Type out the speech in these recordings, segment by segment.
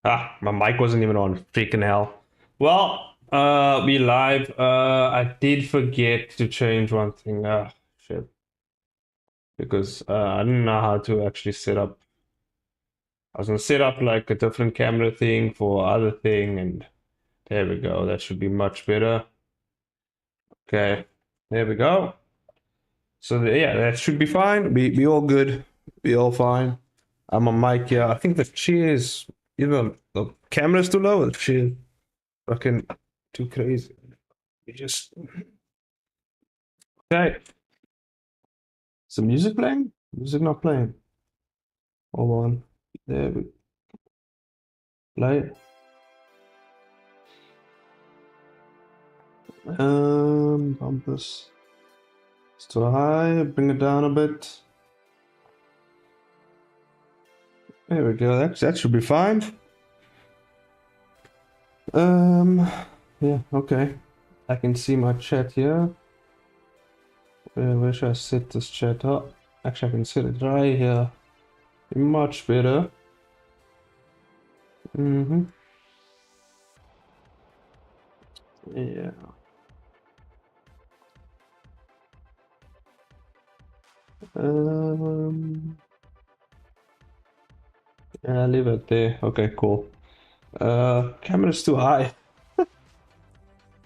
Ah, my mic wasn't even on. Freaking hell. Well, we live. I did forget to change one thing. Shit. Because I didn't know how to actually set up. I was gonna set up like a different camera thing for other thing, and there we go. That should be much better. Okay, there we go. So yeah, that should be fine. We all good. We all fine. I'm on mic. Yeah, I think the chair is either the camera's too low or the chair fucking too crazy. We just okay. Is the music playing? Music not playing. Hold on. There we play. Bump this. It's too high. Bring it down a bit. There we go. That should be fine. Um, yeah. Okay. I can see my chat here. Where should I set this chat up? Actually, I can set it right here. Much better. Mm-hmm. Yeah. Um. Yeah, leave it there. Okay, cool. Camera's too high.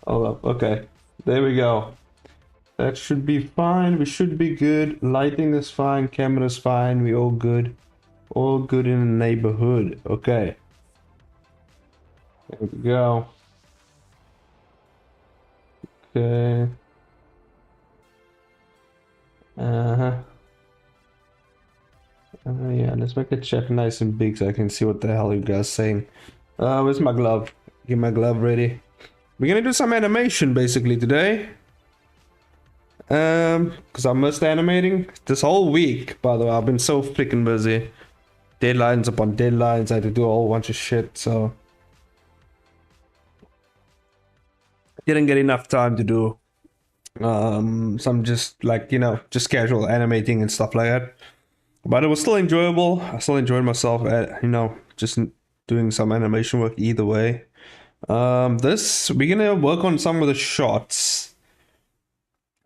Hold up. Okay. There we go. That should be fine. We should be good. Lighting is fine. Camera's fine. We all good. All good in the neighborhood. Okay. There we go. Okay. Uh-huh. Yeah, let's make the chat nice and big so I can see what the hell you guys saying. Where's my glove? Get my glove ready. We're gonna do some animation basically today. Because I missed animating this whole week, by the way. I've been so freaking busy. Deadlines upon deadlines. I had to do a whole bunch of shit, so didn't get enough time to do some just like, just casual animating and stuff like that. But it was still enjoyable. I still enjoyed myself at, just doing some animation work either way. This we're gonna work on some of the shots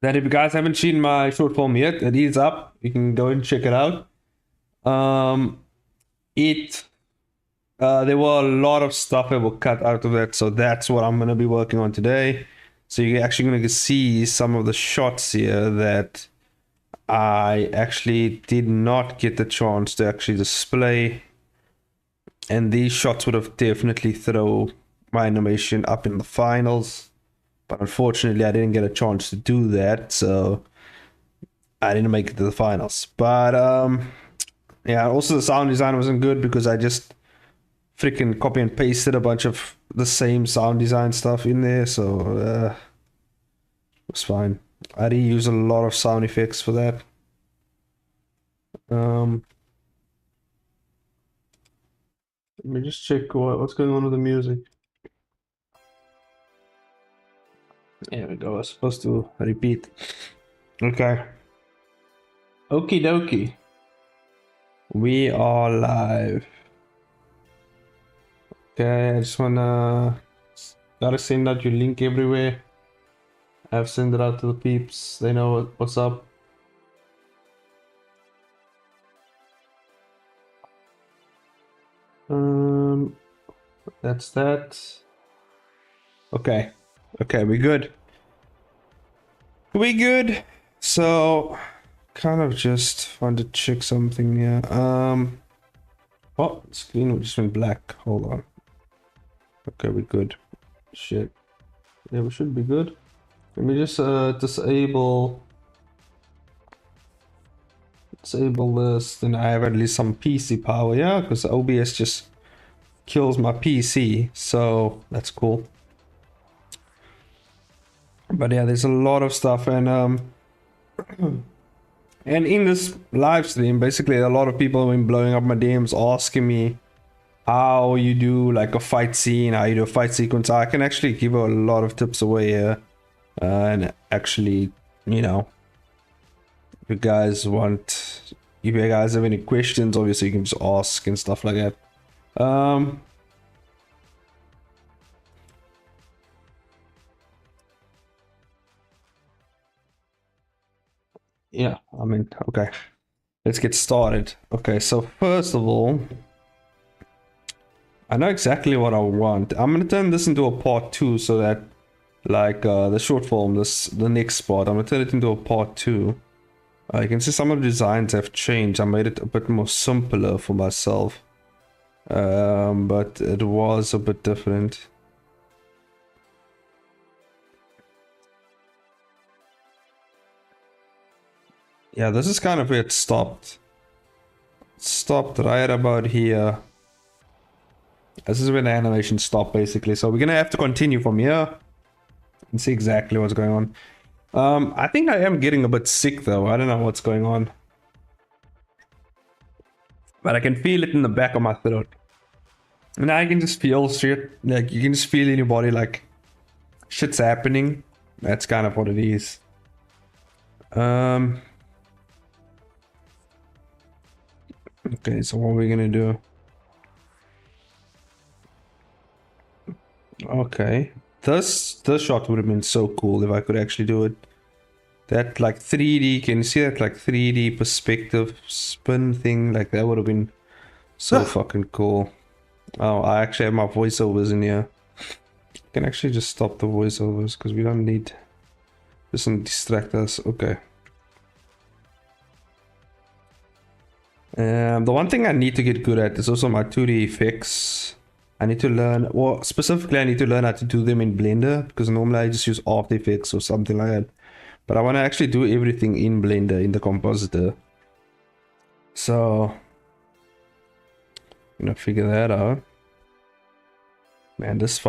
that if you guys haven't seen my short film yet, it is up. You can go and check it out. Um, it there were a lot of stuff that were cut out of it, so that's what I'm gonna be working on today. So you're actually gonna see some of the shots here that I actually did not get the chance to actually display, and these shots would have definitely throw my animation up in the finals, but unfortunately I didn't get a chance to do that, so I didn't make it to the finals. But yeah, also the sound design wasn't good because I just freaking copy and pasted a bunch of the same sound design stuff in there, so it was fine. I reuse a lot of sound effects for that. Um, Let me just check what's going on with the music. There we go. I was supposed to repeat. Okay. Okie dokie. We are live. Okay, I just wanna gotta send out your link everywhere. I've sent it out to the peeps. They know what's up. Um, that's that. Okay. Okay, we good. We good. So, kind of just want to check something here. Oh, the screen just went black. Hold on. Okay, we good. Shit. Yeah, we should be good. Let me just disable this. Then I have at least some PC power. Yeah, because OBS just kills my PC. So that's cool. But yeah, there's a lot of stuff, and and in this live stream, basically a lot of people have been blowing up my DMs asking me how you do like a fight scene, how you do a fight sequence. I can actually give a lot of tips away here, and actually, if you guys have any questions, obviously you can just ask and stuff like that. Yeah, I mean, okay. Let's get started. Okay, so first of all, I know exactly what I want. I'm gonna turn this into a part 2 so that, like, the short form, the next part, I'm gonna turn it into a part 2. You can see some of the designs have changed. I made it a bit more simpler for myself. But it was a bit different. Yeah, this is kind of where it stopped. It stopped right about here. This is where the animation stopped, basically. So we're gonna have to continue from here and see exactly what's going on. I think I am getting a bit sick though. I don't know what's going on, but I can feel it in the back of my throat. And I can just feel shit. Like you can just feel in your body like shit's happening. That's kind of what it is. Okay, so what are we gonna do? Okay. This shot would have been so cool if I could actually do it. That like 3D, can you see that like 3D perspective spin thing? Like that would have been so fucking cool. Oh, I actually have my voiceovers in here. I can actually just stop the voiceovers because we don't need this and distract us. Okay. The one thing I need to get good at is also my 2D effects. I need to learn, well, specifically I need to learn how to do them in Blender because normally I just use After Effects or something like that. But I want to actually do everything in Blender, in the compositor. So, I'm gonna figure that out. Man, this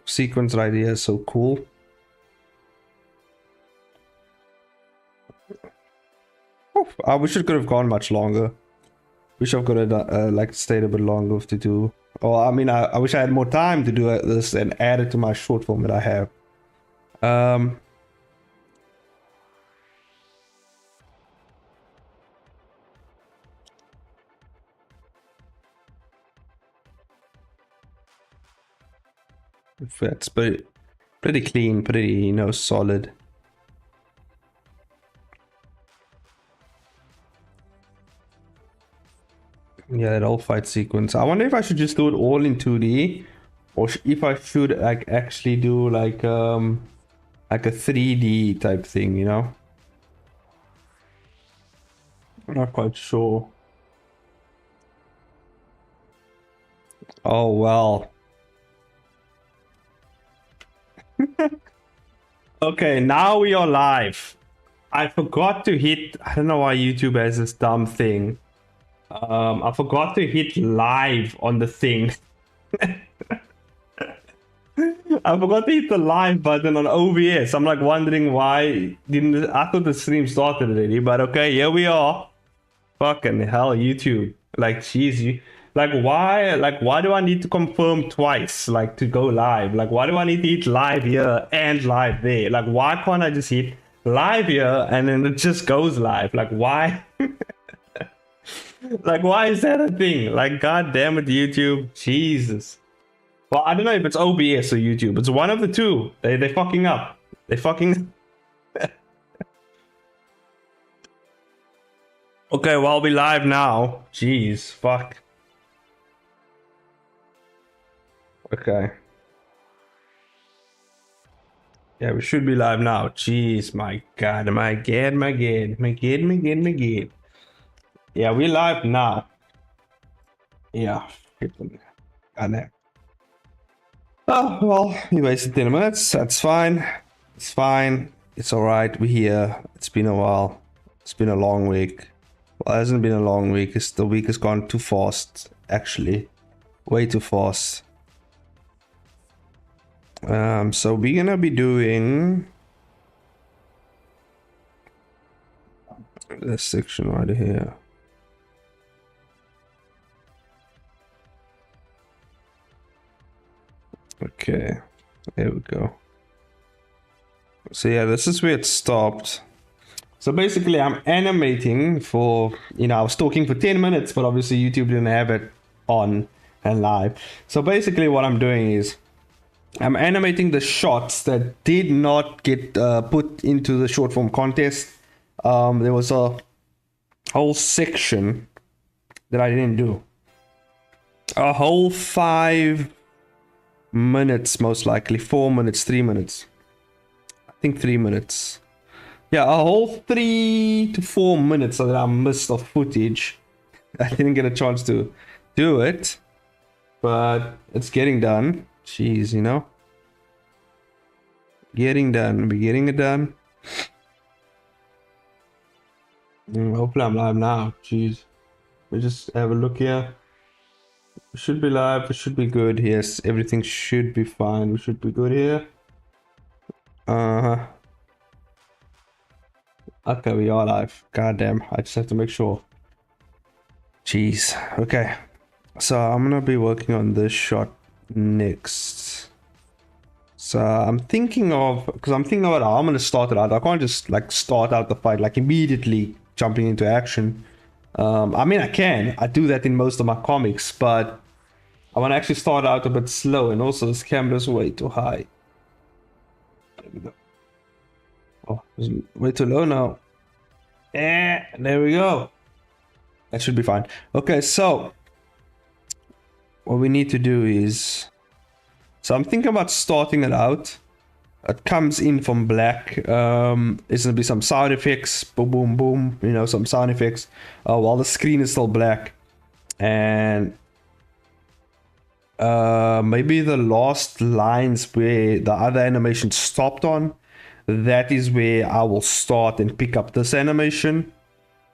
sequence right here is so cool. Oh, I wish it could have gone much longer. Wish I could have like stayed a bit longer to do. Oh, I mean, I wish I had more time to do this and add it to my short form that I have. That's pretty clean, pretty solid. Yeah, that whole fight sequence. I wonder if I should just do it all in 2D, or if I should like actually do like a 3D type thing, you know? I'm not quite sure. Oh well. Okay, now we are live. I forgot to hit. I don't know why YouTube has this dumb thing. I forgot to hit live on the thing. I forgot to hit the live button on OBS. I'm like wondering why didn't I thought the stream started already, but okay, here we are. Fucking hell, YouTube. Like, jeez, why do I need to confirm twice, like, to go live? Like, why do I need to hit live here and live there? Like, why can't I just hit live here and then it just goes live? Like, why? Like, why is that a thing? Like, god damn it, YouTube. Jesus. Well, I don't know if it's OBS or YouTube. It's one of the two. They fucking up. They fucking... Okay, well, I'll be live now. Jeez, fuck. Okay. Yeah, we should be live now. Jeez, my god, my god, my god, my god, my god, my god. Yeah, we live now. Yeah. God. Oh, well, you wasted 10 minutes. That's fine. It's fine. It's alright. We're here. It's been a while. It's been a long week. Well, it hasn't been a long week. The week has gone too fast, actually. Way too fast. So we're gonna be doing this section right here. Okay, there we go. So yeah, this is where it stopped. So basically I'm animating for, I was talking for 10 minutes, but obviously YouTube didn't have it on and live. So basically what I'm doing is I'm animating the shots that did not get put into the short form contest. There was a whole section that I didn't do. A whole 5 minutes, most likely 4 minutes, 3 minutes. I think 3 minutes. Yeah, a whole 3 to 4 minutes that I missed of footage. I didn't get a chance to do it, but it's getting done. Jeez, you know, getting done. We're getting it done. Hopefully, I'm live now. Jeez, we just have a look here. We should be live. It should be good. Yes, everything should be fine. We should be good here. Uh-huh. Okay, we are live. God damn. I just have to make sure. Jeez. Okay. So I'm gonna be working on this shot next. So I'm thinking of, because I'm thinking about how I'm gonna start it out. I can't just like start out the fight like immediately jumping into action. I mean, I can. I do that in most of my comics, but I want to actually start out a bit slow, and also this camera's way too high. There we go. Oh, it's way too low now. There we go. That should be fine. Okay, so what we need to do is, so I'm thinking about starting it out. It comes in from black. There's gonna be some sound effects, boom, boom, boom. You know, some sound effects while the screen is still black, and maybe the last lines where the other animation stopped on, that is where I will start and pick up this animation.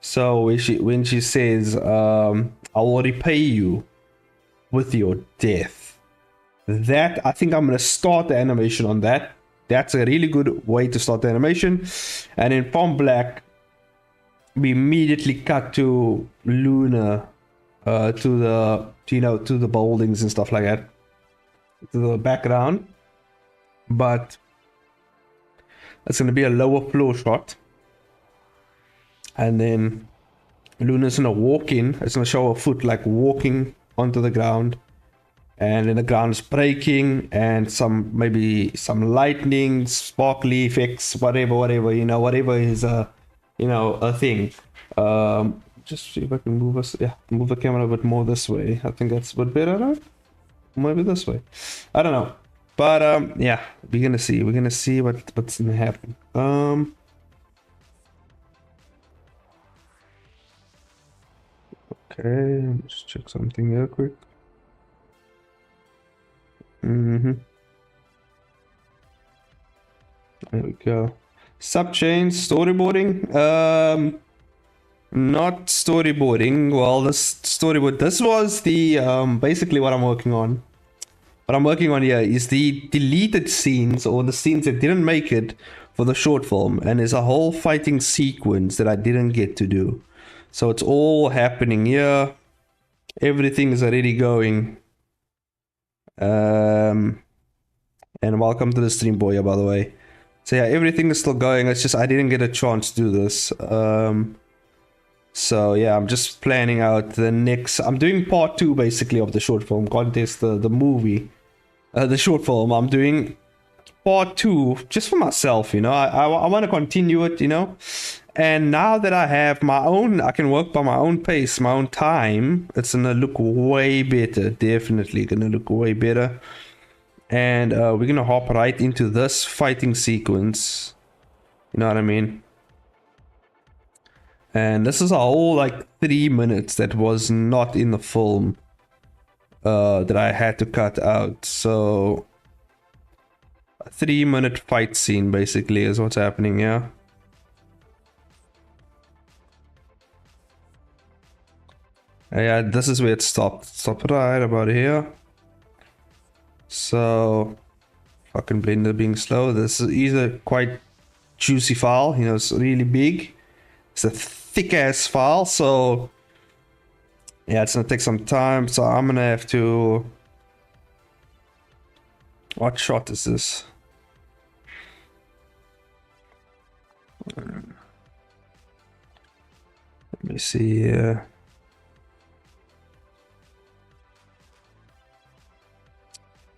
So when she says, I will repay you with your death, that I think I'm gonna start the animation on that. That's a really good way to start the animation. And in from black, we immediately cut to Luna, to the, you know, to the buildings and stuff like that, to the background. But it's gonna be a lower floor shot, and then Luna's gonna walk in. It's gonna show her foot like walking onto the ground, and then the ground is breaking, and some, maybe some lightning, sparkly effects, whatever, you know, whatever is a, you know, a thing. Just see if I can move us, yeah, move the camera a bit more this way. I think that's a bit better, right? Maybe this way. I don't know, but yeah, we're gonna see what's gonna happen. Okay, let's check something real quick. There we go. Subchain storyboarding. Not storyboarding. Well, this storyboard. This was the basically what I'm working on. What I'm working on here is the deleted scenes, or the scenes that didn't make it for the short film, and there's a whole fighting sequence that I didn't get to do. So it's all happening here. Everything is already going. And welcome to the stream, boy, by the way. So yeah, everything is still going. It's just I didn't get a chance to do this. So yeah, I'm just planning out the next. I'm doing part 2 basically of the short film contest, the movie, the short film. I'm doing part 2 just for myself, you know. I want to continue it, you know. And now that I have my own, I can work by my own pace, my own time. It's gonna look way better. Definitely gonna look way better. And we're gonna hop right into this fighting sequence. You know what I mean? And this is a whole like 3 minutes that was not in the film, that I had to cut out. So a 3-minute fight scene basically is what's happening here. Yeah, this is where it stopped. Stop right about here. So fucking Blender being slow. This is either quite juicy file, you know, it's really big. It's a thick ass file, so yeah, it's gonna take some time. So I'm gonna have to, what shot is this? Let me see here.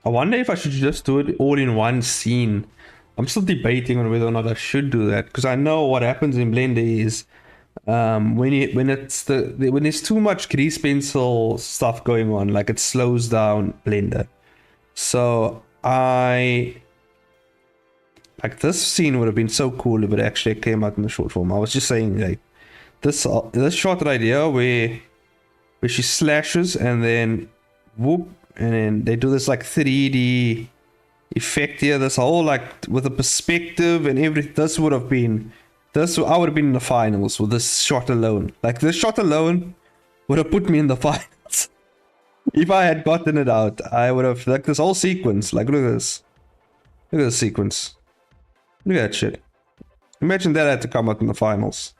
I wonder if I should just do it all in one scene. I'm still debating on whether or not I should do that, because I know what happens in Blender is when there's too much grease pencil stuff going on, like it slows down Blender. So like this scene would have been so cool if it actually came out in the short form. I was just saying, like, this shot right here where she slashes and then whoop, and then they do this like 3D effect here. This whole like with the perspective and everything. I would have been in the finals with this shot alone. Like this shot alone would have put me in the finals. If I had gotten it out, I would have, like, this whole sequence. Like, look at this. Look at this sequence. Look at that shit. Imagine that had to come out in the finals.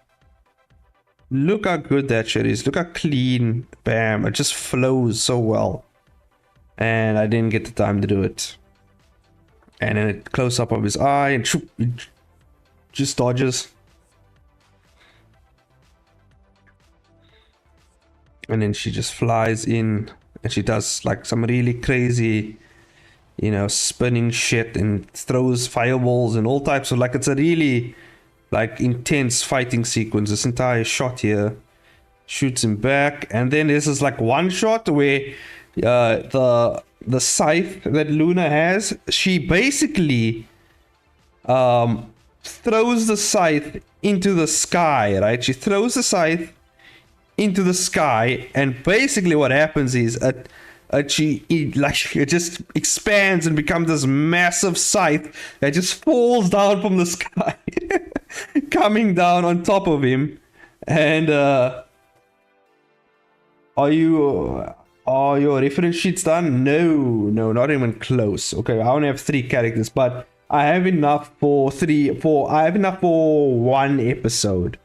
Look how good that shit is. Look how clean. Bam. It just flows so well. And I didn't get the time to do it. And then it close up of his eye and shoop, it just dodges. And then she just flies in and she does like some really crazy, spinning shit and throws fireballs and all types of, like, it's a really like intense fighting sequence. This entire shot here shoots him back, and then there's this like one shot where the scythe that Luna has, she basically throws the scythe into the sky, right? She throws the scythe into the sky, and basically what happens is it just expands and becomes this massive scythe that just falls down from the sky, coming down on top of him. And are your reference sheets done? No, not even close. Okay, I only have 3 characters, but I have enough for one episode.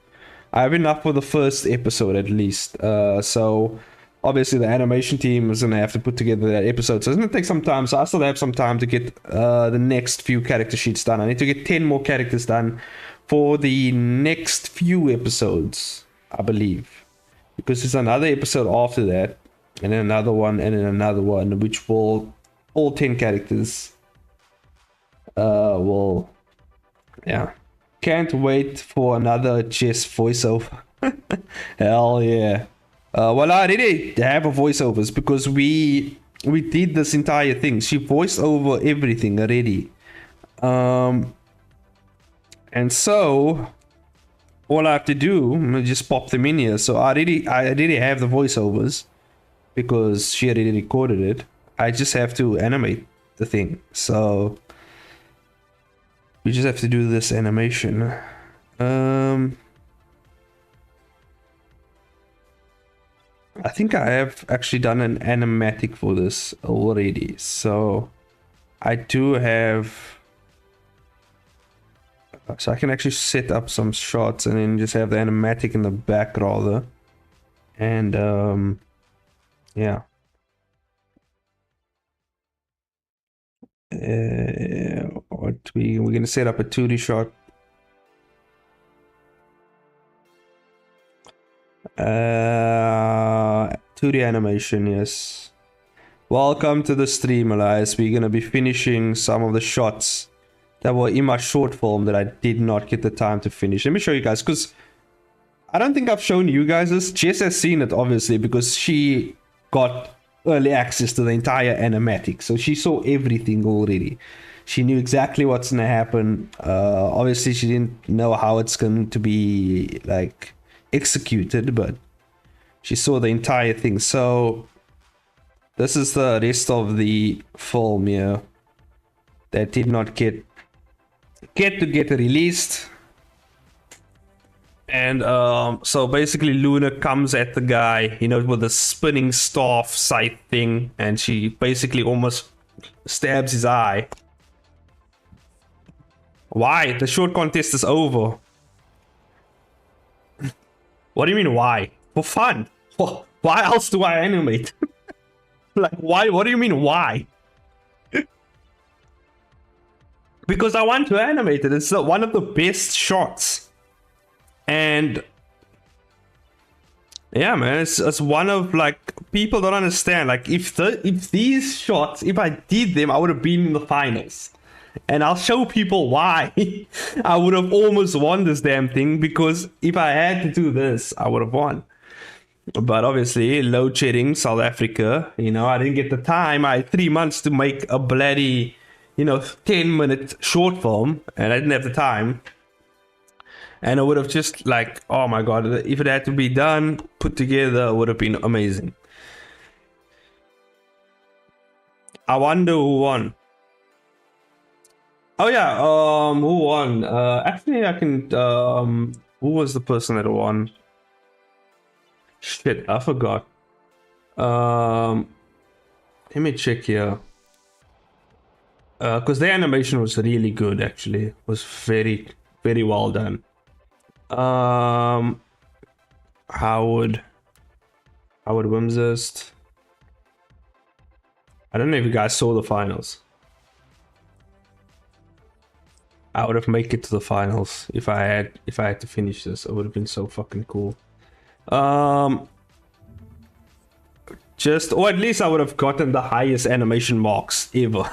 I have enough for the first episode at least. So obviously the animation team is gonna have to put together that episode, so it's gonna take some time. So I still have some time to get the next few character sheets done. I need to get 10 more characters done for the next few episodes, I believe, because there's another episode after that, and then another one, and then another one, which will all 10 characters will, yeah. Can't wait for another chess voiceover. Hell yeah. Well, I already have a voiceovers because we did this entire thing. She voiced over everything already. And so all I have to do is just pop them in here. So I already have the voiceovers because she already recorded it. I just have to animate the thing. So we just have to do this animation. I think I have actually done an animatic for this already. So I do have... So I can actually set up some shots and then just have the animatic in the back rather. And yeah. We're gonna set up a 2D shot. 2D animation, yes. Welcome to the stream, Elias. We're gonna be finishing some of the shots that were in my short film that I did not get the time to finish. Let me show you guys, because I don't think I've shown you guys this. Jess has seen it, obviously, because she got early access to the entire animatic, so she saw everything already. She knew exactly what's gonna happen. Obviously she didn't know how it's going to be like executed, but she saw the entire thing. So this is the rest of the film here that did not get released. And so basically Luna comes at the guy, with a spinning staff scythe thing, and she basically almost stabs his eye. Why? The short contest is over. What do you mean why? For fun. Why else do I animate? Like, why? What do you mean why? Because I want to animate it. It's one of the best shots. And Yeah, man, it's one of like people don't understand. Like if these shots, if I did them, I would have been in the finals. And I'll show people why I would have almost won this damn thing, because if I had to do this, I would have won. But obviously, load shedding, South Africa, I didn't get the time. I had 3 months to make a bloody, 10-minute short film, and I didn't have the time. And it would have just like, oh my god, if it had to be done, put together, it would have been amazing. I wonder who won. Oh yeah, who won? Actually, I can. Who was the person that won? Shit, I forgot. Let me check here. Because the animation was really good. Actually, it was very, very well done. Howard Wimsest. I don't know if you guys saw the finals. I would have made it to the finals if I had to finish this. It would have been so fucking cool. Or at least I would have gotten the highest animation marks ever.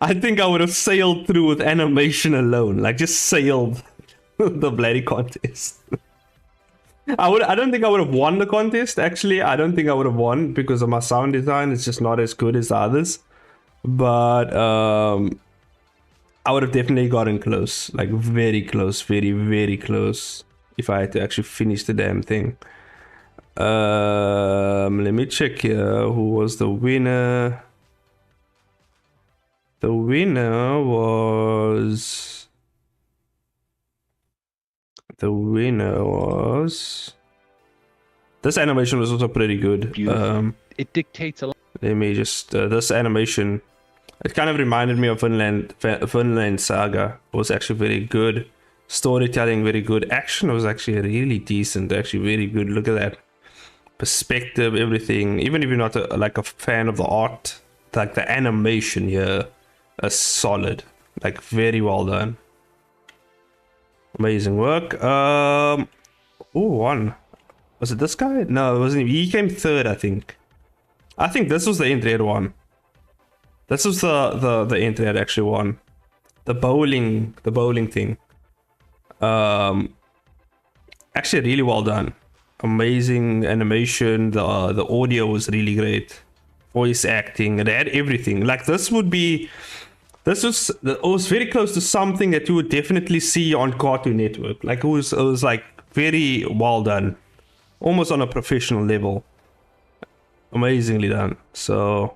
I think I would have sailed through with animation alone, like just sailed the bloody contest. I don't think I would have won the contest. Actually, I don't think I would have won because of my sound design. It's just not as good as the others. But I would have definitely gotten close, like very close, very, very close, if I had to actually finish the damn thing. Let me check here. Who was the winner? The winner was... This animation was also pretty good. It dictates a lot. Let me just... this animation... It kind of reminded me of Vinland Saga. It was actually very good. Storytelling, very good. Action was actually really decent. Actually, very good. Look at that. Perspective, everything. Even if you're not a fan of the art, like the animation here is solid. Like, very well done. Amazing work. Who won? Was it this guy? No, it wasn't. He came third, I think. I think this was the entry one. This was the entry that actually won. The bowling thing. Actually really well done. Amazing animation. The audio was really great. Voice acting, and they had everything. Like it was very close to something that you would definitely see on Cartoon Network. Like it was like very well done. Almost on a professional level. Amazingly done. So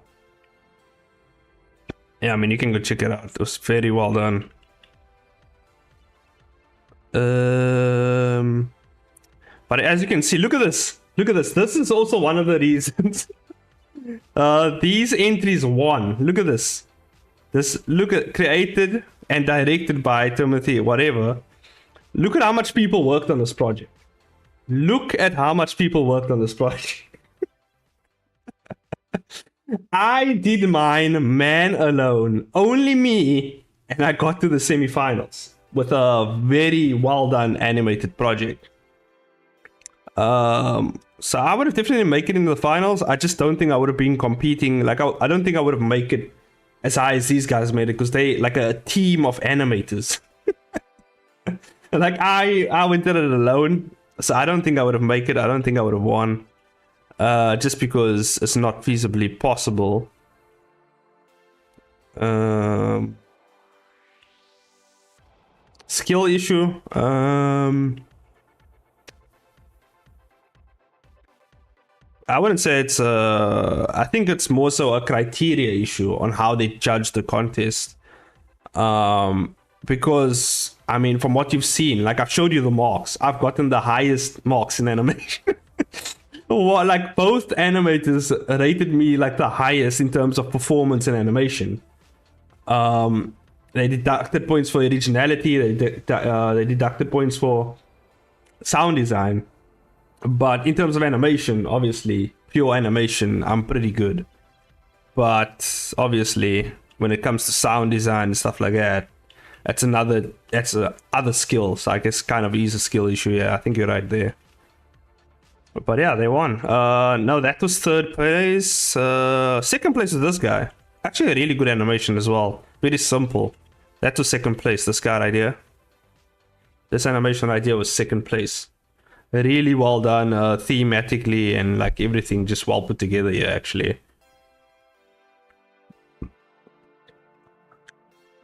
yeah, I mean, you can go check it out. It was very well done. But as you can see, look at this. Look at this. This is also one of the reasons these entries won. Look at this. Created and directed by Timothy, whatever. Look at how much people worked on this project. Look at how much people worked on this project. I did mine man alone, only me, and I got to the semifinals with a very well done animated project. So I would have definitely made it into the finals. I just don't think I would have been competing. Like I don't think I would have made it as high as these guys made it, because they like a team of animators. Like I went at it alone, so I don't think I would have made it. I don't think I would have won. Just because it's not feasibly possible. Skill issue. I wouldn't say it's I think it's more so a criteria issue on how they judge the contest. Because I mean, from what you've seen, like I've showed you the marks, I've gotten the highest marks in animation. Well, like both animators rated me like the highest in terms of performance and animation. They deducted points for originality. They deducted points for sound design. But in terms of animation, obviously, pure animation, I'm pretty good. But obviously, when it comes to sound design and stuff like that, That's a other skill. So I guess kind of is a skill issue. Yeah, I think you're right there. But yeah, they won. No, that was third place. Second place is this guy. Actually, a really good animation as well. Very simple. That was second place. This guy right here. This animation idea was second place. Really well done, thematically and like everything just well put together here. Actually, it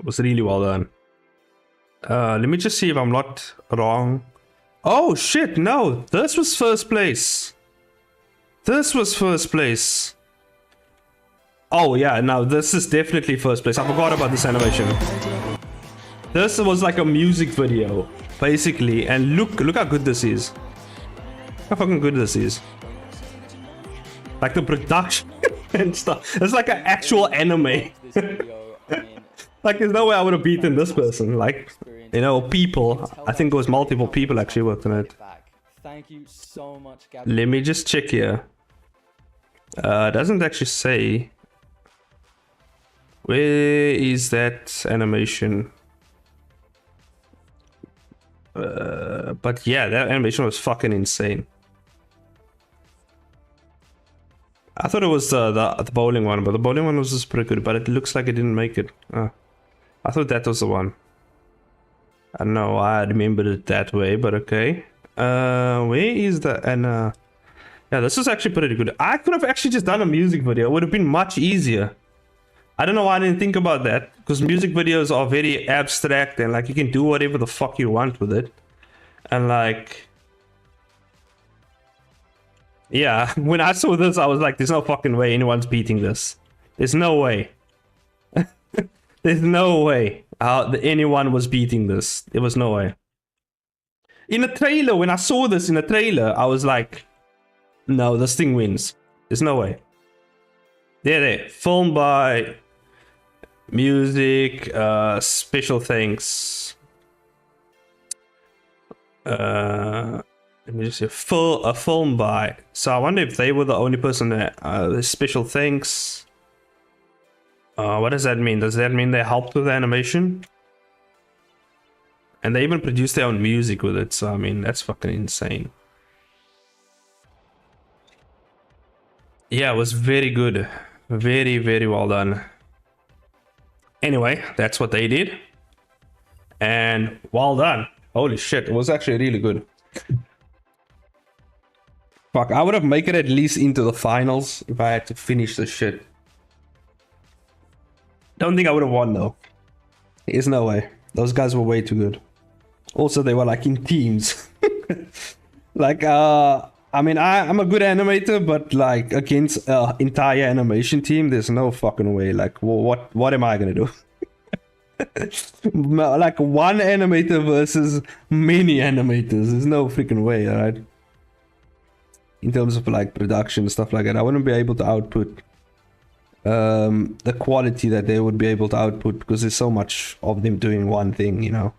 was really well done. Let me just see if I'm not wrong. Oh shit, no, this was first place. This was first place. Oh yeah, no, this is definitely first place. I forgot about this animation. This was like a music video, basically, and look how good this is. How fucking good this is. Like the production and stuff. It's like an actual anime. Like there's no way I would have beaten this person. Like, you know, people. I think it was multiple people actually worked on it. Thank you so much, Gabby. Let me just check here. It doesn't actually say. Where is that animation? But yeah, that animation was fucking insane. I thought it was the bowling one, but the bowling one was just pretty good, but it looks like it didn't make it. I thought that was the one. I don't know why I remembered it that way, but okay. Where is the... yeah, this was actually pretty good. I could have actually just done a music video. It would have been much easier. I don't know why I didn't think about that, because music videos are very abstract and like you can do whatever the fuck you want with it. And like... yeah, when I saw this, I was like, there's no fucking way anyone's beating this. There's no way. There's no way anyone was beating this. There was no way. In a trailer, when I saw this in a trailer, I was like, no, this thing wins. There's no way. There. Filmed by music, special thanks. Let me just say, a film by. So I wonder if they were the only person that special thanks. What does that mean? Does that mean they helped with the animation? And they even produced their own music with it. So I mean, that's fucking insane. Yeah, it was very good. Very, very well done. Anyway, that's what they did. And well done. Holy shit, it was actually really good. Fuck, I would have made it at least into the finals if I had to finish this shit. Don't think I would have won though. There's no way. Those guys were way too good. Also, they were like in teams. Like, I mean, I'm a good animator, but like against entire animation team, there's no fucking way. Like, well, what am I gonna do? Like one animator versus many animators. There's no freaking way, alright? In terms of like production and stuff like that, I wouldn't be able to output the quality that they would be able to output because there's so much of them doing one thing, you know.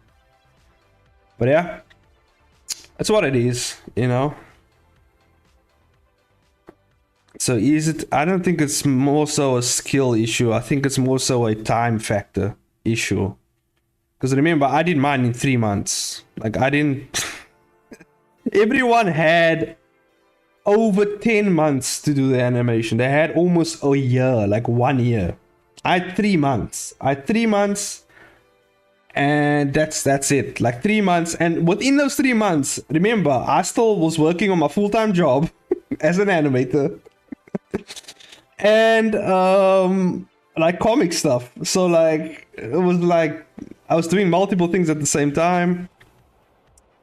But yeah, that's what it is, you know. So is it? I don't think it's more so a skill issue. I think it's more so a time factor issue. Because remember, I did mine in 3 months. Like I didn't. Everyone had over 10 months to do the animation. They had almost a year, like 1 year. I had 3 months. And that's it. Like 3 months. And within those 3 months, remember, I still was working on my full-time job as an animator. And like comic stuff. So like it was like I was doing multiple things at the same time.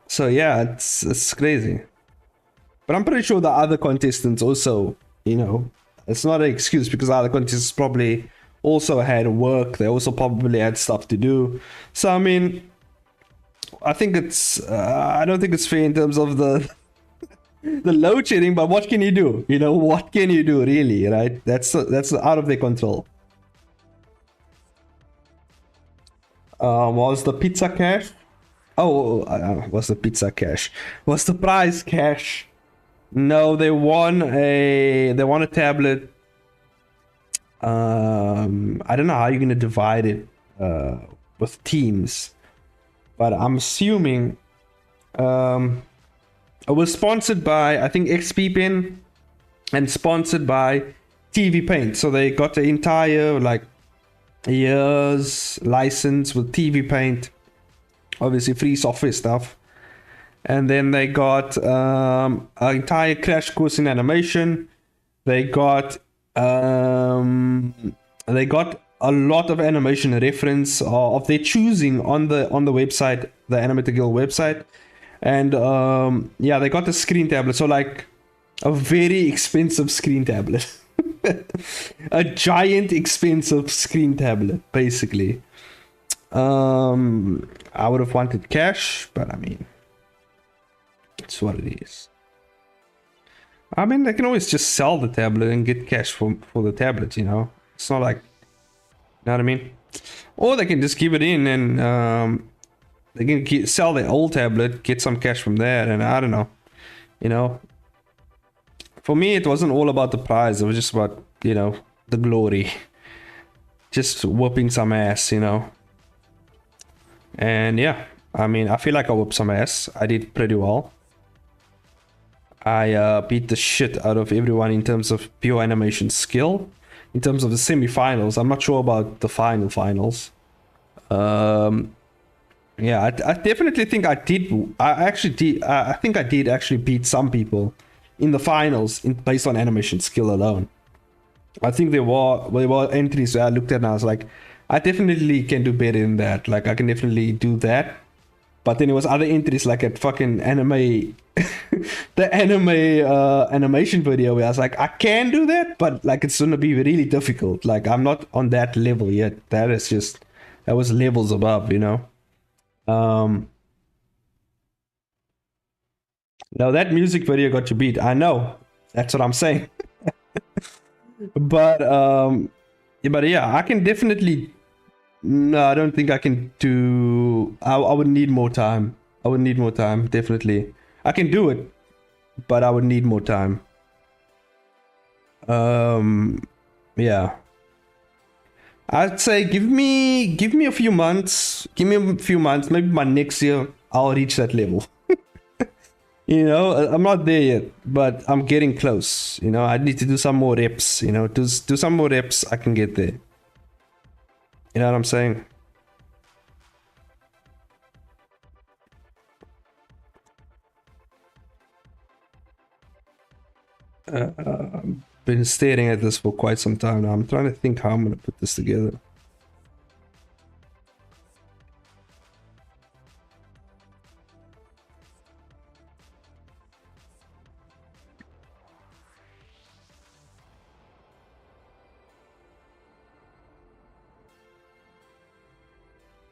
So yeah, it's crazy. But I'm pretty sure the other contestants also, you know, it's not an excuse because other contestants probably also had work. They also probably had stuff to do. So I mean, I think it's I don't think it's fair in terms of the the load shedding. But what can you do? You know, what can you do really? Right? That's out of their control. Was the pizza cash? Oh, was the pizza cash? Was the prize cash? No, they won a tablet. I don't know how you're gonna divide it with Teams, but I'm assuming it was sponsored by, I think, XP Pen and sponsored by TV Paint. So they got the entire like year's license with TV Paint, obviously free software stuff. And then they got an entire crash course in animation. They got a lot of animation reference of their choosing on the website, the Animating Guild website. And yeah, they got a screen tablet, so like a very expensive screen tablet. A giant expensive screen tablet, basically. I would have wanted cash, but I mean, it's what it is. I mean, they can always just sell the tablet and get cash for the tablet, you know? It's not like, you know what I mean? Or they can just give it in and they can sell their old tablet, get some cash from there, and I don't know, you know? For me, it wasn't all about the prize. It was just about, you know, the glory. Just whooping some ass, you know? And yeah, I mean, I feel like I whooped some ass. I did pretty well. I beat the shit out of everyone in terms of pure animation skill. In terms of the semi-finals, I'm not sure about the finals. Yeah, I definitely think I did. I think I did actually beat some people in the finals based on animation skill alone. I think there were entries where I looked at and I was like, I definitely can do better than that. Like, I can definitely do that. But then there was other entries like at fucking anime, the anime animation video where I was like, I can do that, but like it's gonna be really difficult. Like, I'm not on that level yet. That was levels above, you know. Now that music video got you beat. I know. That's what I'm saying. But yeah, I can definitely. No, I don't think I can do. I would need more time. I would need more time, definitely. I can do it, but I would need more time. Yeah. I'd say give me a few months. Give me a few months. Maybe by next year, I'll reach that level. You know, I'm not there yet, but I'm getting close. You know, I need to do some more reps. You know, do some more reps. I can get there. You know what I'm saying? I've been staring at this for quite some time now. I'm trying to think how I'm going to put this together.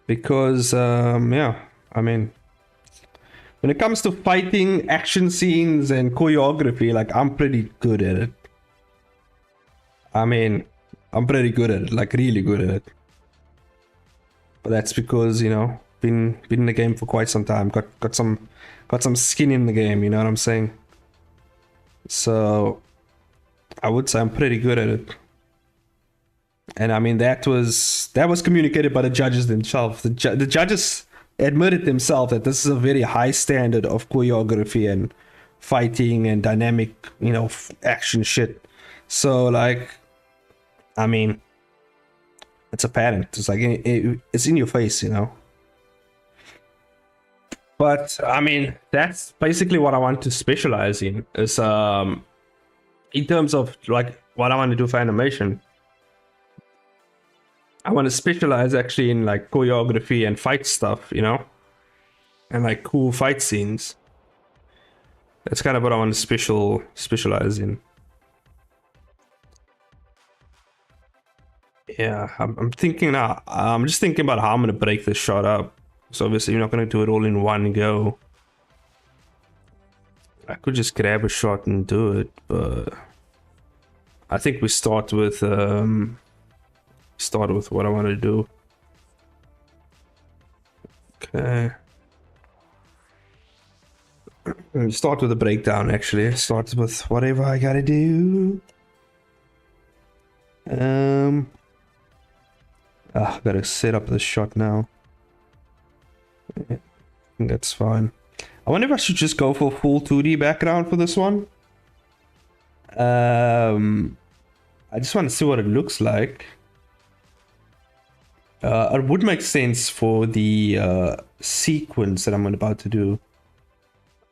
Because, yeah, I mean, when it comes to fighting, action scenes, and choreography, like, I'm pretty good at it. I mean, I'm pretty good at it, like, really good at it. But that's because, you know, been in the game for quite some time, got some skin in the game, you know what I'm saying? So, I would say I'm pretty good at it. And I mean, that was communicated by the judges themselves. The judges admitted themselves that this is a very high standard of choreography and fighting and dynamic, you know, action shit. So like, I mean, it's apparent. It's like it's in your face, you know. But I mean, that's basically what I want to specialize in. Is in terms of like what I want to do for animation. I want to specialize actually in like choreography and fight stuff, you know, and like cool fight scenes. That's kind of what I want to specialize in. Yeah, I'm thinking now. I'm just thinking about how I'm gonna break this shot up. So obviously you're not gonna do it all in one go. I could just grab a shot and do it, but I think we start with what I want to do. Okay. Start with the breakdown, actually. Start with whatever I gotta do. I gotta set up the shot now. I think that's fine. I wonder if I should just go for full 2D background for this one. I just want to see what it looks like. It would make sense for the sequence that I'm about to do.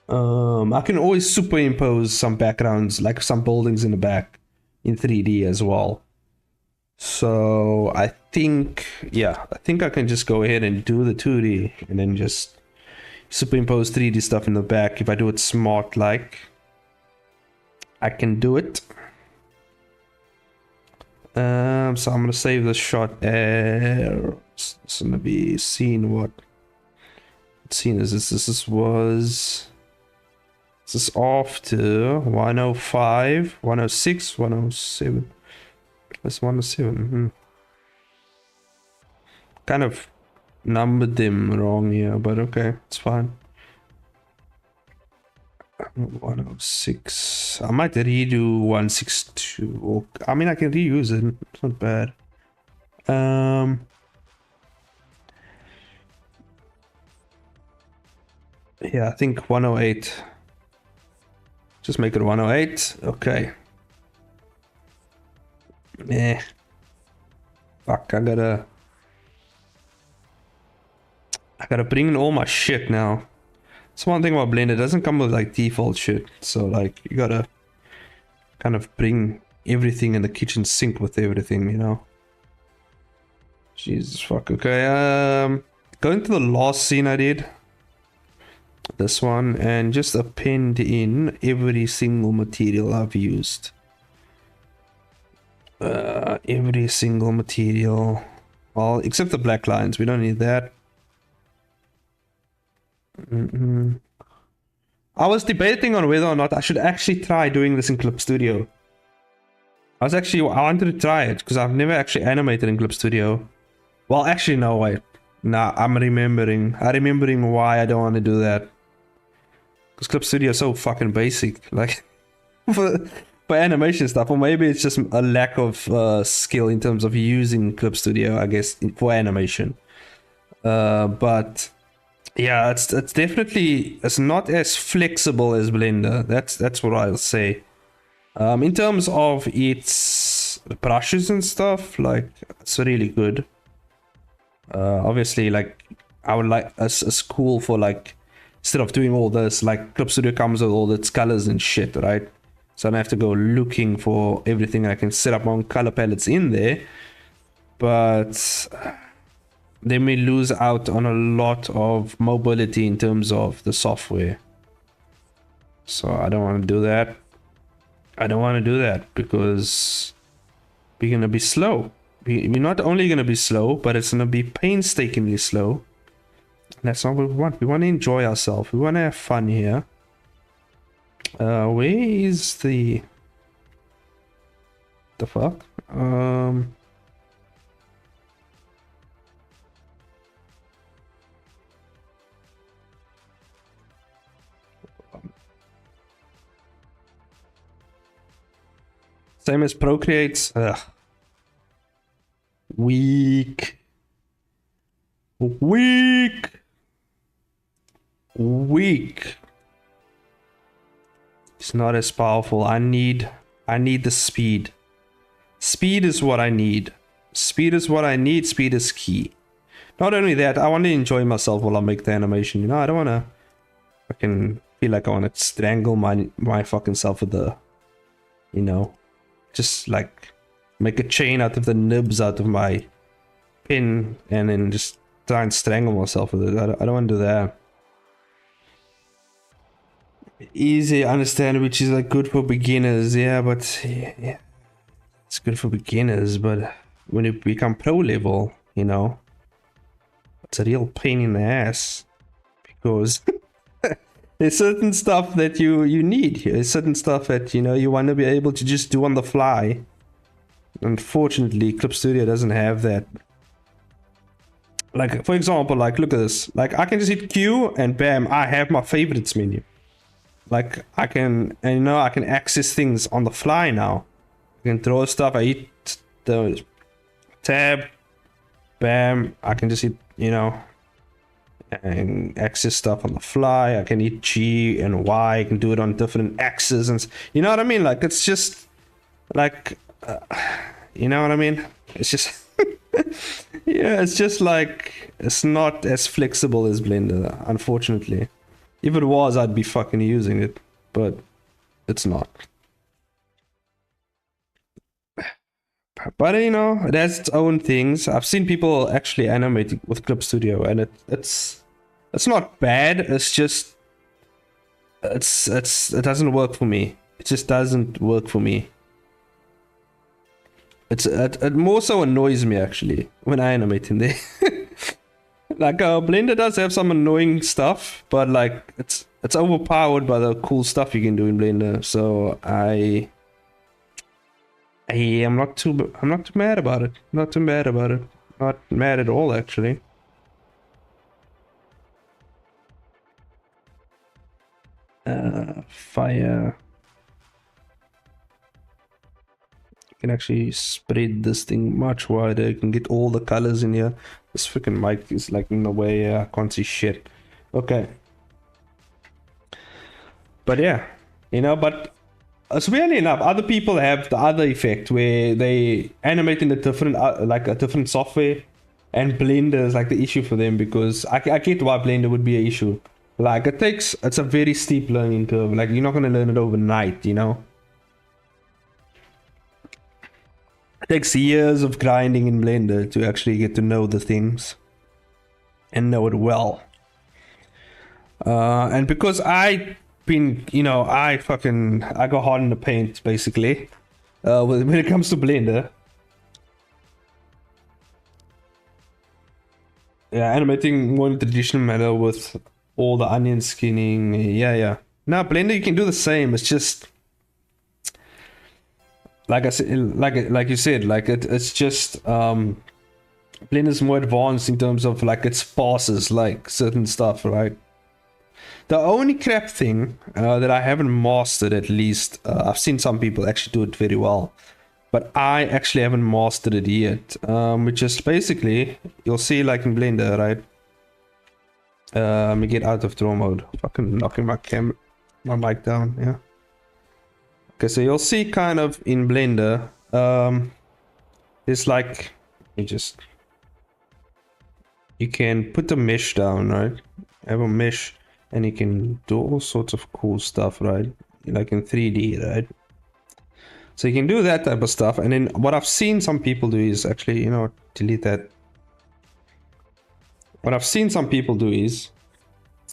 I can always superimpose some backgrounds, like some buildings in the back, in 3D as well. So I think, yeah, I think I can just go ahead and do the 2D and then just superimpose 3D stuff in the back. If I do it smart, like, I can do it. So I'm gonna save the shot as it's gonna be scene what scene is this? This is after 105, 106, 107. That's 107. Kind of numbered them wrong here, but okay, it's fine. 106. I might redo 162. Or, I mean, I can reuse it. It's not bad. Yeah, I think 108. Just make it 108. Okay. Fuck, I gotta bring in all my shit now. It's one thing about Blender, it doesn't come with like default shit. So like you gotta kind of bring everything in the kitchen sink with everything, you know. Jesus fuck. Okay, going to the last scene I did. This one, and just append in every single material I've used. Every single material. Well, except the black lines, we don't need that. I was debating on whether or not I should actually try doing this in Clip Studio. I wanted to try it because I've never actually animated in Clip Studio. Well, actually, no, wait. Nah, I'm remembering why I don't want to do that. Because Clip Studio is so fucking basic. Like, for animation stuff. Or maybe it's just a lack of skill in terms of using Clip Studio, I guess, for animation. But yeah, it's definitely, it's not as flexible as Blender. That's what I'll say. In terms of its brushes and stuff, like, it's really good. Obviously, like, I would like it's cool for, like, instead of doing all this, like, Clip Studio comes with all its colors and shit, right? So I don't have to go looking for everything. I can set up my own color palettes in there, but they may lose out on a lot of mobility in terms of the software. So I don't want to do that. I don't want to do that because we're going to be slow. We're not only going to be slow, but it's going to be painstakingly slow. And that's not what we want. We want to enjoy ourselves. We want to have fun here. Where is the fuck? Same as Procreate. Ugh. Weak. It's not as powerful. I need the speed. Speed is what I need. Speed is what I need. Speed is key. Not only that, I want to enjoy myself while I make the animation. You know, I don't want to fucking feel like I want to strangle my fucking self with the, you know, just like make a chain out of the nibs out of my pin and then just try and strangle myself with it. I don't want to do that. Easy, understand, which is like good for beginners. Yeah, but yeah, it's good for beginners. But when you become pro level, you know, it's a real pain in the ass because there's certain stuff that you need. There's certain stuff that, you know, you want to be able to just do on the fly. Unfortunately, Clip Studio doesn't have that. Like, for example, like, look at this. Like, I can just hit Q and bam, I have my favorites menu. Like, I can, and you know, I can access things on the fly now. I can throw stuff, I hit the tab, bam, I can just hit, you know, and access stuff on the fly. I can hit G and Y. I can do it on different axes, and you know what I mean. Like it's just like, you know what I mean. It's just yeah, it's just like it's not as flexible as Blender, unfortunately. If it was, I'd be fucking using it, but it's not. But you know, it has its own things. I've seen people actually animate with Clip Studio, and it's not bad. It's just it doesn't work for me. It just doesn't work for me. It more so annoys me actually when I animate in there. Like Blender does have some annoying stuff, but like it's overpowered by the cool stuff you can do in Blender. So I'm not too mad about it. Not too mad about it. Not mad at all actually. Fire. You can actually spread this thing much wider. You can get all the colors in here. This freaking mic is like in the way. I can't see shit. Okay. But yeah, you know, but it's weirdly enough, other people have the other effect where they animate in a different, like a different software, and Blender is like the issue for them because I get why Blender would be an issue. Like it's a very steep learning curve. Like you're not gonna learn it overnight, you know. It takes years of grinding in Blender to actually get to know the things and know it well. And because I go hard in the paint basically. When it comes to Blender. Yeah, animating more in the traditional manner with all the onion skinning. Yeah. Now Blender you can do the same. It's just like I said, like you said, like it's just Blender's more advanced in terms of like its passes, like certain stuff, right? The only crap thing that I haven't mastered, at least, I've seen some people actually do it very well, but I actually haven't mastered it yet. Which is basically, you'll see like in Blender, right? Let me get out of draw mode. Fucking knocking my mic down, yeah. Okay, so you'll see kind of in Blender, it's like, you can put the mesh down, right? Have a mesh, and you can do all sorts of cool stuff, right? Like in 3D, right? So you can do that type of stuff, and then what I've seen some people do is actually, you know, delete that. What I've seen some people do is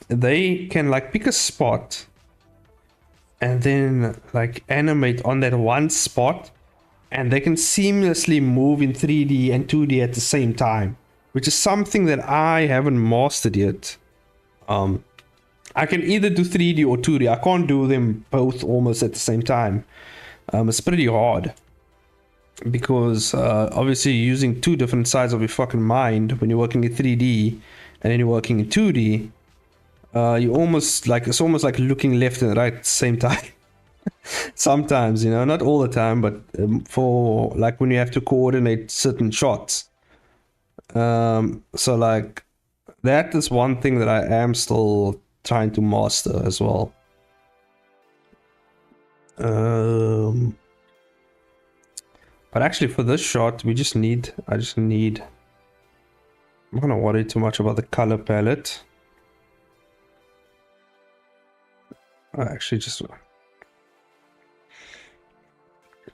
they can like pick a spot and then like animate on that one spot, and they can seamlessly move in 3D and 2D at the same time, which is something that I haven't mastered yet. I can either do 3D or 2D. I can't do them both almost at the same time. It's pretty hard because obviously you're using two different sides of your fucking mind when you're working in 3D and then you're working in 2D. You almost like, it's almost like looking left and right at the same time. Sometimes, you know, not all the time, but for like when you have to coordinate certain shots. So like that is one thing that I am still trying to master as well. But actually for this shot I just need, I'm not gonna worry too much about the color palette. I actually just,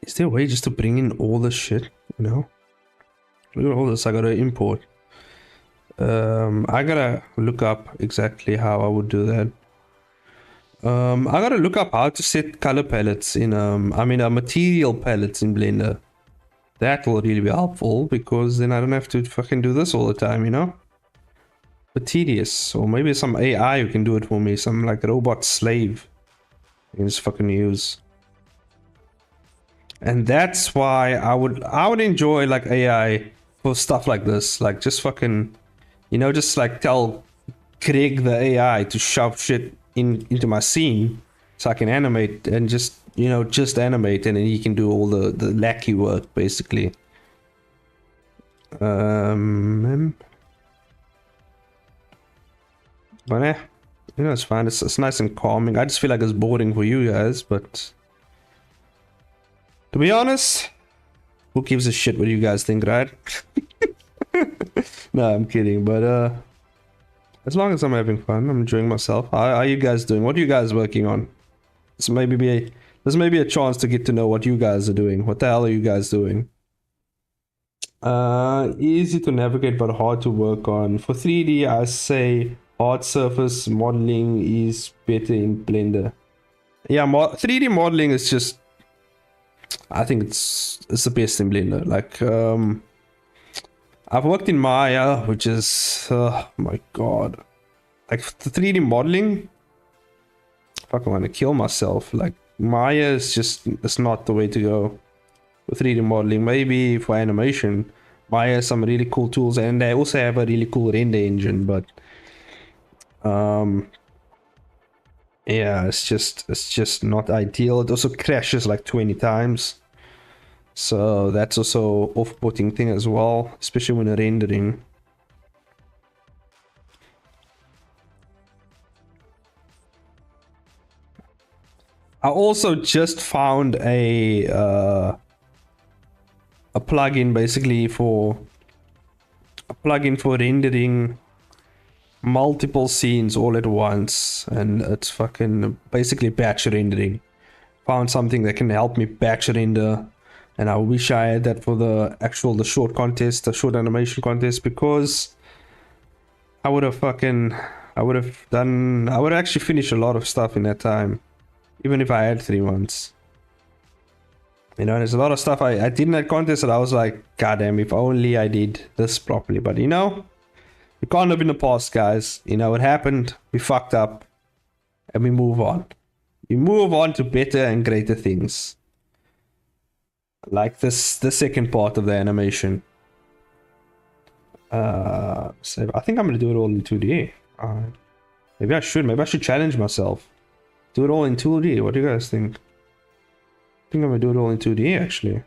is there a way just to bring in all this shit, you know? Look at all this I gotta import. I gotta look up exactly how I would do that. I gotta look up how to set color palettes in material palettes in Blender. That will really be helpful because then I don't have to fucking do this all the time, you know? But tedious. Or maybe some AI who can do it for me, some like robot slave I can just fucking use. And that's why I would enjoy like AI for stuff like this, like just fucking, you know, just like tell Craig the AI to shove shit into my scene so I can animate and just, you know, just animate, and then he can do all the lackey work basically. But it's fine. It's nice and calming. I just feel like it's boring for you guys, but to be honest, who gives a shit what you guys think, right? No, I'm kidding. But as long as I'm having fun, I'm enjoying myself. How are you guys doing? What are you guys working on? This may be a chance to get to know what you guys are doing. What the hell are you guys doing? Easy to navigate but hard to work on. For 3D, I say hard surface modeling is better in Blender. Yeah, 3D modeling is just, I think it's the best in Blender. Like, I've worked in Maya, which is, my god, like the 3D modeling. Fuck, I want to kill myself. Like, Maya is just, it's not the way to go with 3D modeling. Maybe for animation, Maya has some really cool tools, and they also have a really cool render engine. But yeah, it's just not ideal. It also crashes like 20 times, so that's also off-putting thing as well, especially when rendering. I also just found a plugin basically for rendering multiple scenes all at once, and it's fucking basically batch rendering. Found something that can help me batch render, and I wish I had that for the short contest, the short animation contest, because I would have actually finished a lot of stuff in that time, even if I had 3 months. You know, there's a lot of stuff I did in that contest that I was like, god damn, if only I did this properly. But you know, we can't live in the past, guys. You know, it happened, we fucked up, and we move on. We move on to better and greater things. Like the second part of the animation. So I think I'm gonna do it all in 2D. Maybe I should challenge myself. Do it all in 2D. What do you guys think? I think I'm gonna do it all in 2D actually.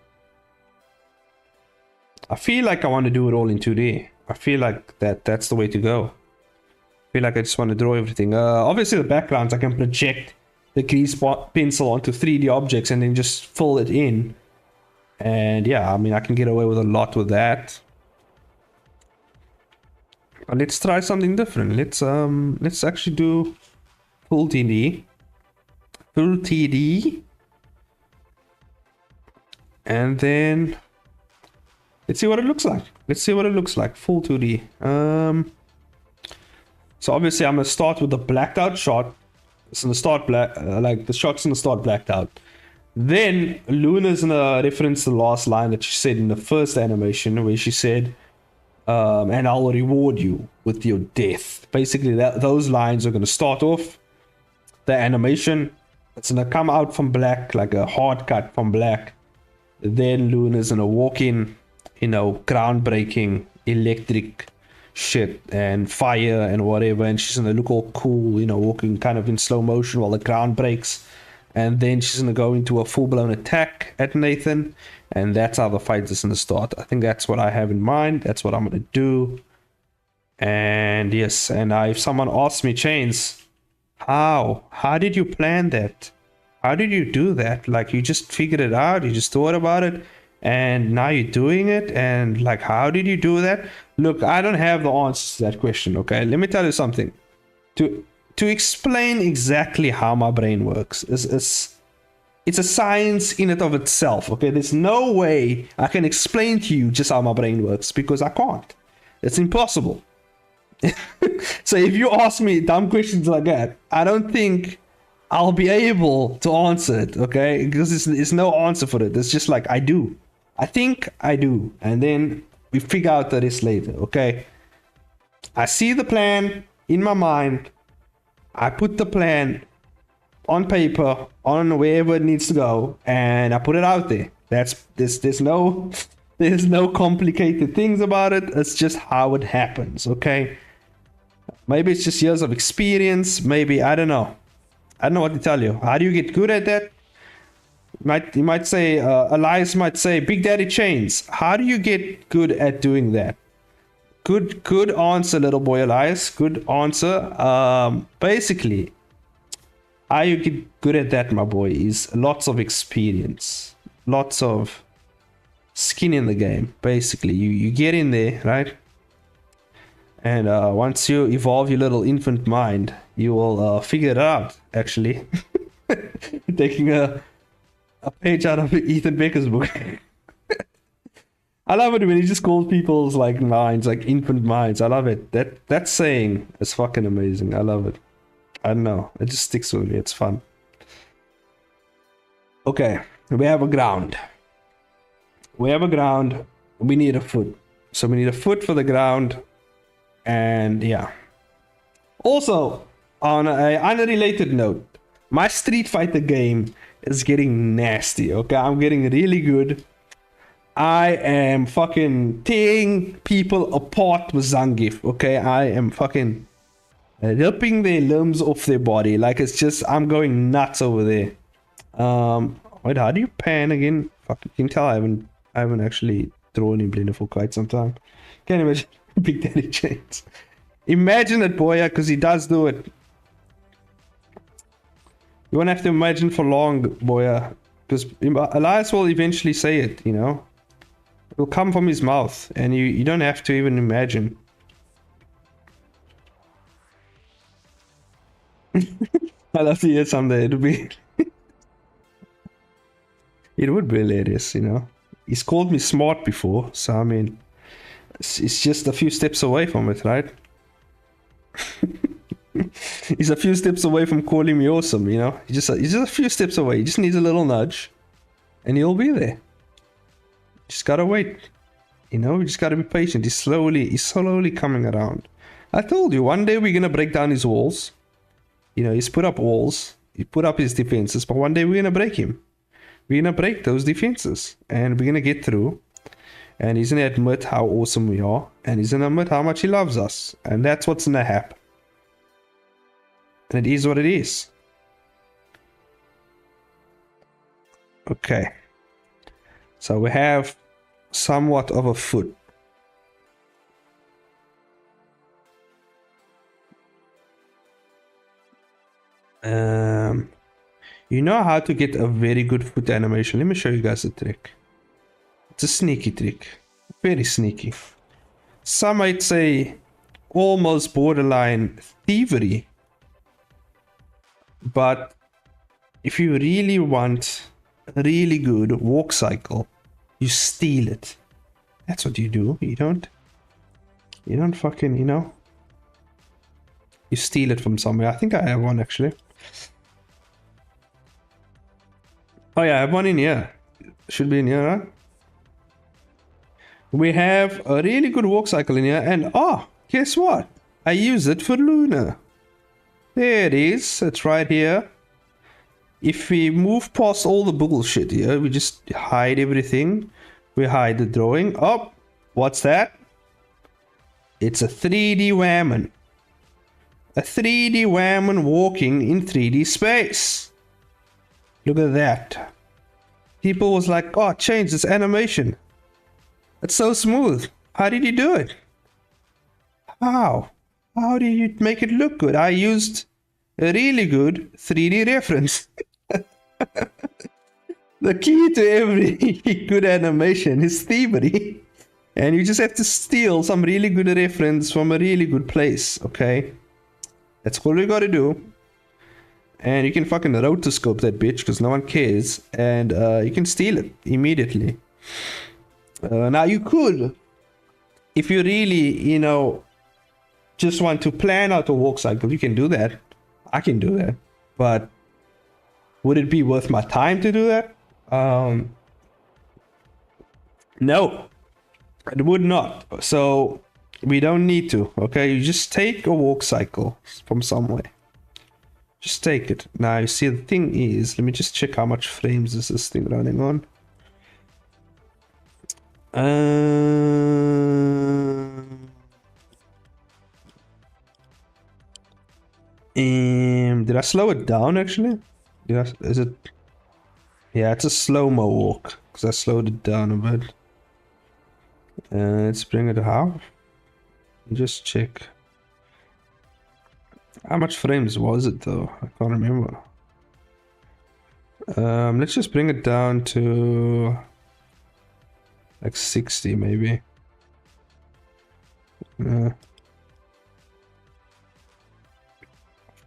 I feel like I want to do it all in 2D. I feel like that's the way to go. I feel like I just want to draw everything. Obviously the backgrounds I can project the grease pencil onto 3D objects and then just fill it in. And yeah, I mean, I can get away with a lot with that. But let's try something different. Let's actually do full TD. Full TD. And then let's see what it looks like. Full 2D. So obviously I'm gonna start with the blacked out shot. It's gonna start black, like the shot's gonna start blacked out. Then Luna's gonna reference the last line that she said in the first animation, where she said, and I'll reward you with your death. Basically, those lines are gonna start off the animation. It's gonna come out from black, like a hard cut from black. Then Luna's gonna walk in, you know, groundbreaking electric shit and fire and whatever, and she's gonna look all cool, you know, walking kind of in slow motion while the ground breaks. And then she's gonna go into a full-blown attack at Nathan, and that's how the fight is gonna start. I think that's what I have in mind. That's what I'm gonna do. And yes, and if someone asks me, Chains, how did you plan that? How did you do that? Like, you just figured it out, you just thought about it, and now you're doing it, and like, how did you do that? Look, I don't have the answers to that question, okay? Let me tell you something. To explain exactly how my brain works it's a science in and of itself, okay? There's no way I can explain to you just how my brain works, because I can't. It's impossible. So if you ask me dumb questions like that, I don't think I'll be able to answer it, okay? Because there's no answer for it. It's just like, I do. I think I do. And then we figure out the rest later, okay? I see the plan in my mind. I put the plan on paper, on wherever it needs to go, and I put it out there. There's no complicated things about it. It's just how it happens, okay? Maybe it's just years of experience. Maybe, I don't know. I don't know what to tell you. How do you get good at that? You might say, Elias might say, Big Daddy Chains, how do you get good at doing that? Good answer, little boy Elias. Good answer. Basically, how you get good at that, my boy, is lots of experience, lots of skin in the game. Basically, you get in there, right? And once you evolve your little infant mind, you will figure it out. Actually, taking a page out of Ethan Becker's book. I love it when he just calls people's like minds like infant minds. I love it. That saying is fucking amazing. I love it. I don't know. It just sticks with me. It's fun. Okay, we have a ground. We have a ground. We need a foot. So we need a foot for the ground. And yeah. Also, on an unrelated note, my Street Fighter game is getting nasty. Okay, I'm getting really good. I am fucking tearing people apart with Zangief. Okay, I am fucking ripping their limbs off their body. Like, it's just, I'm going nuts over there. Wait, how do you pan again? Fuck, you can tell I haven't actually drawn in Blender for quite some time. Can't imagine Big Daddy Chains. Imagine it, Boya, because he does do it. You won't have to imagine for long, Boya, because Elias will eventually say it, you know? It will come from his mouth, and you don't have to even imagine. I love to hear someday. It would be... it would be hilarious, you know? He's called me smart before, so I mean... It's just a few steps away from it, right? He's a few steps away from calling me awesome, you know? He's just a few steps away. He just needs a little nudge, and he'll be there. Just gotta wait. You know, we just gotta be patient. He's slowly coming around. I told you, one day we're gonna break down his walls. You know, he's put up walls. He put up his defenses, but one day we're gonna break him. We're gonna break those defenses, and we're gonna get through. And he's gonna admit how awesome we are, and he's gonna admit how much he loves us, and that's what's gonna happen. And it is what it is. Okay. So we have somewhat of a foot. You know how to get a very good foot animation. Let me show you guys a trick. It's a sneaky trick. Very sneaky. Some might say almost borderline thievery. But if you really want a really good walk cycle, you steal it. That's what you do. You don't fucking, you know, you steal it from somewhere. I think I have one actually. Oh yeah, I have one in here. Should be in here, right? We have a really good walk cycle in here, and oh, guess what? I use it for Luna. There it is. It's right here. If we move past all the bullshit here, we just hide everything. We hide the drawing. Oh, what's that? It's a 3D Whammon. A 3D Whammon walking in 3D space. Look at that. People was like, oh, change this animation. It's so smooth. How did you do it? How? How did you make it look good? I used a really good 3D reference. The key to every good animation is thievery. And you just have to steal some really good reference from a really good place, okay? That's all you gotta do. And you can fucking rotoscope that bitch because no one cares. And you can steal it immediately. Now you could, if you really, you know, just want to plan out a walk cycle, you can do that. I can do that. But would it be worth my time to do that? No, it would not. So we don't need to, okay? You just take a walk cycle from somewhere. Just take it. Now you see, the thing is, let me just check how much frames is this thing running on. Did I slow it down actually? Is it? Yeah, it's a slow-mo walk because I slowed it down a bit. Let's bring it to half. Just check. How much frames was it though? I can't remember. Let's just bring it down to like 60 maybe.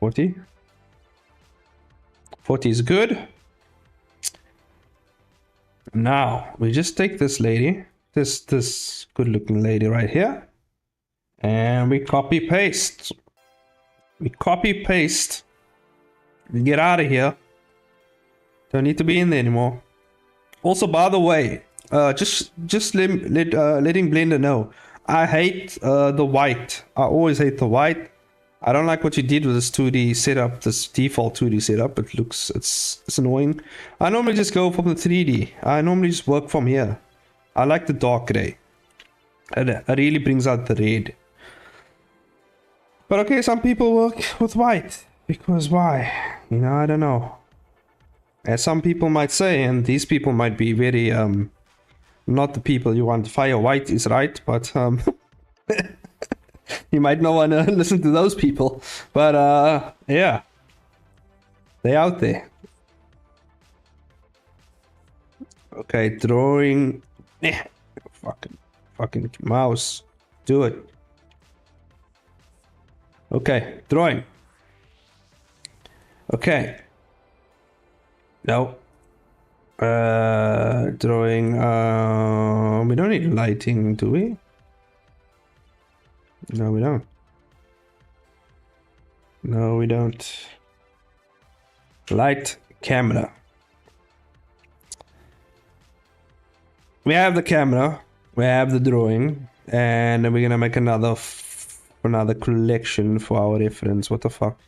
40. 40 is good. Now we just take this lady, this good looking lady right here, and we copy paste. We copy paste. We get out of here. Don't need to be in there anymore. Also, by the way, letting Blender know, I hate the white. I always hate the white. I don't like what you did with this 2D setup, this default 2D setup. It looks, it's annoying. I normally just go from the 3D. I normally just work from here. I like the dark gray. It really brings out the red. But okay, some people work with white. Because why? You know, I don't know. As some people might say, and these people might be very, not the people you want to fire. White is right, but, you might not want to listen to those people, but yeah, they out there. Okay, drawing. Fucking mouse, do it. Okay, drawing. Okay. No. Drawing. We don't need lighting, do we? No, we don't. No, we don't. Light, camera. We have the camera. We have the drawing. And then we're gonna make another collection for our reference. What the fuck?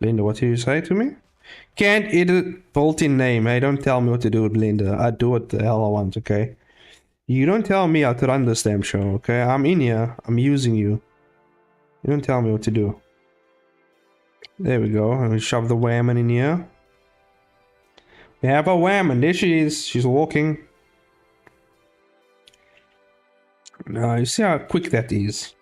Blender, what did you say to me? Can't edit built-in name. Hey, don't tell me what to do with Blender. I do what the hell I want, okay? You don't tell me how to run this damn show, okay? I'm in here. I'm using you. You don't tell me what to do. There we go. And we shove the whammon in here. We have a whammon. There she is. She's walking. Now, you see how quick that is.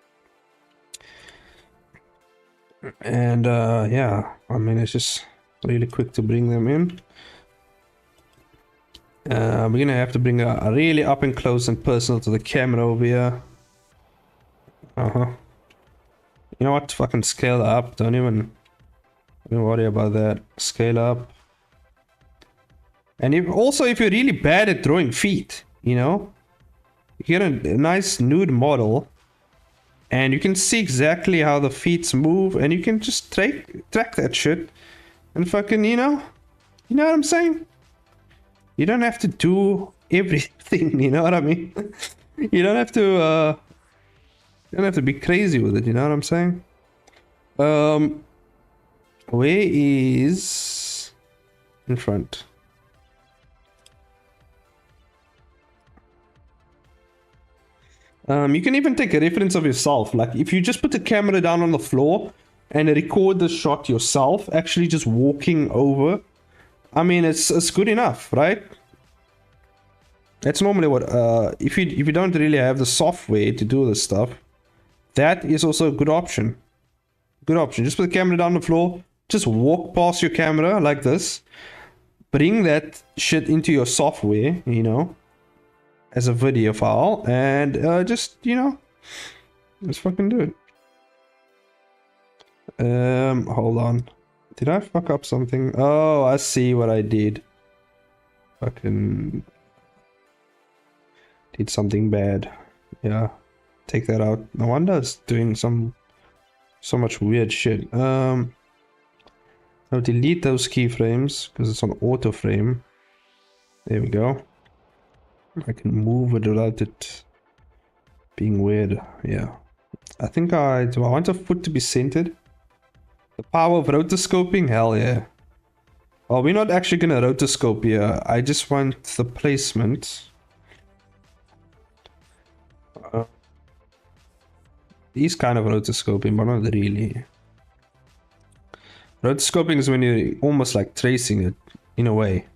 And, yeah. I mean, it's just really quick to bring them in. We're gonna have to bring a really up and close and personal to the camera over here. You know what? Fucking scale up. Don't even worry about that. Scale up. And if you're really bad at drawing feet, you know, you get a nice nude model, and you can see exactly how the feet move, and you can just track that shit, and fucking, you know what I'm saying? You don't have to do everything, you know what I mean? You don't have to be crazy with it, you know what I'm saying? Where is in front? You can even take a reference of yourself. Like if you just put the camera down on the floor and record the shot yourself, actually just walking over. I mean, it's good enough, right? That's normally what if you don't really have the software to do this stuff, that is also a good option. Good option. Just put the camera down on the floor, just walk past your camera like this, bring that shit into your software, you know, as a video file, and just, you know, just fucking do it. Hold on. Did I fuck up something? Oh, I see what I did. Fucking did something bad. Yeah. Take that out. No wonder it's doing so much weird shit. I'll delete those keyframes because it's on auto frame. There we go. I can move it without it being weird. Yeah. I think do I want a foot to be centered? The power of rotoscoping? Hell yeah. Well, we're not actually gonna rotoscope here. I just want the placement. He's kind of rotoscoping, but not really. Rotoscoping is when you're almost like tracing it, in a way.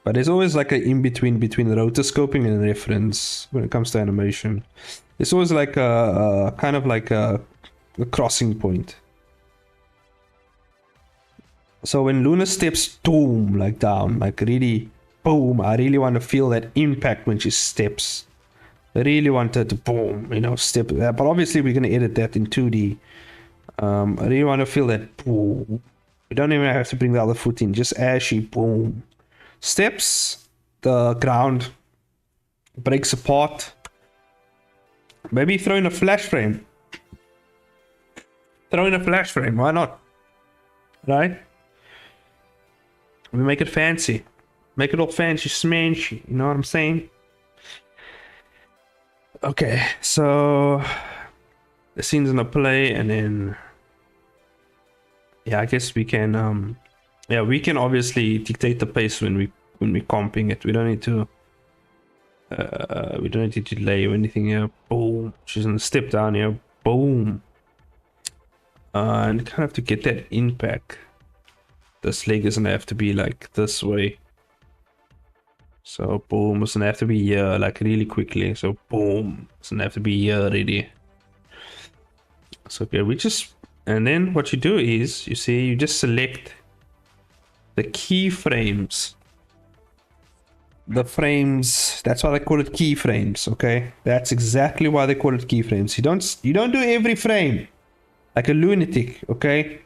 But there's always like an in-between between rotoscoping and reference when it comes to animation. It's always like a kind of like a crossing point. So when Luna steps boom like down, like really boom, I really want to feel that impact when she steps. I really want her to boom, you know, step. But obviously we're gonna edit that in 2D. I really want to feel that boom. We don't even have to bring the other foot in. Just as she boom steps, the ground breaks apart. Maybe throw in a flash frame. Throw in a flash frame. Why not? Right? We make it fancy. Make it all fancy smanchy. You know what I'm saying? Okay, so the scene's gonna play, and then yeah, I guess we can yeah, we can obviously dictate the pace when we're comping it. We don't need to delay or anything here. Boom. She's gonna step down here. Boom. And kind of have to get that impact. This leg is gonna have to be like this way. So boom, it's gonna have to be here like really quickly. So boom, it's gonna have to be here already. So okay, and then what you do is, you see, you just select the keyframes. The frames, that's why they call it keyframes, okay? That's exactly why they call it keyframes. You don't do every frame like a lunatic, okay?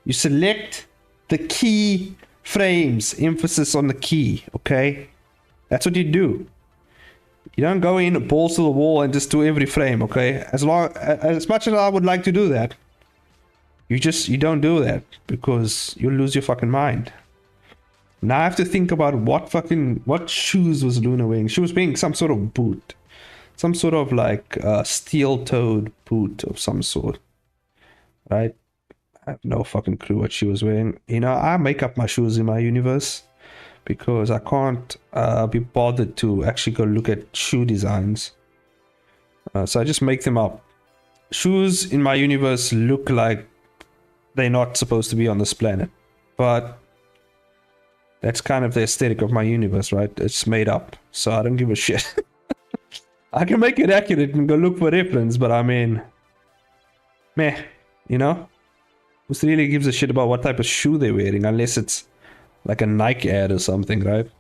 You select the key frames, emphasis on the key, okay? That's what you do. You don't go in balls to the wall and just do every frame, okay? As much as I would like to do that, you don't do that, because you'll lose your fucking mind. Now I have to think about what shoes was Luna wearing. She was wearing some sort of boot. Some sort of like steel-toed boot of some sort. Right? I have no fucking clue what she was wearing. You know, I make up my shoes in my universe because I can't be bothered to actually go look at shoe designs. So I just make them up. Shoes in my universe look like they're not supposed to be on this planet. But that's kind of the aesthetic of my universe, right? It's made up, so I don't give a shit. I can make it accurate and go look for reference, but I mean, meh, you know? Who really gives a shit about what type of shoe they're wearing, unless it's like a Nike ad or something, right?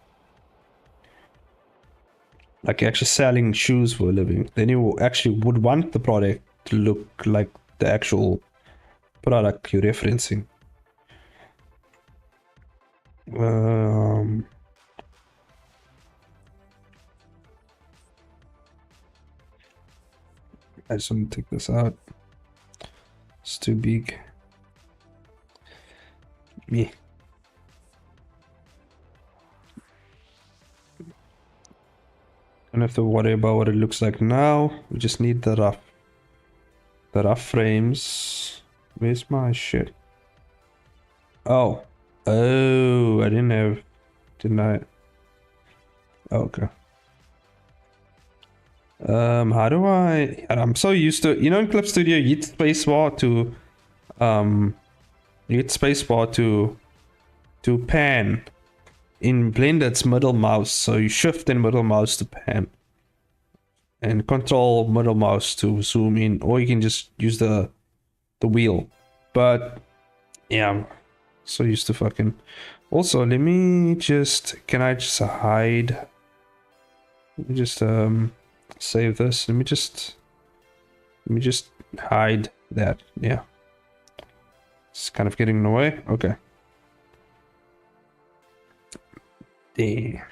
Like you're actually selling shoes for a living. Then you actually would want the product to look like the actual product you're referencing. I just want to take this out. It's too big. Me. Don't have to worry about what it looks like now. We just need the rough frames. Where's my shit? Oh. Oh, I didn't I? Oh, okay. How do I'm so used to, you know, in Clip Studio you hit spacebar to pan. In Blender it's middle mouse, so you shift and middle mouse to pan. And control middle mouse to zoom in, or you can just use the wheel. But yeah, I'm so used to fucking. Also, let me just, can I just hide? Let me just save this. Let me just hide that. Yeah, it's kind of getting in the way. Okay. There.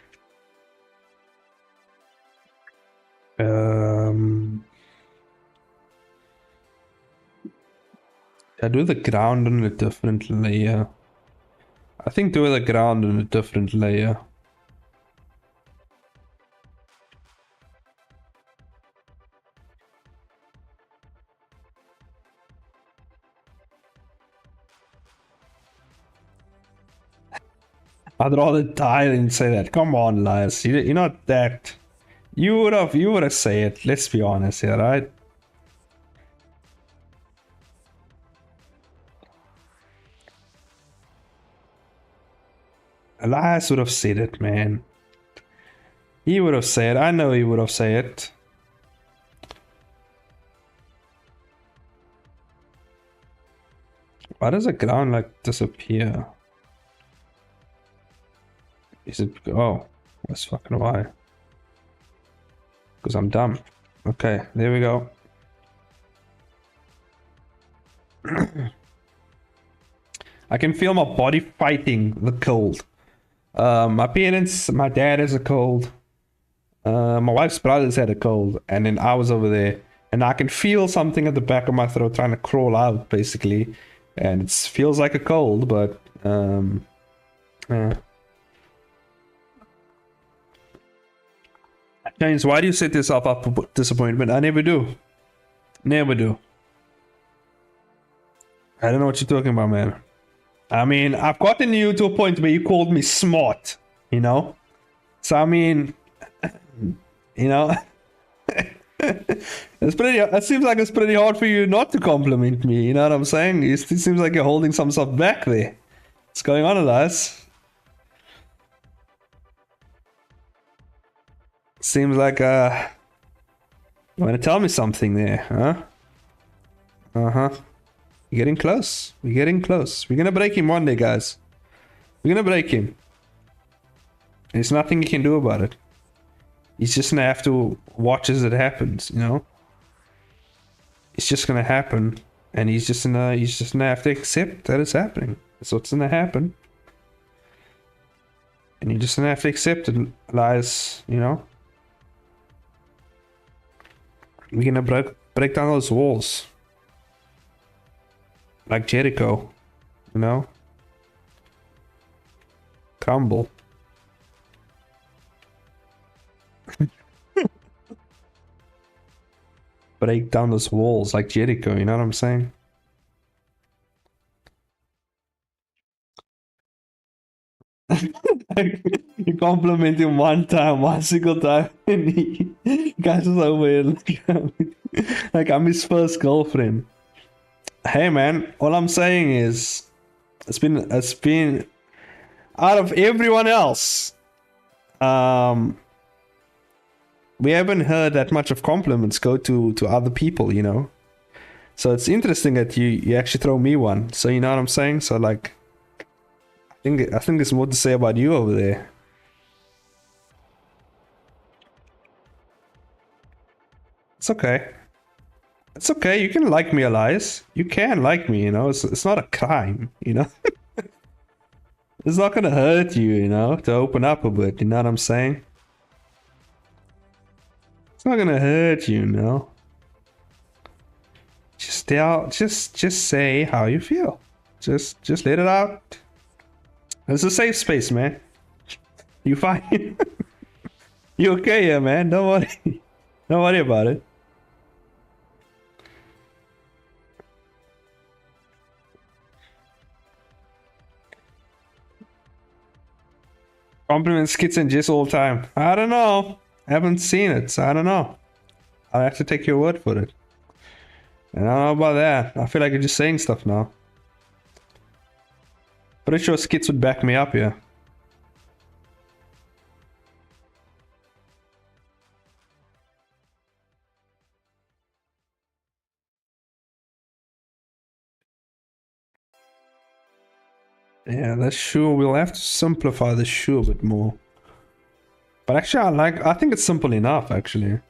I do the ground on a different layer. I think do the ground on a different layer. I'd rather die than say that. Come on, Lias. You're not that. You would have say it. Let's be honest here, right? Elias would have said it, man. He would have said. I know he would have said it. Why does the ground like disappear? Is it? Oh, that's fucking why. Because I'm dumb. Okay, there we go. I can feel my body fighting the cold. My parents, my dad has a cold. My wife's brothers had a cold, and then I was over there, and I can feel something at the back of my throat trying to crawl out, basically, and it feels like a cold, but James, why do you set yourself up for disappointment? I never do. Never do. I don't know what you're talking about, man. I mean, I've gotten you to a point where you called me smart, you know? So, I mean, you know, it's pretty, it seems like it's pretty hard for you not to compliment me, you know what I'm saying? It seems like you're holding some stuff back there. What's going on, Elias? Seems like, you want to tell me something there, huh? Uh-huh. We're getting close. We're getting close. We're gonna break him one day, guys. We're gonna break him. There's nothing you can do about it. He's just gonna have to watch as it happens, you know? It's just gonna happen. And he's just gonna have to accept that it's happening. That's what's gonna happen. And you're just gonna have to accept it, lies, you know? We're gonna break down those walls. Like Jericho, you know? Crumble. Break down those walls like Jericho, you know what I'm saying? You compliment him one single time, and he guys is over here like I'm his first girlfriend. Hey man, all I'm saying is it's been out of everyone else. We haven't heard that much of compliments go to other people, you know. So it's interesting that you actually throw me one. So you know what I'm saying? So like I think there's more to say about you over there. It's okay. It's okay. You can like me, Elias. You can like me, you know. It's not a crime, you know. It's not gonna hurt you, you know, to open up a bit. You know what I'm saying? It's not gonna hurt you, you know. Just say how you feel. Just let it out. It's a safe space, man. You fine? You okay, yeah, man? Don't worry. Don't worry about it. Compliment skits and just all the time. I don't know. I haven't seen it, so I don't know. I'll have to take your word for it. And I don't know about that. I feel like you're just saying stuff now. Pretty sure skits would back me up, yeah. Yeah, that's sure. We'll have to simplify the shoe a bit more. But actually, I think it's simple enough, actually.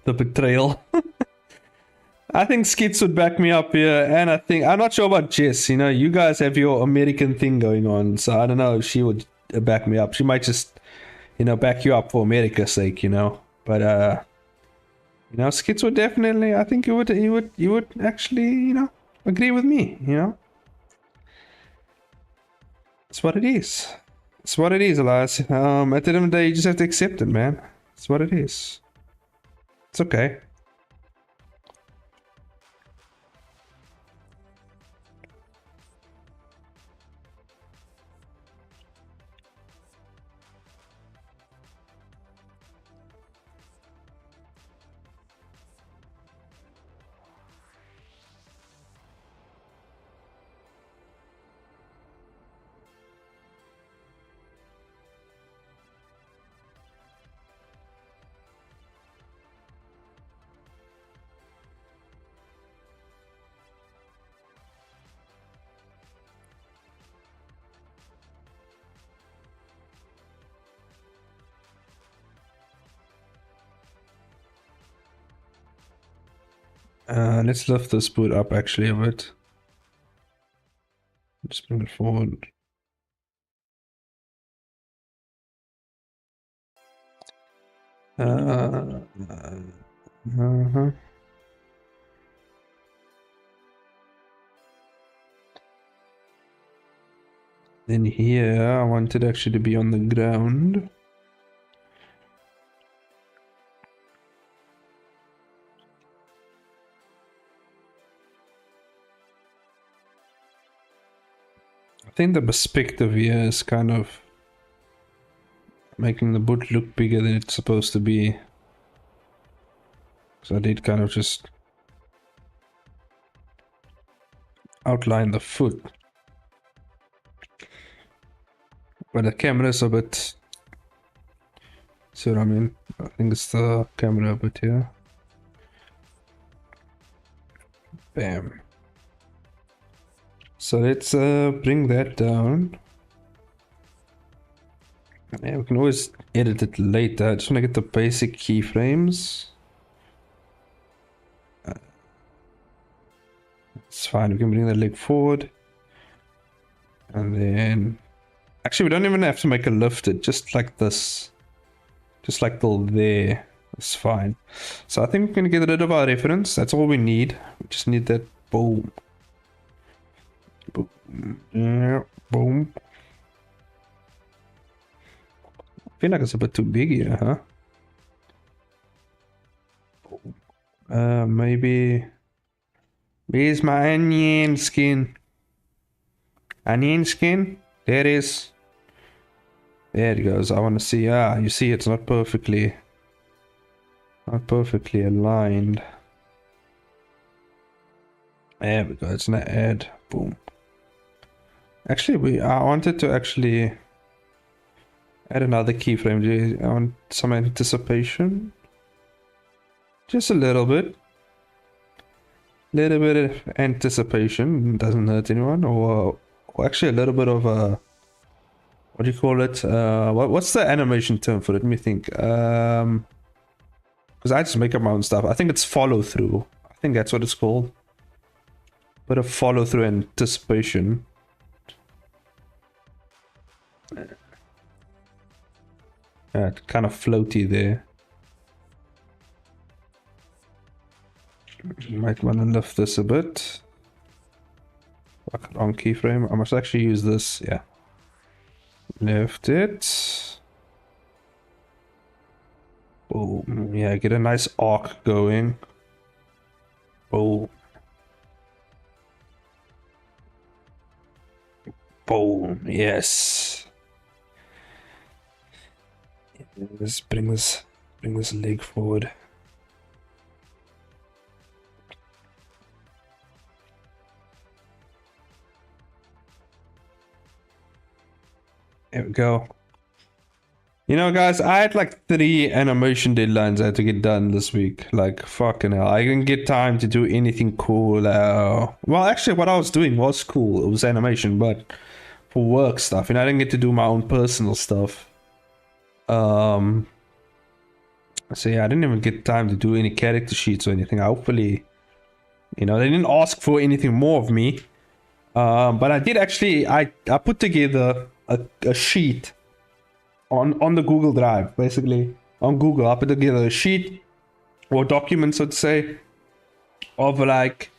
The betrayal. I think skits would back me up here, and I'm not sure about Jess. You know, you guys have your American thing going on, so I don't know if she would back me up. She might just, you know, back you up for America's sake, you know. But you know, skits would definitely. I think you would actually, you know, agree with me. You know, it's what it is. It's what it is, Elias. At the end of the day, you just have to accept it, man. It's what it is. It's okay. Let's lift this boot up actually a bit. Just bring it forward. Uh-huh. Then here, I want it actually to be on the ground. I think the perspective here is kind of making the boot look bigger than it's supposed to be. So I did kind of just outline the foot. But the camera's a bit... See what I mean? I think it's the camera a bit here. Bam. So let's bring that down. Yeah, we can always edit it later. I just want to get the basic keyframes. It's fine, we can bring the leg forward. And then... Actually, we don't even have to make a lifted, just like this. Just like till there. It's fine. So I think we can get rid of our reference. That's all we need. We just need that boom. Boom. Yeah, boom. I feel like it's a bit too big here, huh? Maybe... Where's my onion skin? Onion skin? There it is. There it goes. I want to see. Ah, you see it's not perfectly aligned. There we go. It's not add. Boom. Actually, I wanted to actually add another keyframe. I want some anticipation. Just a little bit. Little bit of anticipation. Doesn't hurt anyone. Or actually a little bit of a... What do you call it? What's the animation term for it? Let me think. Because I just make up my own stuff. I think it's follow through. I think that's what it's called. Bit of follow through anticipation. Kind of floaty there. Might want to lift this a bit. Fuck, wrong keyframe. I must actually use this. Yeah. Lift it. Boom. Yeah, get a nice arc going. Boom. Boom. Yes. Let's bring this leg forward. There we go. You know, guys, I had like 3 animation deadlines I had to get done this week. Like, fucking hell. I didn't get time to do anything cool. Well, actually, what I was doing was cool. It was animation, but for work stuff. And I didn't get to do my own personal stuff. So yeah, I didn't even get time to do any character sheets or anything. Hopefully, you know, they didn't ask for anything more of me. But I did actually, I put together a sheet on the Google Drive, basically on Google. I put together a sheet or document, so to say, of like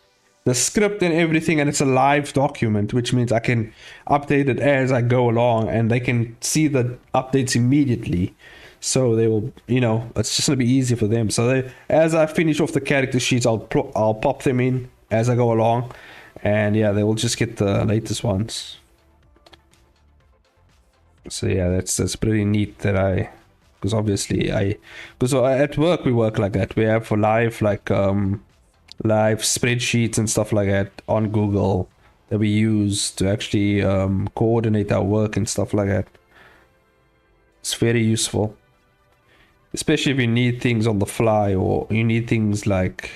the script and everything, and it's a live document, which means I can update it as I go along, and they can see the updates immediately. So they will, you know, it's just gonna be easy for them. So they, as I finish off the character sheets, I'll pop them in as I go along, and yeah, they will just get the latest ones. So yeah, that's pretty neat that because obviously because at work we work like that. We have for live like live spreadsheets and stuff like that on Google that we use to actually coordinate our work and stuff like that. It's very useful, especially if you need things on the fly or you need things like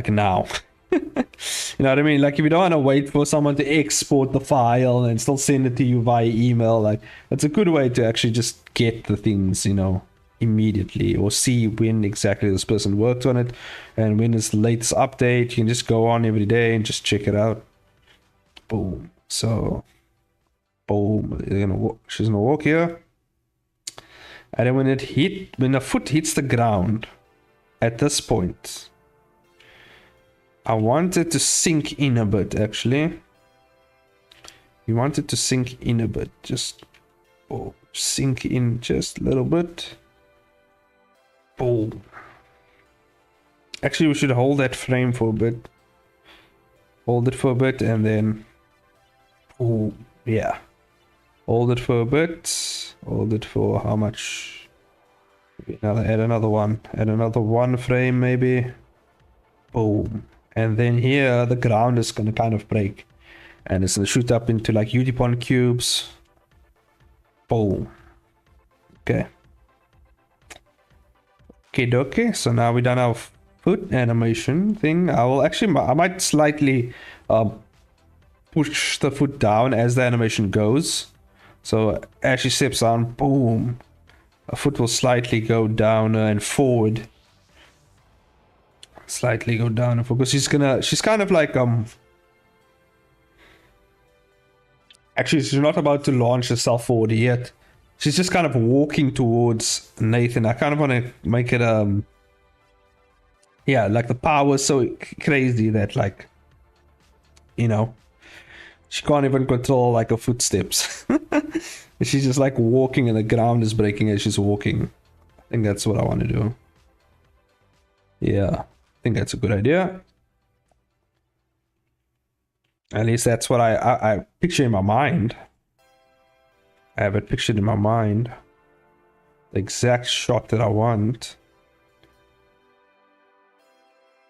now. You know what I mean? Like if you don't want to wait for someone to export the file and still send it to you via email, like it's a good way to actually just get the things, you know, immediately, or see when exactly this person worked on it and when is the latest update. You can just go on every day and just check it out. Boom. So boom, she's gonna walk here, and then when the foot hits the ground at this point, I want it to sink in a bit. Actually, you want it to sink in a bit, just sink in just a little bit. Boom. Actually, we should hold that frame for a bit. Hold it for a bit, and then yeah, hold it for a bit. Hold it for how much? Add another one frame maybe. Boom. And then here the ground is gonna kind of break, and it's gonna shoot up into like Udipon cubes. Boom. Okay. Okay, so now we done our foot animation thing. I might slightly push the foot down as the animation goes. So as she steps on, boom, a foot will slightly go down and forward. Slightly go down and forward, because she's kind of like actually she's not about to launch herself forward yet. She's just kind of walking towards Nathan. I kind of want to make it yeah, like the power is so crazy that, like, you know, she can't even control like her footsteps. She's just like walking and the ground is breaking as she's walking. I think that's what I want to do. Yeah, I think that's a good idea. At least that's what I picture in my mind. I have it pictured in my mind. The exact shot that I want.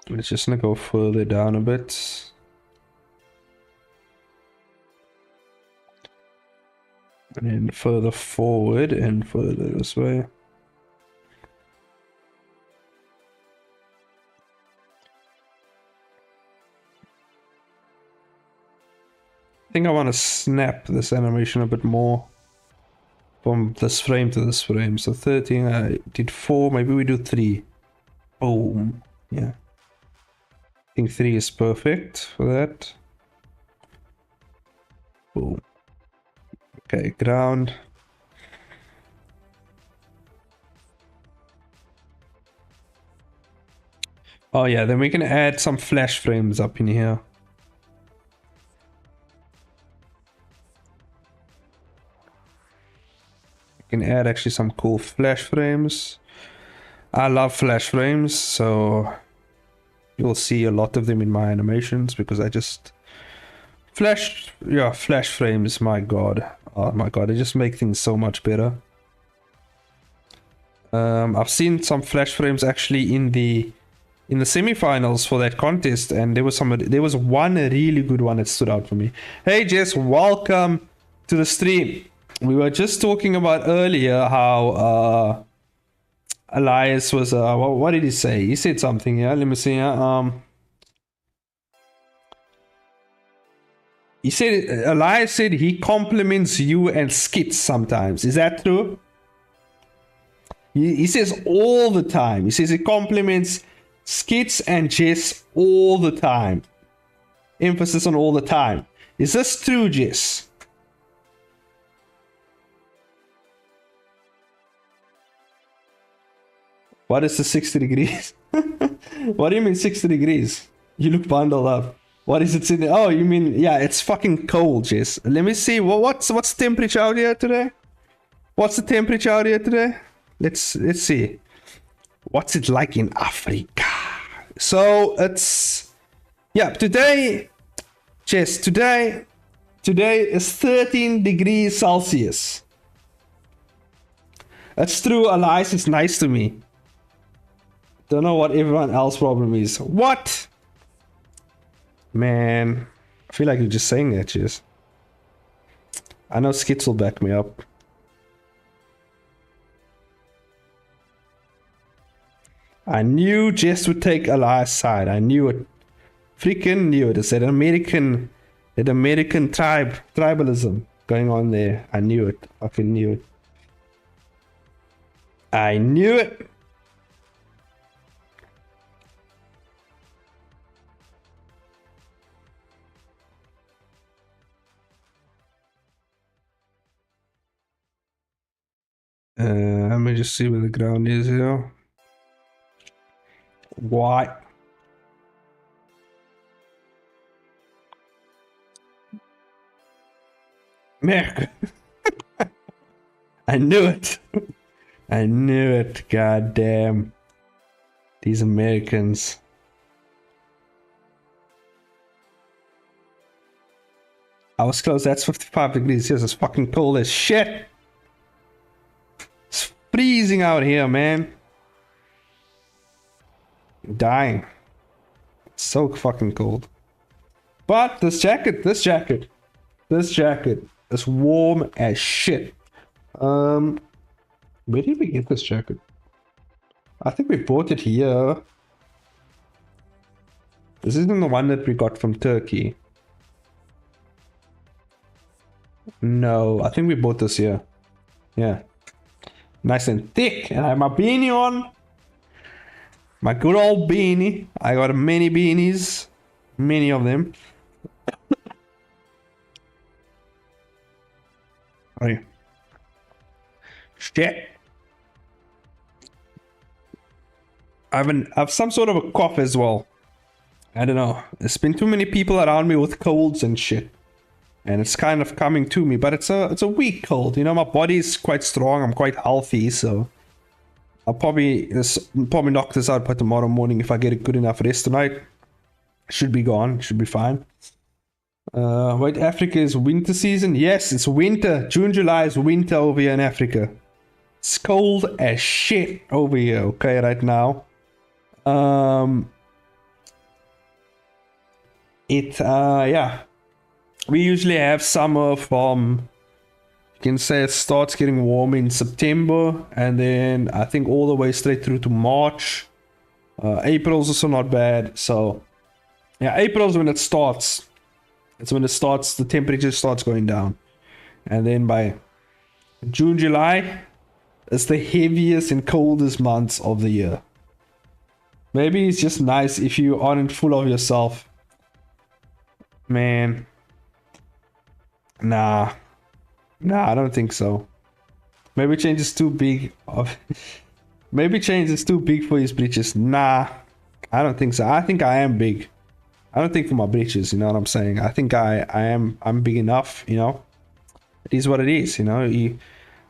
It's just gonna go further down a bit. And then further forward and further this way. I think I want to snap this animation a bit more. From this frame to this frame. So 13, I did 4, maybe we do 3. Boom. Yeah. I think 3 is perfect for that. Boom. Okay, ground. Oh yeah, then we can add some flash frames up in here. Can add actually some cool flash frames. I love flash frames, so you'll see a lot of them in my animations because I just flash frames, my god. Oh my god, they just make things so much better. I've seen some flash frames actually in the semifinals for that contest, and there was one really good one that stood out for me. Hey Jess, welcome to the stream. We were just talking about earlier how Elias was what did he say? He said something, yeah. Let me see. He said Elias said he compliments you and Skits sometimes. Is that true? He says all the time. He says he compliments Skits and Jess all the time. Emphasis on all the time. Is this true, Jess? What is the 60 degrees? What do you mean 60 degrees? You look bundled up. What is it sitting? Oh, you mean, yeah, it's fucking cold, Jess. Let me see. What's the temperature out here today? What's the temperature out here today? Let's see. What's it like in Africa? So it's, yeah, today, Jess, today is 13 degrees Celsius. That's true. Elias is nice to me. Don't know what everyone else's problem is. What? Man, I feel like you're just saying that, Jess. I know Skits will back me up. I knew Jess would take Elias' side. I knew it. Freaking knew it. It's that American tribalism going on there. I knew it. Fucking knew it. I knew it. Let me just see where the ground is here. White. America. I knew it. I knew it. God damn. These Americans. I was close. That's 55 degrees. Yes, it's fucking cold as shit. It's freezing out here, man. I'm dying. It's so fucking cold. But this jacket is warm as shit. Where did we get this jacket? I think we bought it here. This isn't the one that we got from Turkey. No, I think we bought this here. Yeah. Nice and thick. And I have my beanie on. My good old beanie. I got many beanies. Many of them. Oh, shit. I have some sort of a cough as well. I don't know. There's been too many people around me with colds and shit. And it's kind of coming to me, but it's a weak cold. You know, my body's quite strong. I'm quite healthy, so I'll probably knock this out by tomorrow morning if I get a good enough rest tonight. Should be gone. Should be fine. Wait, Africa is winter season? Yes, it's winter. June, July is winter over here in Africa. It's cold as shit over here, okay, right now. Yeah. We usually have summer from, you can say it starts getting warm in September, and then I think all the way straight through to March. April's also not bad, so yeah, April's when it starts. It's when the temperature starts going down. And then by June, July, it's the heaviest and coldest months of the year. Maybe it's just nice if you aren't full of yourself. Man. Nah, I don't think so. Maybe change is too big. Maybe change is too big for his breeches. Nah, I don't think so. I think I am big. I don't think for my breeches, you know what I'm saying? I think I'm big enough, you know? It is what it is, you know?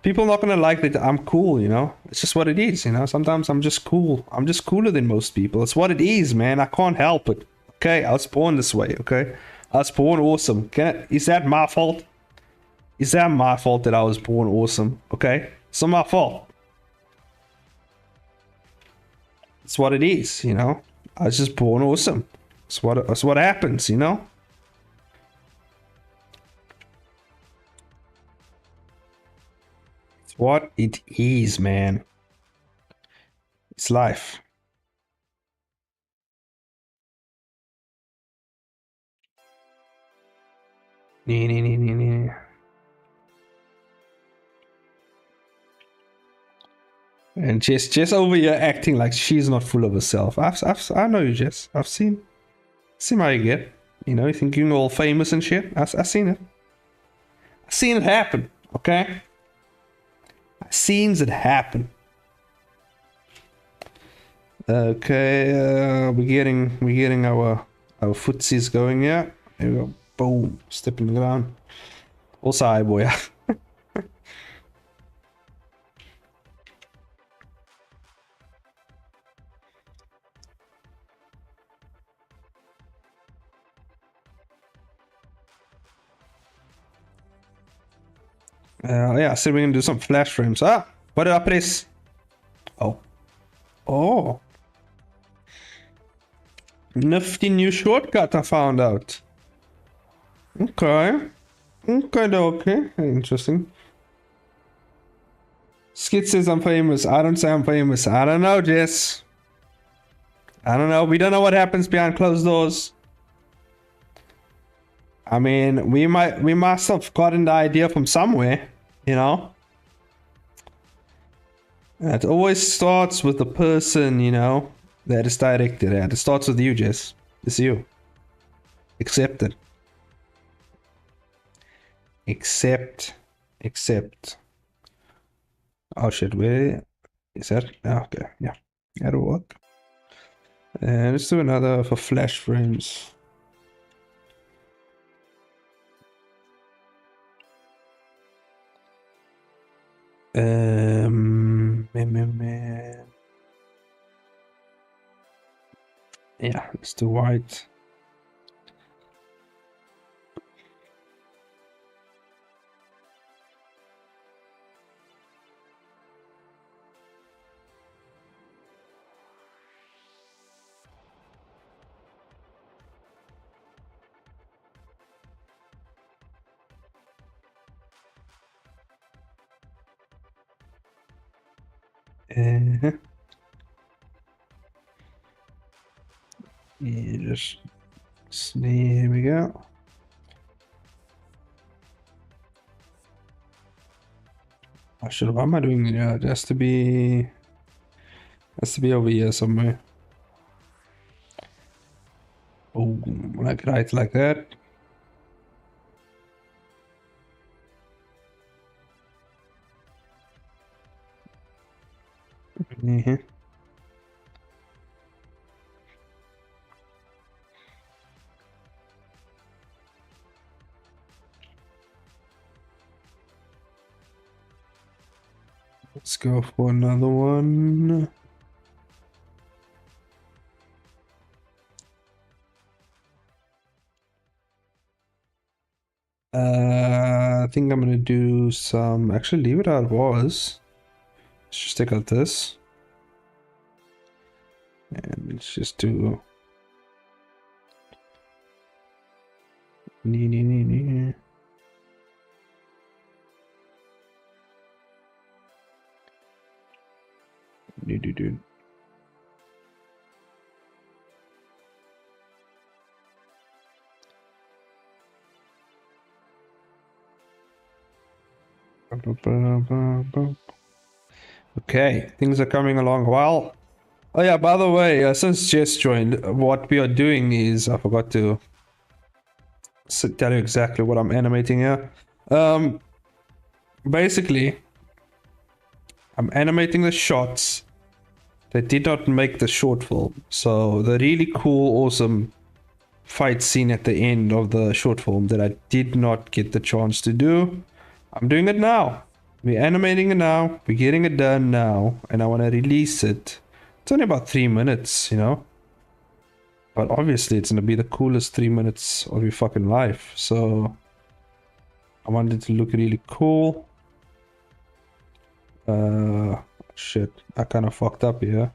People are not gonna like that I'm cool, you know? It's just what it is, you know? Sometimes I'm just cool. I'm just cooler than most people. It's what it is, man. I can't help it. Okay? I was born this way, okay? I was born awesome. Is that my fault? Is that my fault that I was born awesome? Okay? It's not my fault. It's what it is, you know? I was just born awesome. It's what happens, you know? It's what it is, man. It's life. And Jess over here acting like she's not full of herself. I know you, Jess. I've seen how you get. You know, you think you're all famous and shit. I've seen it. I've seen it happen. Okay. I've seen it happen. Okay, we're getting our footsies going here. There we go. Boom. Step in the ground. Also, hi boy. Yeah, so we're gonna do some flash frames. Ah, what did I press? Oh, nifty new shortcut I found out. Okay, interesting. Skid says I'm famous. I don't say I'm famous. I don't know, Jess. I don't know. We don't know what happens behind closed doors. I mean, we must have gotten the idea from somewhere, you know. It always starts with the person, you know, that is directed at. It starts with you, Jess. It's you. Accept it. Accept. Oh shit, where is that? Oh, okay, yeah. That'll work. And let's do another for flash frames. Yeah, let's do white. Uh, yeah, just here we go. Oh shit, what am I doing? Yeah, it has to be over here somewhere. Oh, like right like that. Yeah. Let's go for another one. I think I'm gonna do some. Actually, leave it how it was. Let's just take out this, and let's just do. Nee, nee, nee, nee. Do. Okay, things are coming along well. Oh yeah, by the way, since Jess joined, what we are doing is I forgot to tell you exactly what I'm animating here. Basically, I'm animating the shots that did not make the short film. So the really cool, awesome fight scene at the end of the short film that I did not get the chance to do, I'm doing it now. We're animating it now. We're getting it done now, and I want to release it. It's only about 3 minutes, you know. But obviously, it's gonna be the coolest 3 minutes of your fucking life. So I want it to look really cool. Shit, I kind of fucked up here.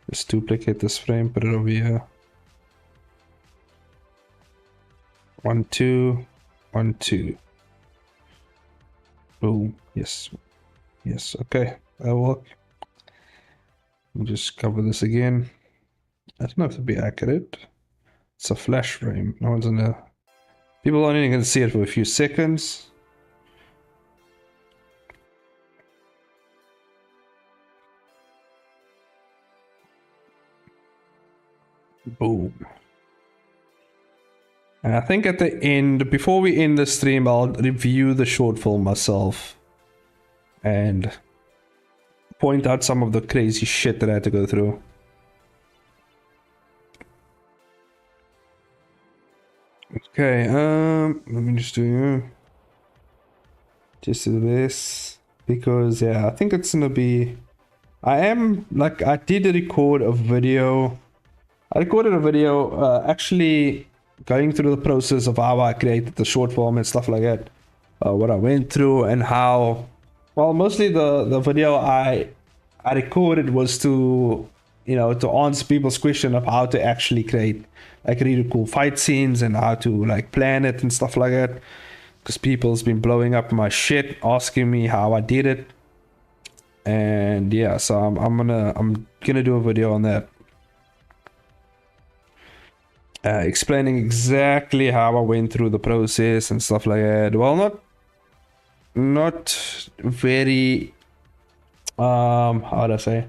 Let's duplicate this frame, put it over here. 1, 2, 1, 2. Boom. Yes. Yes. Okay. That'll work. We'll just cover this again. I don't have to be accurate. It's a flash frame. No one's gonna. People are only gonna see it for a few seconds. Boom. And I think at the end, before we end the stream, I'll review the short film myself and point out some of the crazy shit that I had to go through. Okay, let me just do this because yeah, I think it's gonna be. I did record a video. I recorded a video actually going through the process of how I created the short film and stuff like that. What I went through and how. Well, mostly the video I recorded was to, you know, to answer people's question of how to actually create like really cool fight scenes and how to like plan it and stuff like that. Because people's been blowing up my shit, asking me how I did it. And yeah, so I'm gonna do a video on that. Explaining exactly how I went through the process and stuff like that. Well, not very how do I say?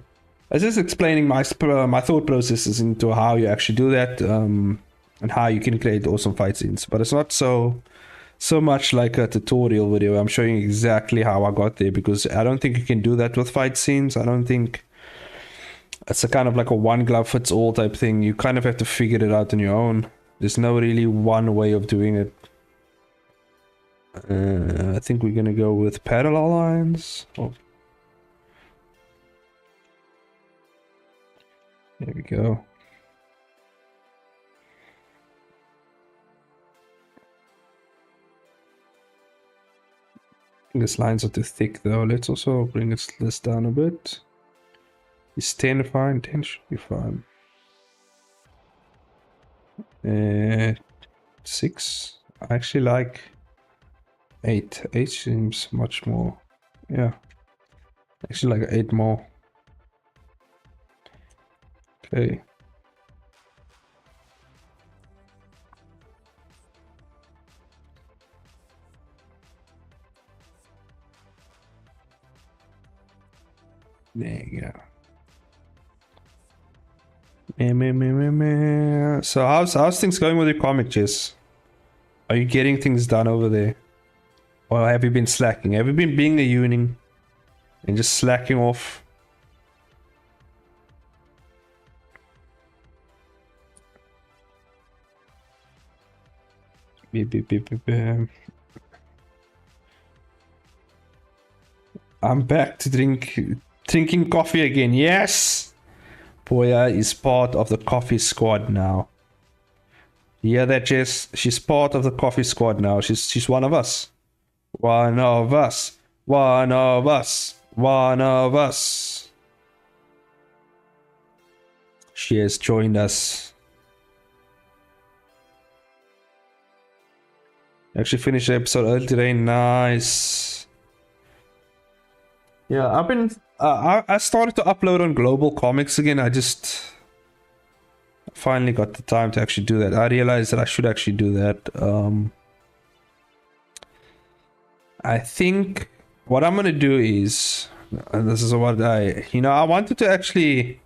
I was just explaining my my thought processes into how you actually do that, and how you can create awesome fight scenes. But it's not so much like a tutorial video. I'm showing you exactly how I got there, because I don't think you can do that with fight scenes. I don't think it's a kind of like a one glove fits all type thing. You kind of have to figure it out on your own. There's no really one way of doing it. I think we're gonna go with parallel lines. Oh. There we go. I think these lines are too thick though. Let's also bring this down a bit. Is 10 fine? 10 should be fine. 6. I actually like 8. 8 seems much more. Yeah. Actually like 8 more. Okay. There you go. So how's things going with your comic, Jess? Are you getting things done over there? Or have you been slacking? Have you been being a uni and just slacking off? Beep, beep, beep, beep, beep. I'm back to drinking coffee again. Yes! Boya is part of the coffee squad now. You hear that, Jess? She's part of the coffee squad now. She's one of us. One of us. One of us. One of us. She has joined us. Actually finished the episode early today. Nice. Yeah, I've been... I started to upload on Global Comics again. I just finally got the time to actually do that. I realized that I should actually do that. I think what I'm gonna do is, and this is what I wanted to actually,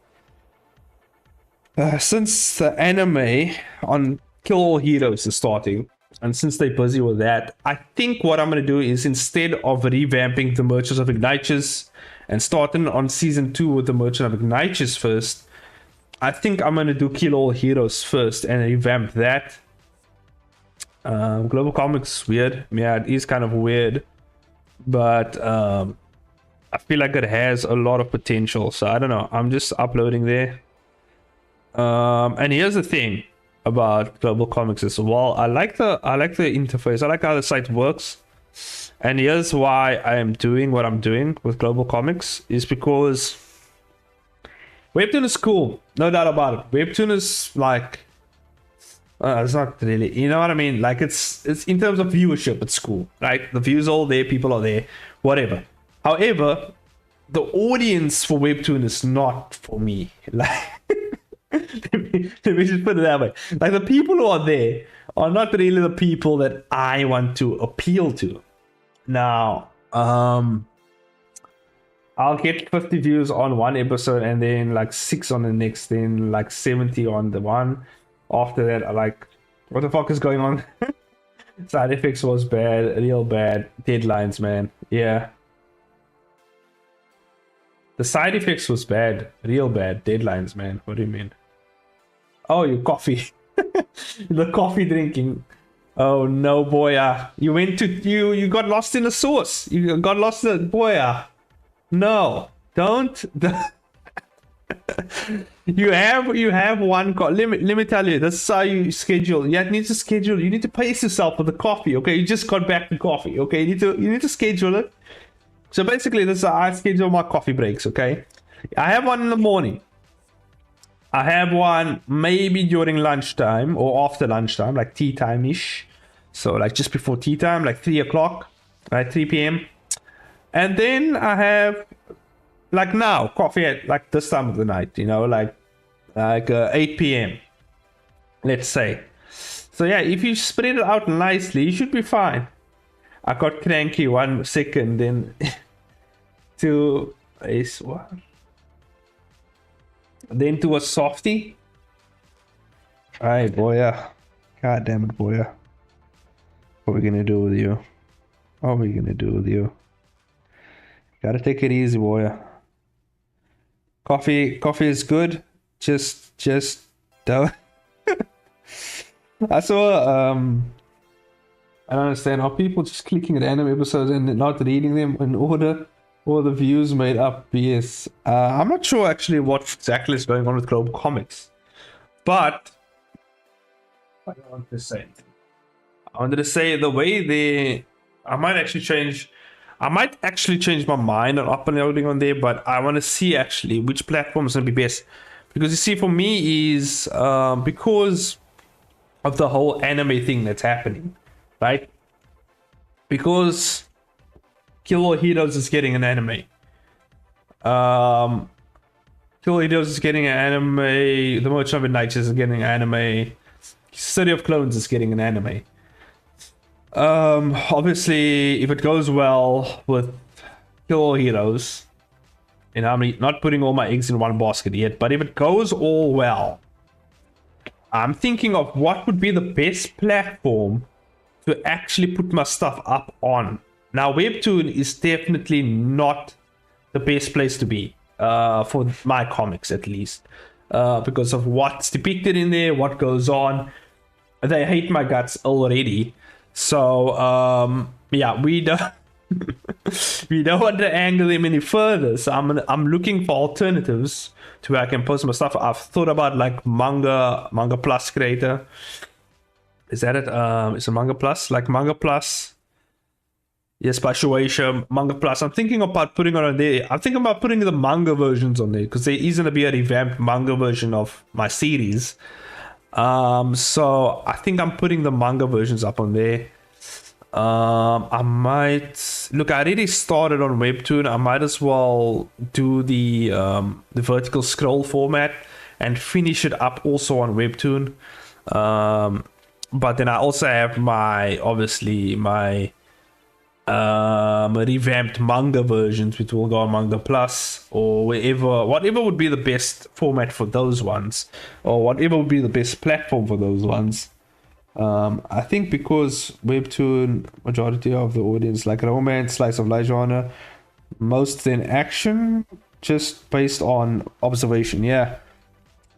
since the anime on Kill All Heroes is starting, and since they're busy with that, I think what I'm gonna do is, instead of revamping the Merchants of Ignatius and starting on season 2 with the Merchant of Ignatius first, I think I'm gonna do Kill All Heroes first and revamp that. Global Comics weird. Yeah, it is kind of weird, but I feel like it has a lot of potential. So I don't know. I'm just uploading there. And here's the thing about Global Comics as well. I like the interface. I like how the site works. And here's why I am doing what I'm doing with Global Comics, is because Webtoon is cool, no doubt about it. Webtoon is like, it's not really, you know what I mean? Like it's in terms of viewership, it's cool, right? The views are all there, people are there, whatever. However, the audience for Webtoon is not for me. Like, let me just put it that way. Like, the people who are there are not really the people that I want to appeal to. Now, I'll get 50 views on one episode, and then like 6 on the next, then like 70 on the one after that. I like, what the fuck is going on? Side effects was bad, real bad. Deadlines, man. Yeah. The side effects was bad, real bad. Deadlines, man. What do you mean? Oh, your coffee. The coffee drinking. Oh no, boy. You went to you got lost in the sauce. You got lost in the boy. No, don't. You have one. Let me tell you. This is how you schedule. You need to schedule. You need to pace yourself for the coffee. Okay, you just got back to coffee. Okay, you need to schedule it. So basically, this is how I schedule my coffee breaks. Okay, I have one in the morning. I have one maybe during lunchtime or after lunchtime, like tea time ish. So like just before tea time, like 3 o'clock, right, 3 p.m. And then I have, like now, coffee at like this time of the night, you know, like 8 p.m. let's say. So yeah, if you spread it out nicely, you should be fine. I got cranky 1 second then to Ace one. Then to a softie. Alright, boy, yeah. God damn it, boy, yeah. What are we gonna do with you? What are we gonna do with you? Gotta take it easy, boy. Coffee is good. Just don't. I saw I don't understand how people just clicking at anime episodes and not reading them in order. All the views made up BS. I'm not sure actually what exactly is going on with Global Comics, but I don't want to say. I wanted to say the way they, I might actually change my mind on uploading on there, but I want to see actually which platform is going to be best, because you see, for me is because of the whole anime thing that's happening, right? Because Kill All Heroes is getting an anime. Kill All Heroes is getting an anime. The Merchant of Midnight is getting an anime. City of Clones is getting an anime. Obviously, if it goes well with Kill All Heroes, and I'm not putting all my eggs in one basket yet, but if it goes all well, I'm thinking of what would be the best platform to actually put my stuff up on. Now, Webtoon is definitely not the best place to be, for my comics at least, because of what's depicted in there, what goes on. They hate my guts already. So, yeah, we don't we don't want to angle them any further. So I'm looking for alternatives to where I can post my stuff. I've thought about like manga plus creator. Is that it? Is it Manga Plus? Like Manga Plus. Yes, by Shueisha, Manga Plus. I'm thinking about putting it on there. I'm thinking about putting the manga versions on there, because there is going to be a revamped manga version of my series. So I think I'm putting the manga versions up on there. I might look. I already started on Webtoon. I might as well do the vertical scroll format and finish it up also on Webtoon. But then I also have my revamped manga versions, which will go on Manga Plus or whatever would be the best format for those ones, or whatever would be the best platform for those ones. I think because Webtoon, majority of the audience like romance, slice of life genre, most in action, just based on observation. Yeah,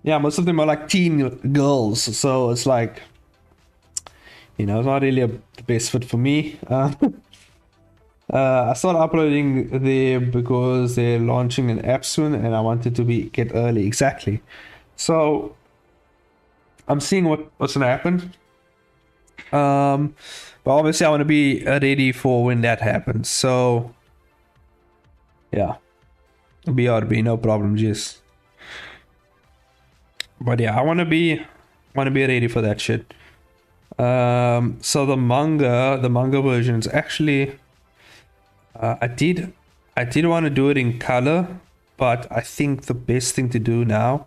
most of them are like teen girls, so it's like, it's not really the best fit for me. I started uploading there because they're launching an app soon, and I wanted to get early. Exactly. So I'm seeing what's gonna happen. But obviously I want to be ready for when that happens. So yeah, BRB, no problem, just. But yeah, I want to be ready for that shit. So the manga versions actually. I did want to do it in color, but I think the best thing to do now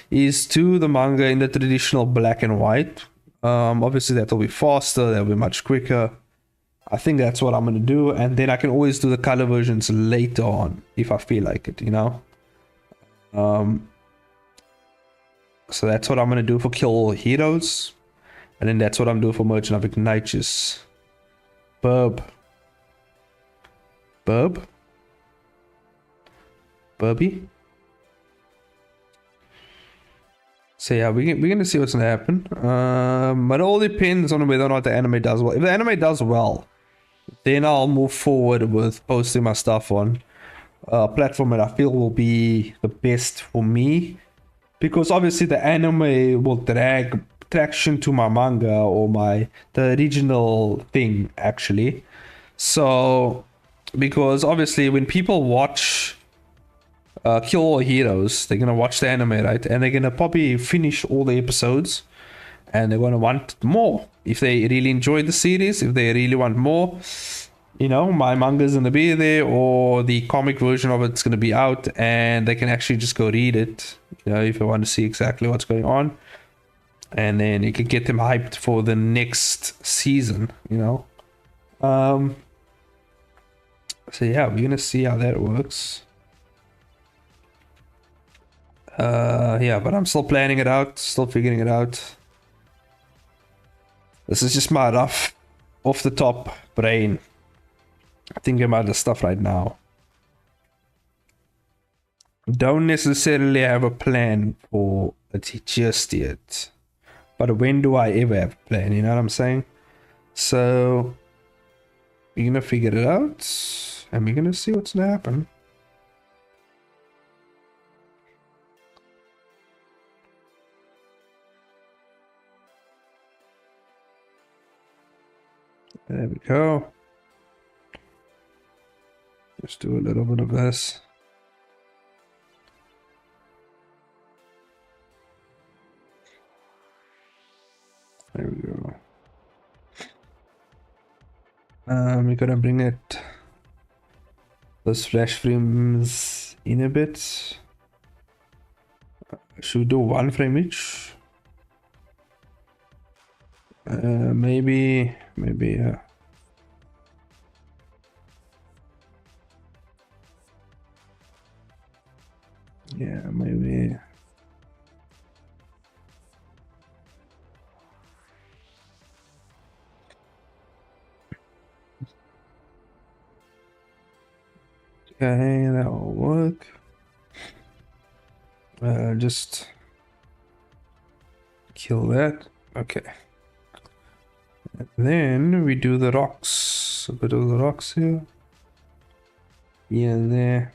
is do the manga in the traditional black and white. Obviously that'll be faster, that'll be much quicker. I think that's what I'm gonna do, and then I can always do the color versions later on if I feel like it, So that's what I'm gonna do for Kill All Heroes, and then that's what I'm doing for Merchant of Ignatius. Burby. So yeah, we're gonna see what's gonna happen. But it all depends on whether or not the anime does well. If the anime does well, then I'll move forward with posting my stuff on a platform that I feel will be the best for me, because obviously the anime will drag traction to my manga or the original thing actually. So because obviously when people watch Kill All Heroes, they're gonna watch the anime, right? And they're gonna probably finish all the episodes, and they're gonna want more. If they really enjoy the series, if they really want more, my manga's gonna be there, or the comic version of it's gonna be out, and they can actually just go read it, if they want to see exactly what's going on, and then you can get them hyped for the next season. So yeah, we're gonna see how that works. Yeah, but I'm still planning it out, still figuring it out. This is just my rough, off the top brain thinking about the stuff right now. Don't necessarily have a plan for it just yet. But when do I ever have a plan? You know what I'm saying? So we're gonna figure it out and we're gonna see what's gonna happen. There we go. Let's do a little bit of this. There we go. We're gonna bring it those flash frames in a bit. Should we do 1 frame each? Maybe. Yeah, maybe. Okay, that will work. Just kill that. Okay. And then we do the rocks. A bit of the rocks here. Here and there.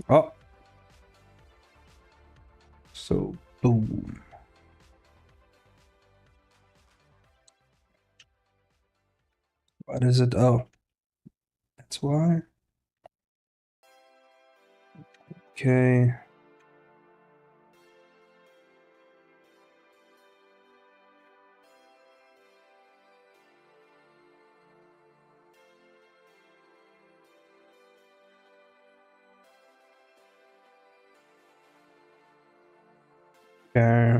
Oh. So, boom. What is it? Oh. That's why. Okay. Okay,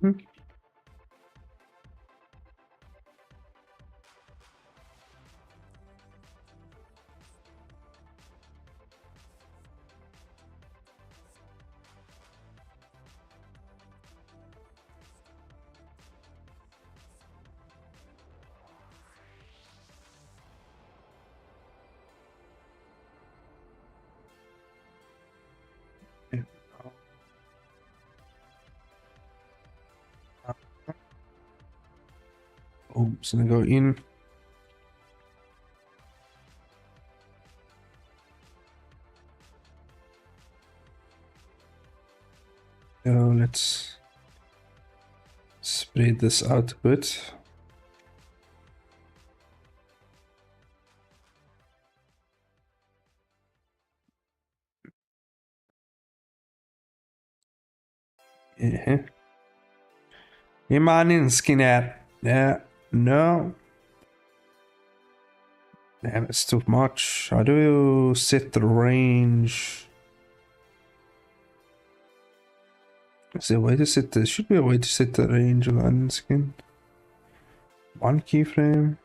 hmm. Oh, it's gonna go in. Let's spread this out a bit. Yeah. Hey man in skinhead. Yeah. No. Damn, it's too much. How do you set the range? Is there a way to set the... Should be a way to set the range of onion skin. 1 keyframe.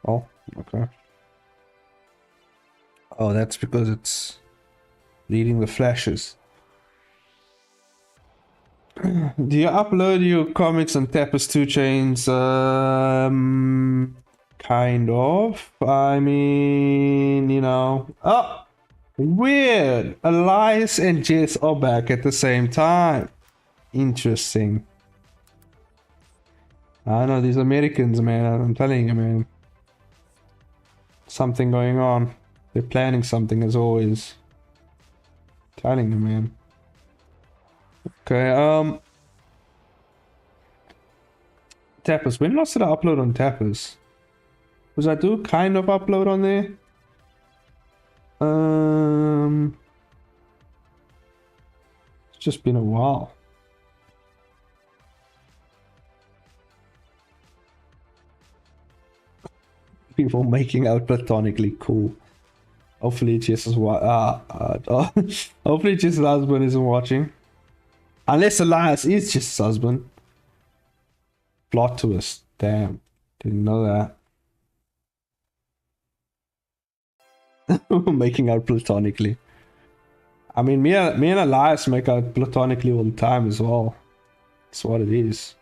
Oh, okay. Oh, that's because it's reading the flashes. Do you upload your comics on Tapas 2 chains? Kind of. I mean, you know. Oh, weird. Elias and Jess are back at the same time. Interesting. I know these Americans, man. I'm telling you, man. Something going on. They're planning something as always. Telling you, man. Okay, Tapas. When last did I upload on Tapas? Was I do kind of upload on there? It's just been a while. People making out platonically. Cool. Hopefully Jess's hopefully Jess's husband isn't watching. Unless Elias is Jess's husband. Plot twist. Damn. Didn't know that. Making out platonically. I mean, me and Elias make out platonically all the time as well. That's what it is.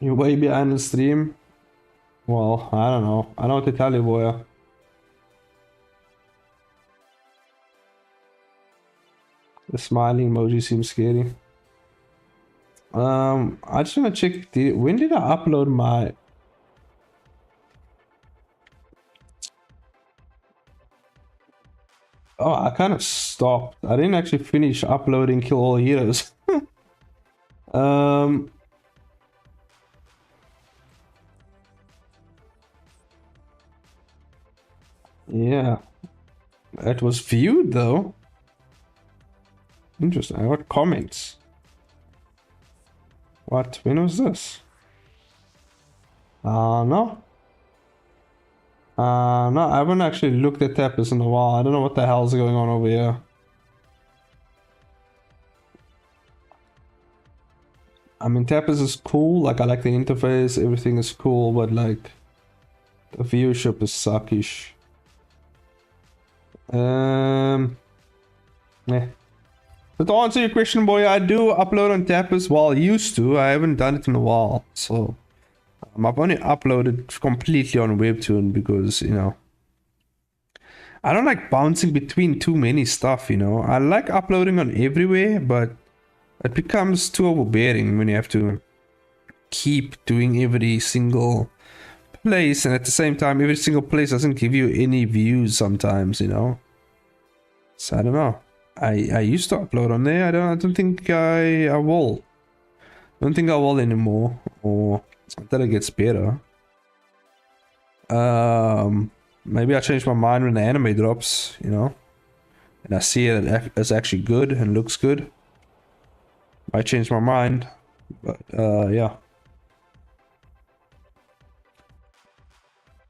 You way behind the stream? Well, I don't know. I know what to tell you, boy. The smiling emoji seems scary. I just wanna check when did I upload my... Oh, I kind of stopped. I didn't actually finish uploading Kill All Heroes. Yeah. It was viewed though. Interesting. I got comments. What? When was this? No. No, I haven't actually looked at Tappers in a while. I don't know what the hell's going on over here. I mean, Tappers is cool. Like, I like the interface. Everything is cool, but like, the viewership is suckish. Yeah. But to answer your question, boy, I do upload on Tappers. Well, I used to. I haven't done it in a while, so I've only uploaded completely on Webtoon because, you know, I don't like bouncing between too many stuff, you know. I like uploading on everywhere, but it becomes too overbearing when you have to keep doing every single place, and at the same time, every single place doesn't give you any views sometimes, you know. So I don't know. I used to upload on there. I don't think I will. I don't think I will anymore, or until it gets better. Maybe I change my mind when the anime drops, you know, and I see it as actually good and looks good. I changed my mind, but yeah.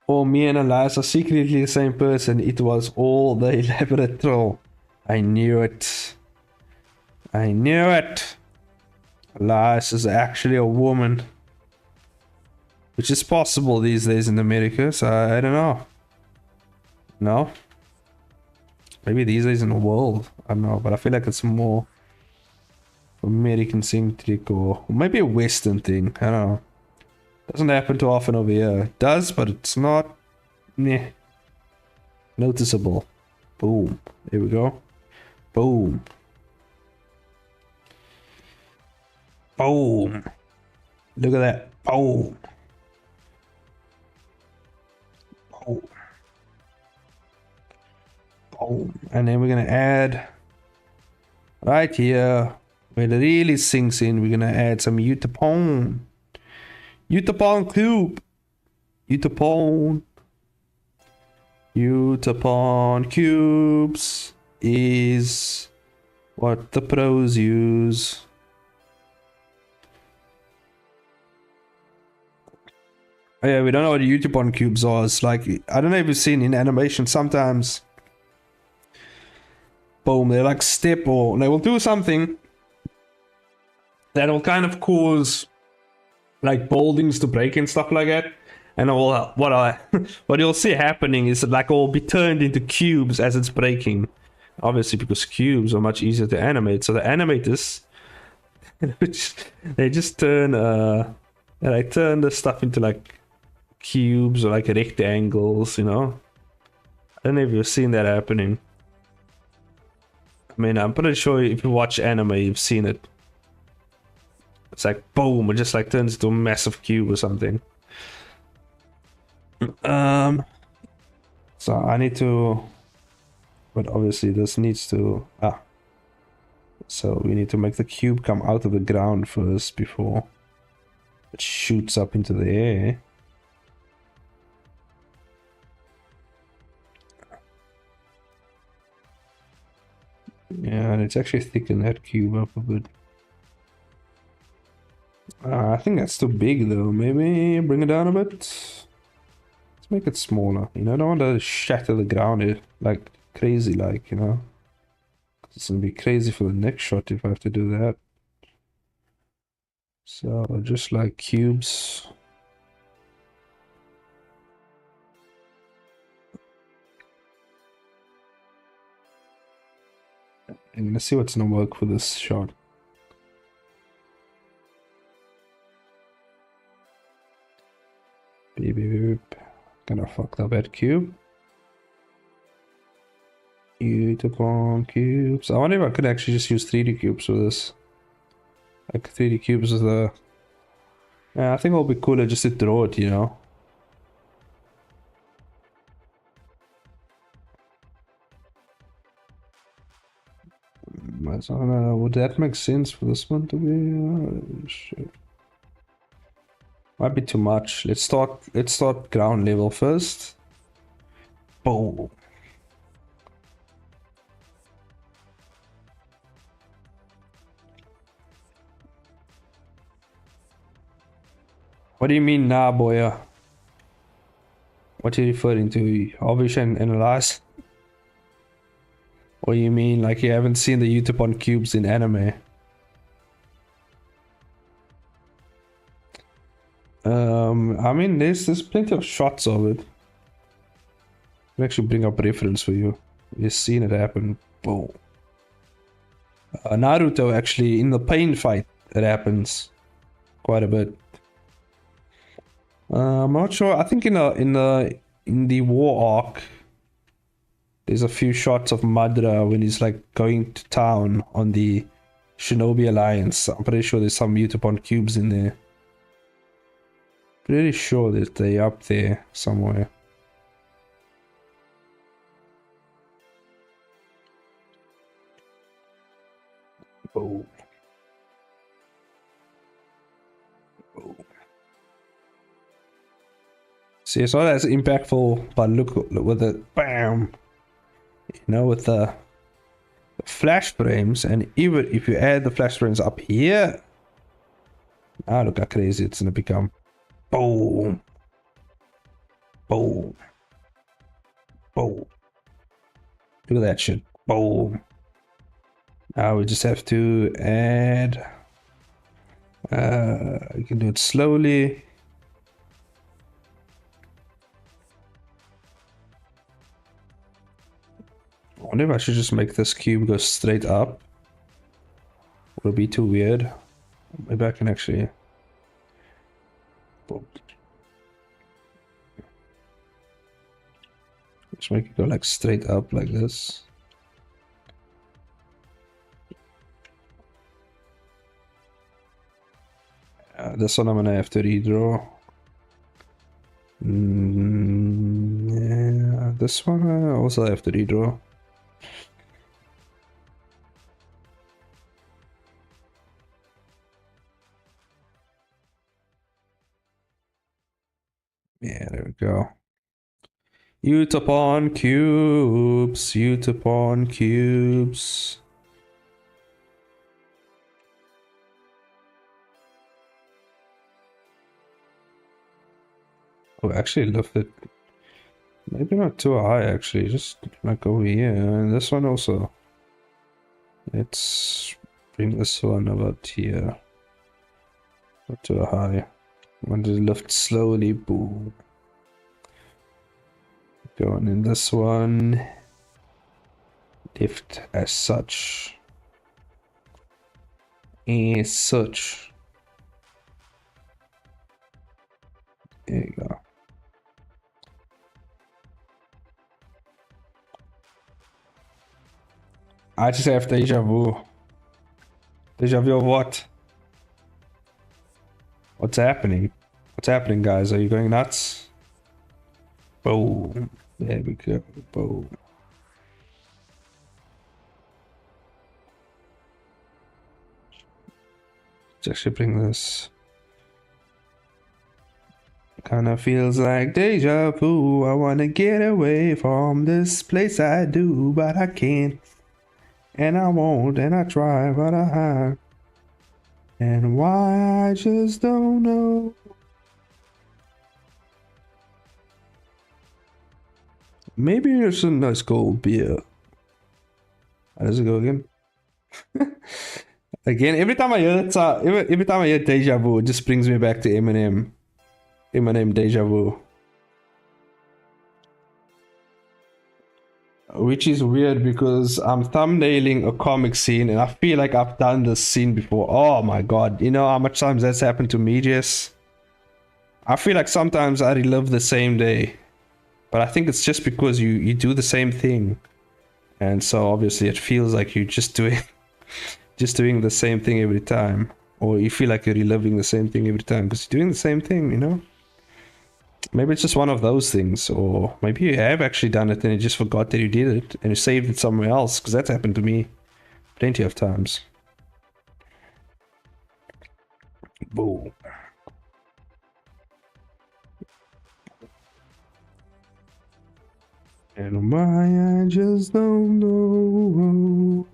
Oh, me and Elias are secretly the same person. It was all the elaborate troll. I knew it. I knew it. Elias is actually a woman, which is possible these days in America, so I don't know. No? Maybe these days in the world. I don't know, but I feel like it's more American centric, or maybe a Western thing. I don't know. Doesn't happen too often over here. It does, but it's not noticeable. Boom. There we go. Boom. Boom. Look at that. Boom. Boom. Boom. And then we're gonna add right here where it really sinks in. We're gonna add some Utapon. Utapon cube. Utapon. Utapon cubes is what the pros use. Oh yeah, we don't know what Utapon cubes are. It's like, I don't know if you've seen in animation sometimes. Boom, they like step, or they will do something that will kind of cause like buildings to break and stuff like that. And what you'll see happening is that like it will be turned into cubes as it's breaking. Obviously, because cubes are much easier to animate. So the animators, they just turn they turn the stuff into like cubes or like rectangles, you know. I don't know if you've seen that happening. I mean, I'm pretty sure if you watch anime, you've seen it. It's like boom, it just like turns into a massive cube or something. So I need to, but obviously this needs to, so we need to make the cube come out of the ground first before it shoots up into the air. Yeah, and it's actually thicken that cube up a bit. I think that's too big though. Maybe bring it down a bit. Let's make it smaller. You know, I don't want to shatter the ground here like crazy, like, you know. It's gonna be crazy for the next shot if I have to do that. So just like cubes. I'm gonna see what's gonna work for this shot. Beep, beep, beep. Gonna fuck up that cube. Utapon cubes. I wonder if I could actually just use 3D cubes for this. Like 3D cubes is the... Yeah, I think it'll be cooler just to draw it, you know? I don't know, would that make sense for this one to be? Shit. Might be too much. Let's start ground level first. Boom. What do you mean, nah, boy? What are you referring to? Obviously, and analyze? Or you mean like you haven't seen the YouTube on cubes in anime? I mean, there's plenty of shots of it. I'll actually bring up reference for you. You've seen it happen. Boom. Naruto actually in the pain fight it happens quite a bit. I'm not sure. I think in the war arc, there's a few shots of Madara when he's like going to town on the Shinobi Alliance. I'm pretty sure there's some Utapon cubes in there. Pretty sure that they're up there somewhere. Oh. Oh. See, it's not as impactful, but look with it, bam! You know, with the flash frames, and even if you add the flash frames up here, ah, look how crazy it's gonna become. Boom! Boom! Boom! Look at that shit. Boom! Now we just have to add. You can do it slowly. I wonder if I should just make this cube go straight up. Would it be too weird? Maybe I can actually... Just make it go like straight up like this. This one I'm gonna have to redraw. Yeah, this one I also have to redraw. Yeah, there we go. Utapon cubes, Utapon cubes. Oh, actually lift it. Maybe not too high actually, just like over here. And this one also. Let's bring this one about here. Not too high. I want to lift slowly, boom. Going in this one. Lift as such. As such. There you go. I just have deja vu. Deja vu of what? What's happening? What's happening, guys? Are you going nuts? Boom. There we go. Boom. Let's actually bring this. Kinda feels like deja vu. I wanna get away from this place I do, but I can't. And I won't, and I try, but I have. And why I just don't know. Maybe it's a nice cold beer. How does it go again? Again, every time I hear that song, every time I hear Deja Vu, it just brings me back to Eminem. Eminem Deja Vu. Which is weird because I'm thumbnailing a comic scene and I feel like I've done this scene before. Oh my god, you know how much times that's happened to me, Jess? I feel like sometimes I relive the same day. But I think it's just because you do the same thing. And so obviously it feels like you're just doing the same thing every time. Or you feel like you're reliving the same thing every time because you're doing the same thing, you know? Maybe it's just one of those things, or maybe you have actually done it and you just forgot that you did it and you saved it somewhere else, because that's happened to me plenty of times. Boom. And why I just don't know.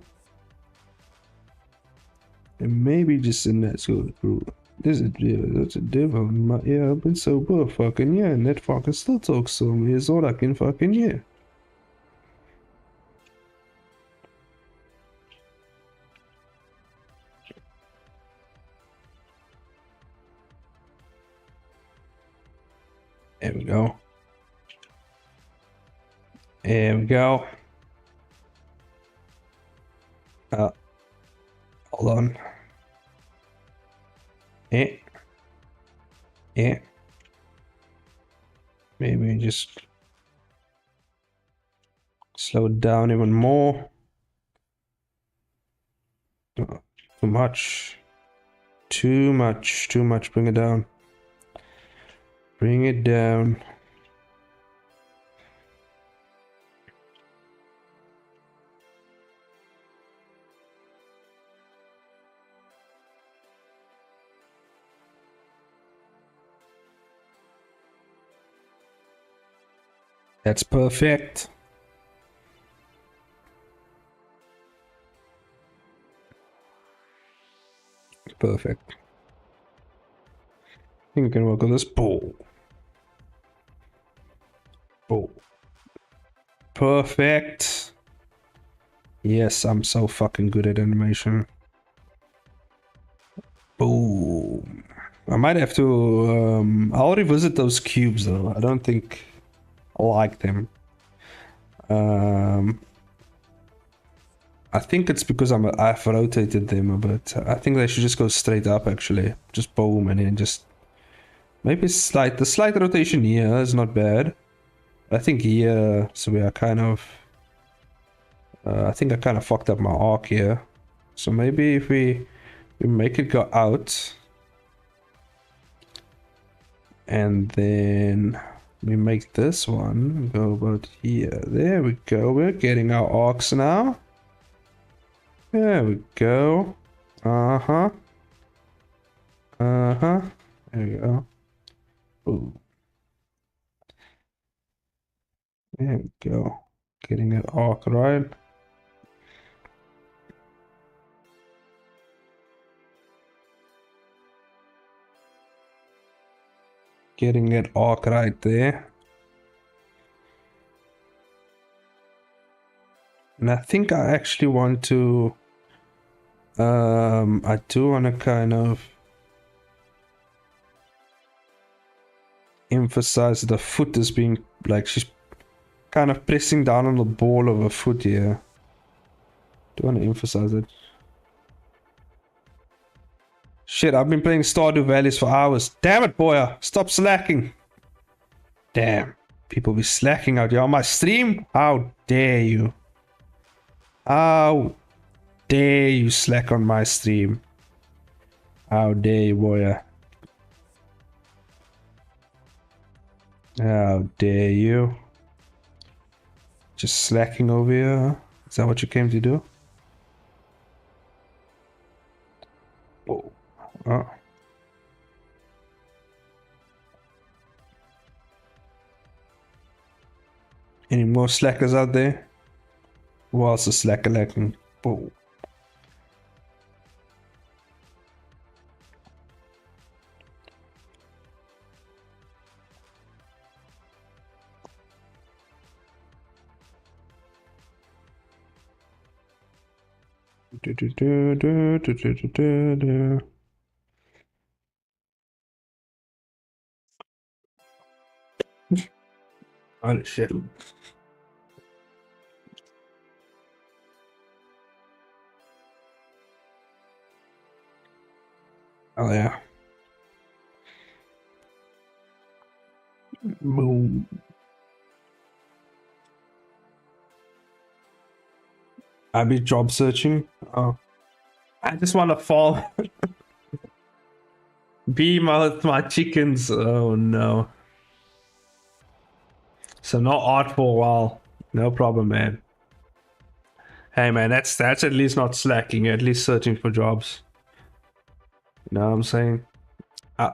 And maybe just in that sort of group. There's a that's a devil in my ear. I've been sober fucking yeah, and that fucker still talks to me. Is all I can fucking hear. There we go. There we go. Hold on. Eh. Eh. Maybe just slow it down even more. Oh, too much. Too much. Too much. Bring it down. Bring it down. That's perfect. Perfect. I think we can work on this. Boom. Boom. Perfect. Yes, I'm so fucking good at animation. Boom. I might have to, I'll revisit those cubes though. I don't think I like them. I think it's because I've rotated them a bit. I think they should just go straight up actually. Just boom and then just maybe the slight rotation here is not bad. I think here, so we are kind of I think I kind of fucked up my arc here. So maybe if we make it go out and then we make this one go about here. There we go. We're getting our arcs now. There we go. Uh-huh. Uh-huh. There we go. Ooh. There we go. Getting that arc right. Getting that arc right there. And I think I actually want to I do want to kind of emphasize the foot as being like she's kind of pressing down on the ball of her foot here. Do want to emphasize it. Shit, I've been playing Stardew Valleys for hours. Damn it, boy, stop slacking. Damn, people be slacking out here on my stream. How dare you? How dare you slack on my stream? How dare you, boy? How dare you? Just slacking over here, huh? Is that what you came to do? Oh. Oh. Any more slackers out there? Who else is slacker lacking? Oh. Do, do, do, do, do, do, do, do, do. Oh shit. Oh yeah. Boom. I be job searching. Oh, I just want to fall. Be my chickens. Oh no. So no art for a while. No problem, man. Hey man, that's at least not slacking. You're at least searching for jobs. You know what I'm saying?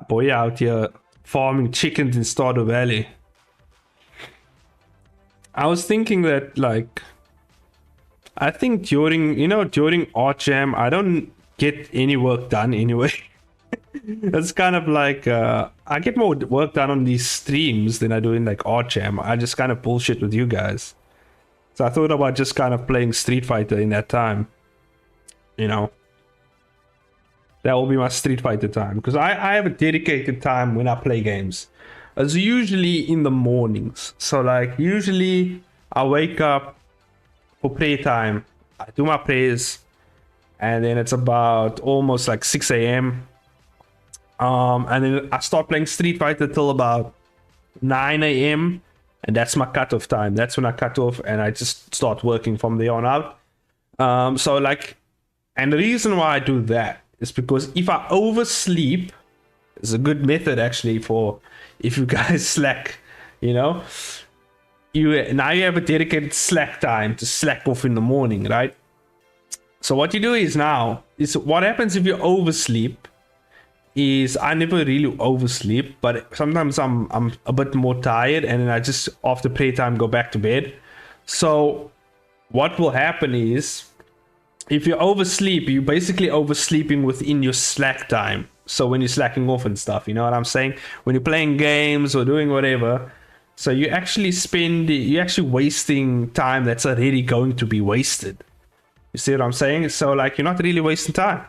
Boy out here farming chickens in Stardew Valley. I was thinking that like I think during art jam I don't get any work done anyway. It's kind of like I get more work done on these streams than I do in like art jam. I just kind of bullshit with you guys. So I thought about just kind of playing Street Fighter in that time. You know. That will be my Street Fighter time. Because I have a dedicated time when I play games. It's usually in the mornings. So like usually I wake up for prayer time. I do my prayers. And then it's about almost like 6 a.m. And then I start playing Street Fighter till about 9 a.m. And that's my cutoff time. That's when I cut off and I just start working from there on out. So like, and the reason why I do that is because if I oversleep, it's a good method actually for if you guys slack, you know, you have a dedicated slack time to slack off in the morning, right? So what you do is what happens if you oversleep is I never really oversleep, but sometimes I'm a bit more tired and then I just after playtime go back to bed. So what will happen is if you oversleep, you're basically oversleeping within your slack time. So when you're slacking off and stuff, you know what I'm saying? When you're playing games or doing whatever, so you're actually wasting time that's already going to be wasted. You see what I'm saying? So like you're not really wasting time.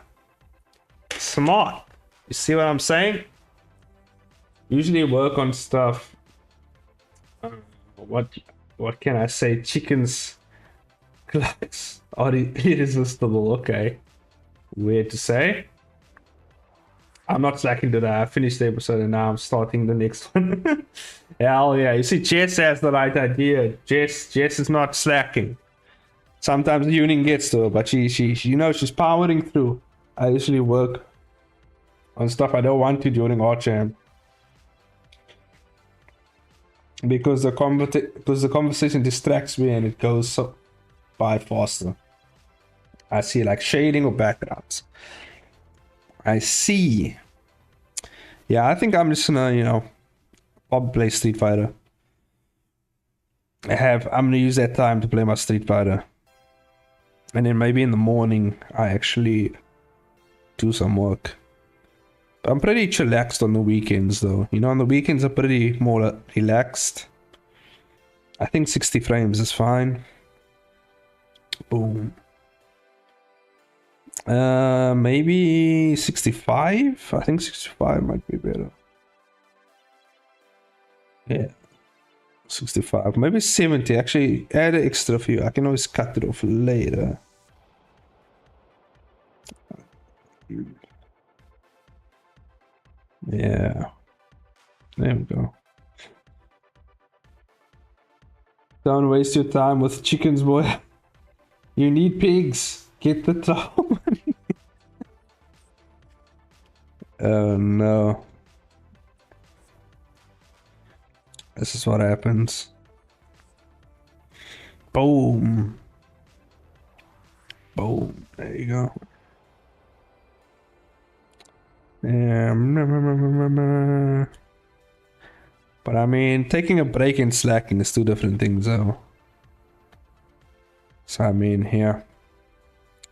Smart. You see what I'm saying? Usually work on stuff. What can I say? Chickens clucks are irresistible. Okay. Weird to say. I'm not slacking today. I finished the episode and now I'm starting the next one. Hell yeah. You see, Jess has the right idea. Jess is not slacking. Sometimes the union gets to her, but she's powering through. I usually work on stuff I don't want to during art jam. Because the conversation distracts me and it goes by faster. I see like shading or backgrounds. I see. Yeah, I think I'm just gonna, probably play Street Fighter. I'm gonna use that time to play my Street Fighter. And then maybe in the morning I actually do some work. But I'm pretty chillaxed on the weekends though. On the weekends I'm pretty more relaxed. I think 60 frames is fine. Boom. Maybe 65? I think 65 might be better. Yeah. 65. Maybe 70. Actually, add an extra few. I can always cut it off later. Yeah. There we go. Don't waste your time with chickens, boy. You need pigs. Get the trouble. Oh no. This is what happens. Boom. Boom. There you go. But I mean, taking a break and slacking is two different things though. So I mean, here.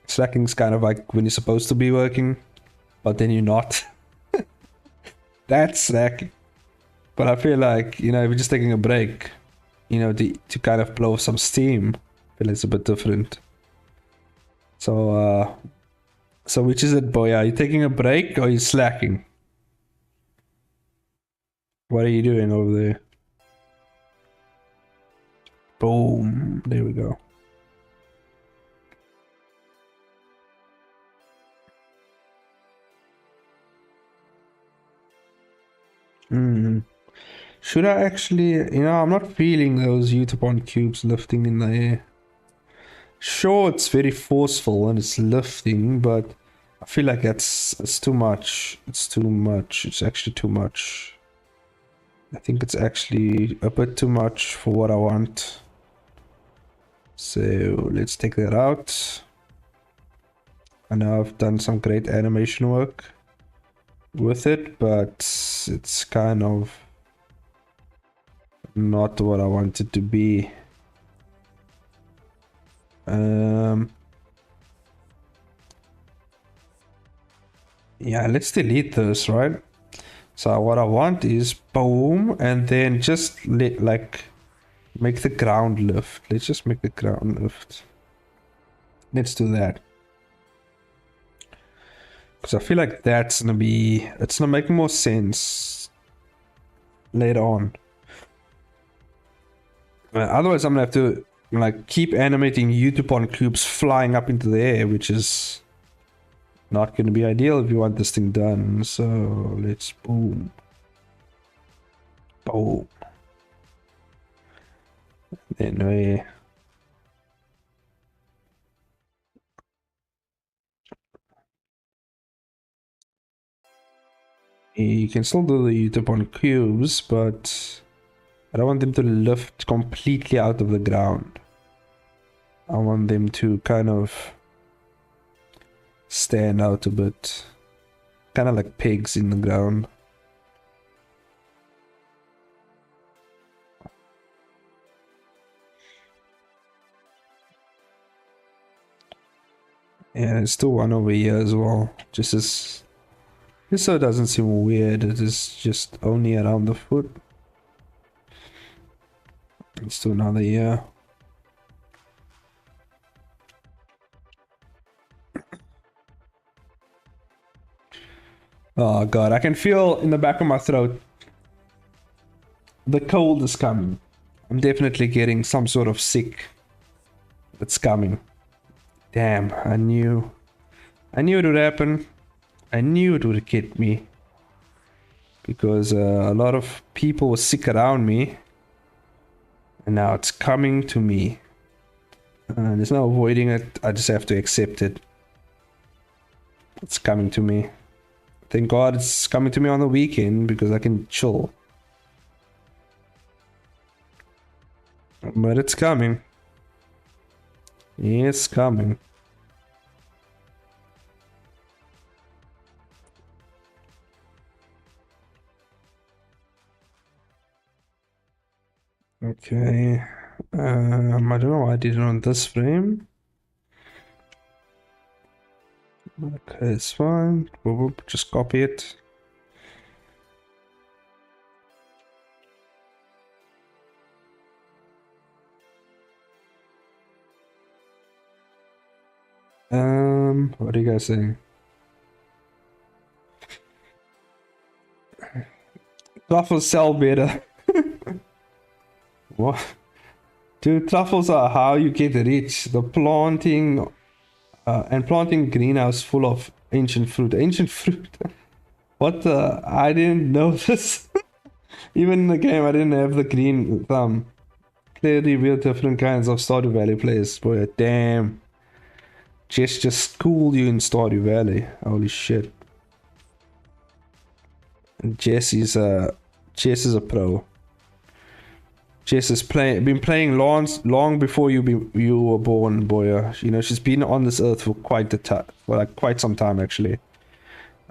Slacking is kind of like when you're supposed to be working, but then you're not. That's slacking. But I feel like, if you're just taking a break, to kind of blow off some steam, I feel it's a bit different. So which is it, boy? Are you taking a break or are you slacking? What are you doing over there? Boom. There we go. Should I actually, I'm not feeling those Utapon cubes lifting in the air. Sure, it's very forceful when it's lifting, but I feel like it's too much. It's too much. It's actually too much. I think it's actually a bit too much for what I want. So let's take that out. I know I've done some great animation work with it, but it's kind of not what I want it to be. Yeah, let's delete this, right? So what I want is boom, and then just like make the ground lift. Let's just make the ground lift. Let's do that. Because I feel like it's gonna make more sense later on. Otherwise, I'm gonna have to like keep animating Utapon cubes flying up into the air, which is not gonna be ideal if you want this thing done. So let's boom. Boom. Then you can still do the Utapon cubes, but I don't want them to lift completely out of the ground. I want them to kind of stand out a bit. Kind of like pigs in the ground. Yeah, there's still one over here as well. Just so it doesn't seem weird. It is just only around the foot. Let's do another here. Oh god, I can feel in the back of my throat the cold is coming. I'm definitely getting some sort of sick. It's coming. Damn, I knew it would happen. I knew it would get me. Because a lot of people were sick around me. And now it's coming to me. There's no avoiding it. I just have to accept it. It's coming to me. Thank God it's coming to me on the weekend because I can chill. But it's coming. It's coming. Okay. I don't know why I did it on this frame. Okay, it's fine. Just copy it. What are you guys saying? Truffles sell better. What? Dude, truffles are how you get rich. The planting and planting greenhouse full of ancient fruit. Ancient fruit. What the? I didn't know this. Even in the game, I didn't have the green thumb. Clearly, real different kinds of Stardew Valley players. Boy, damn. Jess just schooled you in Stardew Valley. Holy shit. Jess is a pro. Jess has been playing long before you were born, boy. You know, she's been on this earth for quite some time actually.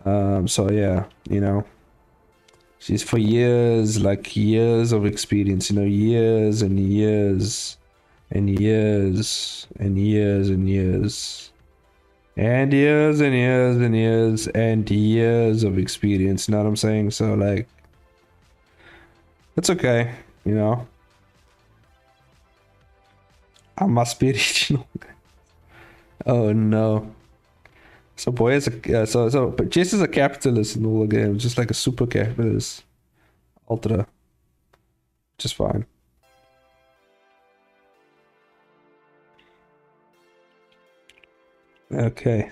So yeah, you know, she's for years, like years of experience. You know, years and years and years and years and years and years and years and years and years of experience. You know what I'm saying? So like, it's okay. You know. I must be original. Oh no. So boy is a but Jess is a capitalist in all the games, just like a super capitalist, ultra, just fine. Okay.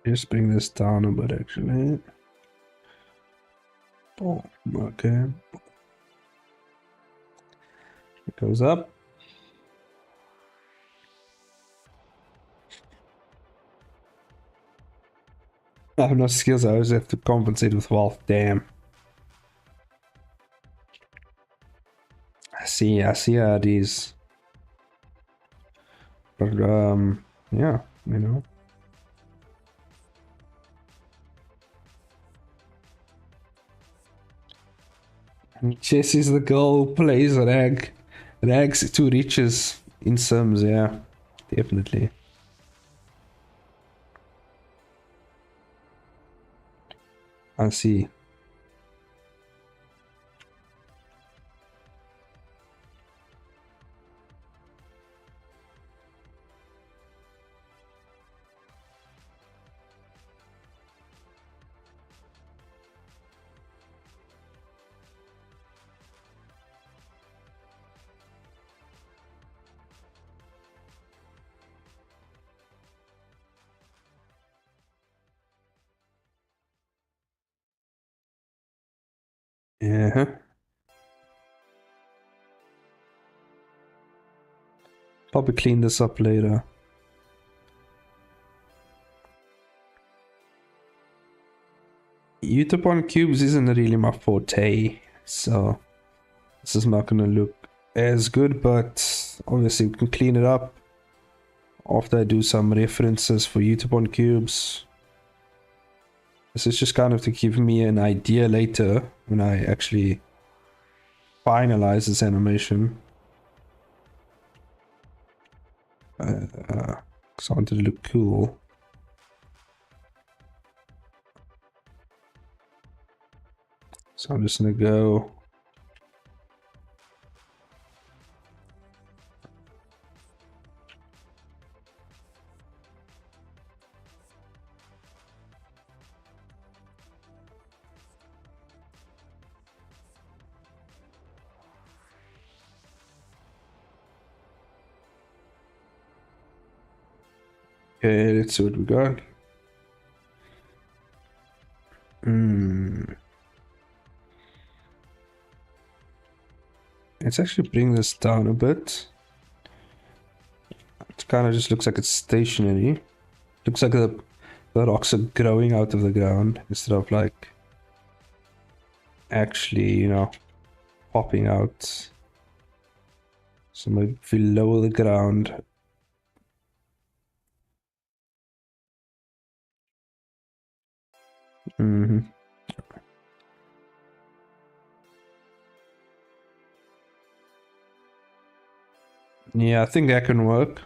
Just bring this down a bit, actually. Oh, okay. It goes up. I have no skills, I always have to compensate with wealth. Damn. I see how it is. But, yeah, you know. Jess is the girl who plays rags to riches in Sims, yeah. Definitely. I see. Yeah. Probably clean this up later. YouTube on cubes isn't really my forte, so this is not gonna look as good, but obviously we can clean it up after I do some references for YouTube on cubes. This is just kind of to give me an idea later when I actually finalize this animation. Because I wanted to look cool. So I'm just gonna go. Okay, let's see what we got. Let's actually bring this down a bit. It kind of just looks like it's stationary. Looks like the rocks are growing out of the ground instead of like actually, you know, popping out. So maybe if we lower the ground. Yeah, I think that can work.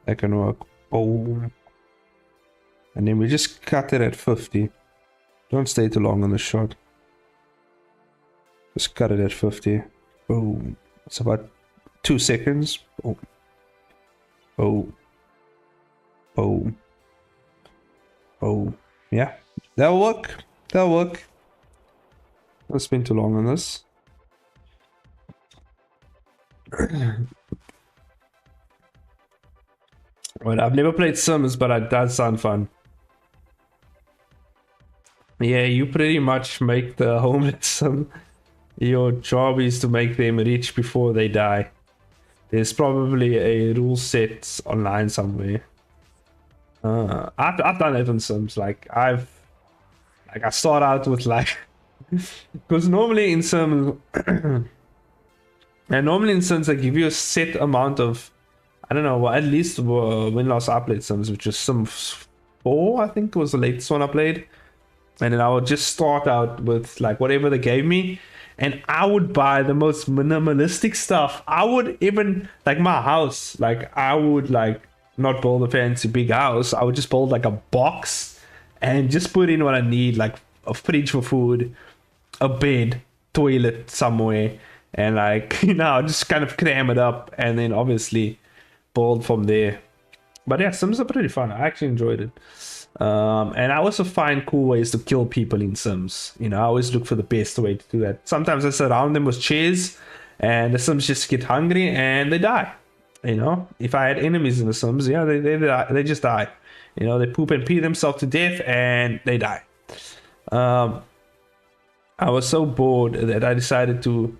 That can work. Boom. And then we just cut it at 50. Don't stay too long on the shot. Just cut it at 50. Boom. It's about 2 seconds. Boom. Boom. Boom. Boom. Yeah. That'll work. That'll work. Don't spend too long on this. Well, I've never played Sims, but it does sound fun. Yeah, you pretty much make the homeless Sim. Your job is to make them rich before they die. There's probably a rule set online somewhere. I've done it in Sims. Like I start out with like because normally in Sims and normally in Sims they give you a set amount of I don't know, well, at least when last I played Sims, which is Sim 4, I think was the latest one I played. And then I would just start out with like whatever they gave me. And I would buy the most minimalistic stuff. I would even like my house, like I would like not build a fancy big house. I would just build like a box and just put in what I need, like a fridge for food, a bed, toilet somewhere, and like just kind of cram it up, and then obviously build from there. But yeah, Sims are pretty fun. I actually enjoyed it. And I also find cool ways to kill people in Sims. I always look for the best way to do that. Sometimes I surround them with chairs, and the Sims just get hungry and they die. If I had enemies in the Sims, yeah, they just die. They poop and pee themselves to death and they die. I was so bored that I decided to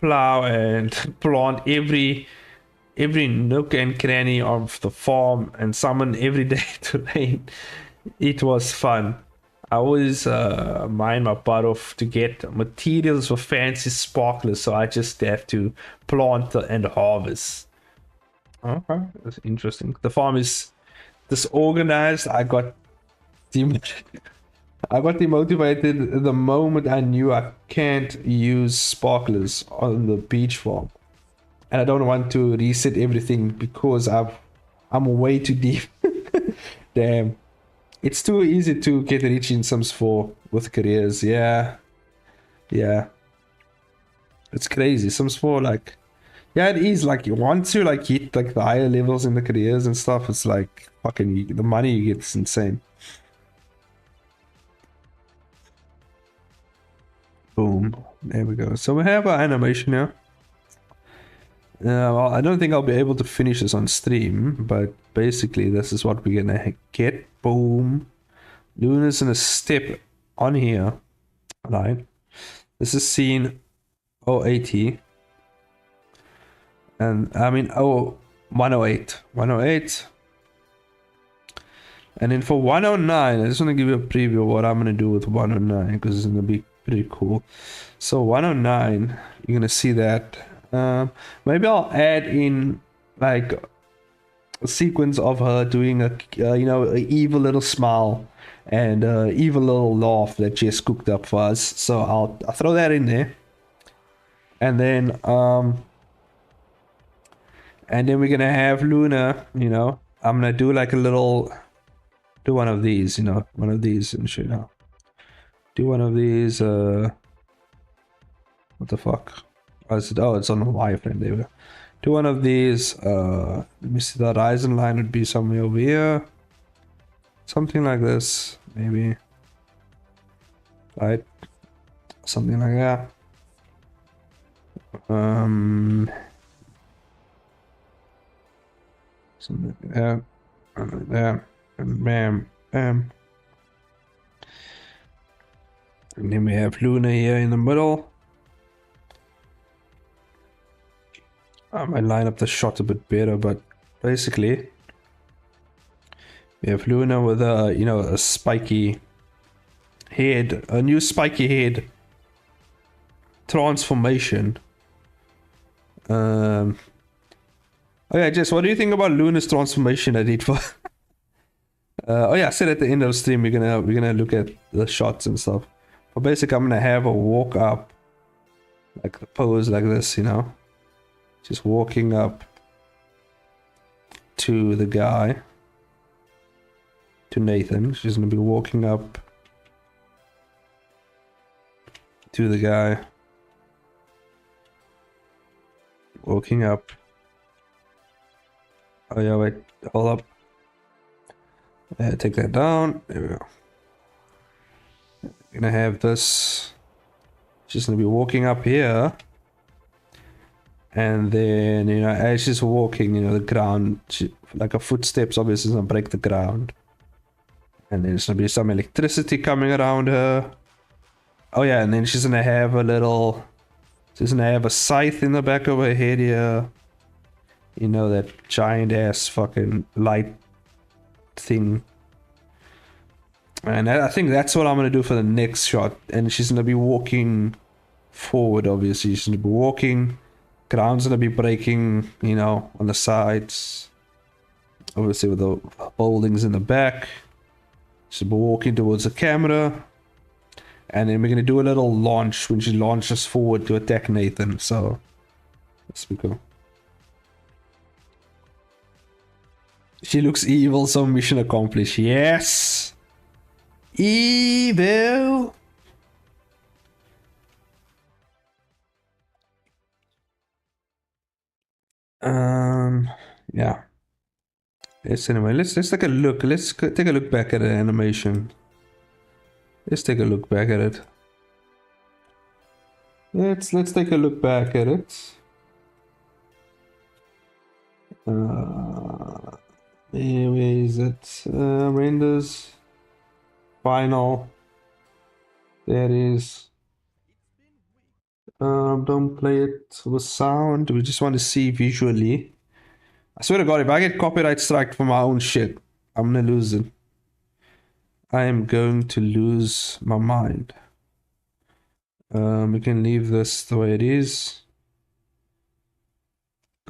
plow and plant every nook and cranny of the farm and summon every day to rain. It was fun. I always mine my butt off to get materials for fancy sparklers, so I just have to plant and harvest. Okay, that's interesting. The farm is disorganized. I got demotivated the moment I knew I can't use sparklers on the beach farm. And I don't want to reset everything because I'm way too deep. Damn. It's too easy to get rich in Sims 4 with careers. Yeah. It's crazy. Sims 4, like, yeah, it is. Like, once you like hit like the higher levels in the careers and stuff, it's like fucking the money you get is insane. Boom. There we go. So we have our animation now. Well, I don't think I'll be able to finish this on stream, but basically this is what we're gonna get. Boom. Luna's gonna step on here. Right. This is scene 080. And I mean 108. 108. And then for 109, I just want to give you a preview of what I'm gonna do with 109 because it's gonna be pretty cool. So 109, you're gonna see that. Maybe I'll add in like a sequence of her doing a a evil little smile and evil little laugh that Jess cooked up for us. So I'll throw that in there, and then we're gonna have Luna. I'm gonna do like a little, do one of these, one of these and shit. Do one of these. What the fuck? Oh, it's on the wireframe. There we go. Do one of these. Let me see. The horizon line would be somewhere over here. Something like this, maybe. Right. Something like that. Something like that. And like that. And bam, bam. And then we have Luna here in the middle. I might line up the shot a bit better, but basically we have Luna with a a spiky head, a new spiky head transformation. Oh yeah, Jess, what do you think about Luna's transformation I did for? Oh yeah, I said at the end of the stream we're gonna look at the shots and stuff. But basically, I'm gonna have a walk up, like the pose like this, just walking up to the guy, to Nathan. She's gonna be walking up to the guy, walking up. Oh yeah, wait, hold up. Take that down. There we go. Gonna have this. She's gonna be walking up here. And then, as she's walking, the ground, like her footsteps obviously gonna break the ground. And then there's gonna be some electricity coming around her. Oh yeah, and then she's gonna have she's gonna have a scythe in the back of her head here. That giant ass fucking light thing. And I think that's what I'm gonna do for the next shot. And she's gonna be walking forward, obviously. She's gonna be walking. Ground's gonna be breaking, on the sides. Obviously with the buildings in the back. She'll be walking towards the camera. And then we're gonna do a little launch when she launches forward to attack Nathan. So let's be cool. She looks evil, so mission accomplished. Yes! Evil. Yeah. Yes, anyway, let's take a look. Take a look back at the animation. Let's take a look back at it. Let's take a look back at it. Where is it? Renders. Final. There it is. Don't play it with sound. We just want to see visually. I swear to God, if I get copyright strike for my own shit, I'm gonna lose it. I am going to lose my mind. We can leave this the way it is.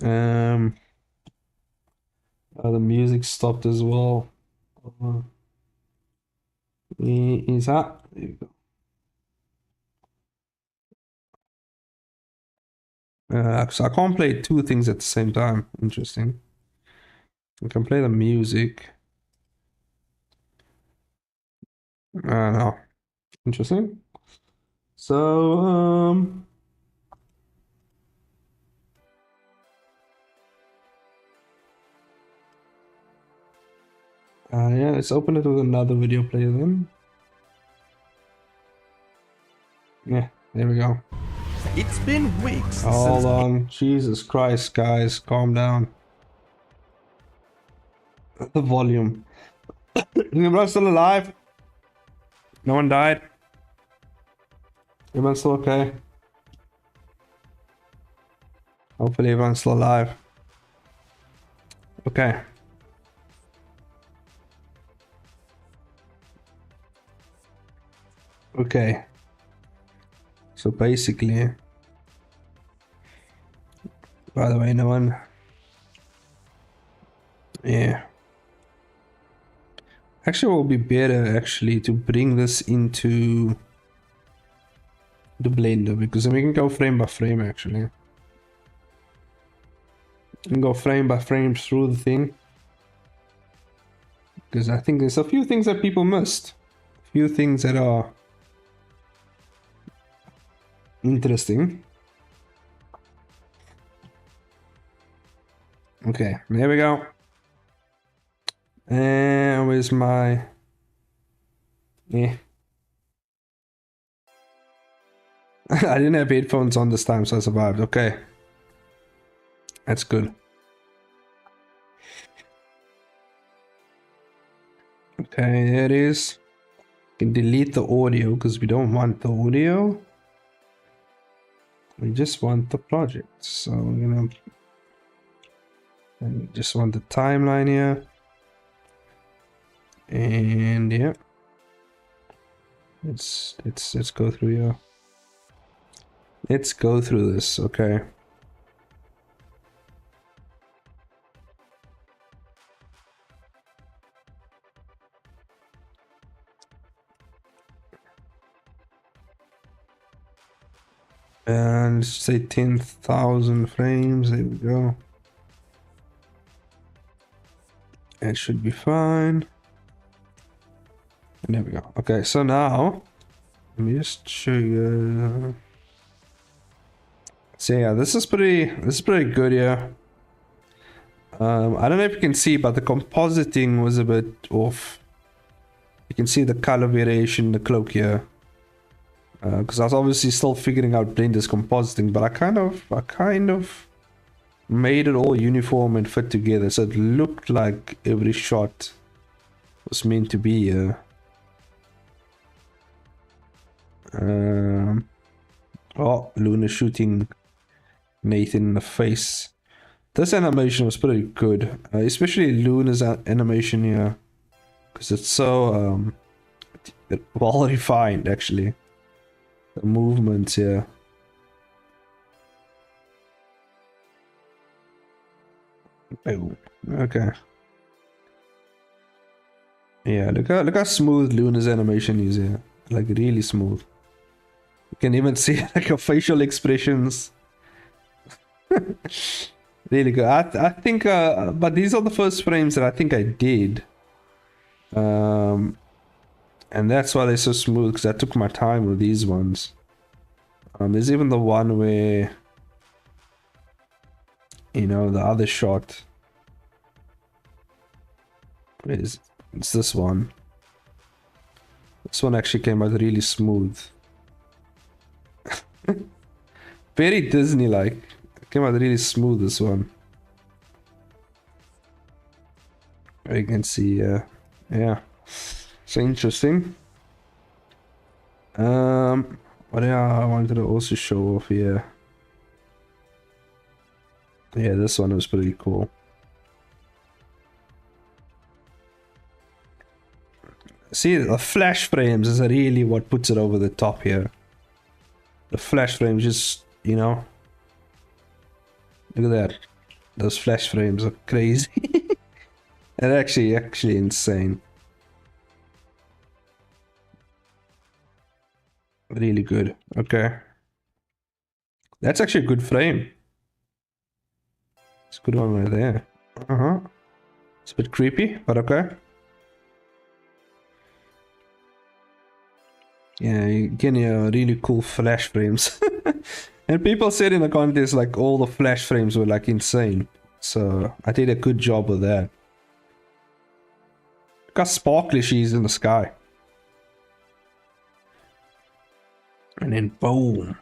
The music stopped as well. Is that? There you go. So I can't play two things at the same time. Interesting. I can play the music. No. Interesting. So, yeah, let's open it with another video player then. Yeah, there we go. It's been weeks Hold since on. Jesus Christ, guys, calm down. The volume. Everyone's still alive? No one died? Everyone's still okay? Hopefully everyone's still alive. Okay. Okay. So basically... By the way, no one... Yeah. Actually, it will be better actually to bring this into the Blender, because then we can go frame by frame actually. We can go frame by frame through the thing. Because I think there's a few things that people missed. A few things that are interesting. Okay, there we go. And where's my... Yeah. I didn't have headphones on this time, so I survived. Okay. That's good. Okay, there it is. You can delete the audio because we don't want the audio. We just want the project. So, you know, and we just want the timeline here. And yeah. Let's go through here. Let's go through this, okay. And say 10,000 frames, there we go. It should be fine. And there we go. Okay, so now, let me just show you. So yeah, this is pretty good, yeah. I don't know if you can see, but the compositing was a bit off. You can see the color variation, the cloak here. Because I was obviously still figuring out Blender's compositing, but I kind of made it all uniform and fit together, so it looked like every shot was meant to be. Oh, Luna shooting Nathan in the face. This animation was pretty good, especially Luna's animation here, because it's so well refined actually. The movements here. Oh, okay. Yeah, look how smooth Luna's animation is here. Like really smooth. You can even see like her facial expressions. Really good. I think but these are the first frames that I think I did. And that's why they're so smooth, because I took my time with these ones. There's even the one where, you know, the other shot is, it's this one. This one actually came out really smooth. Very Disney-like. Came out really smooth, this one. You can see, yeah. So interesting. What I wanted to also show off here. Yeah, this one was pretty cool. See, the flash frames is really what puts it over the top here. The flash frames just, you know. Look at that. Those flash frames are crazy. And actually insane. Really good. Okay. That's actually a good frame. It's a good one right there. Uh-huh. It's a bit creepy, but okay. Yeah, you're getting really cool flash frames. And people said in the contest like all the flash frames were like insane. So I did a good job with that. Look how sparkly she is in the sky. And then boom.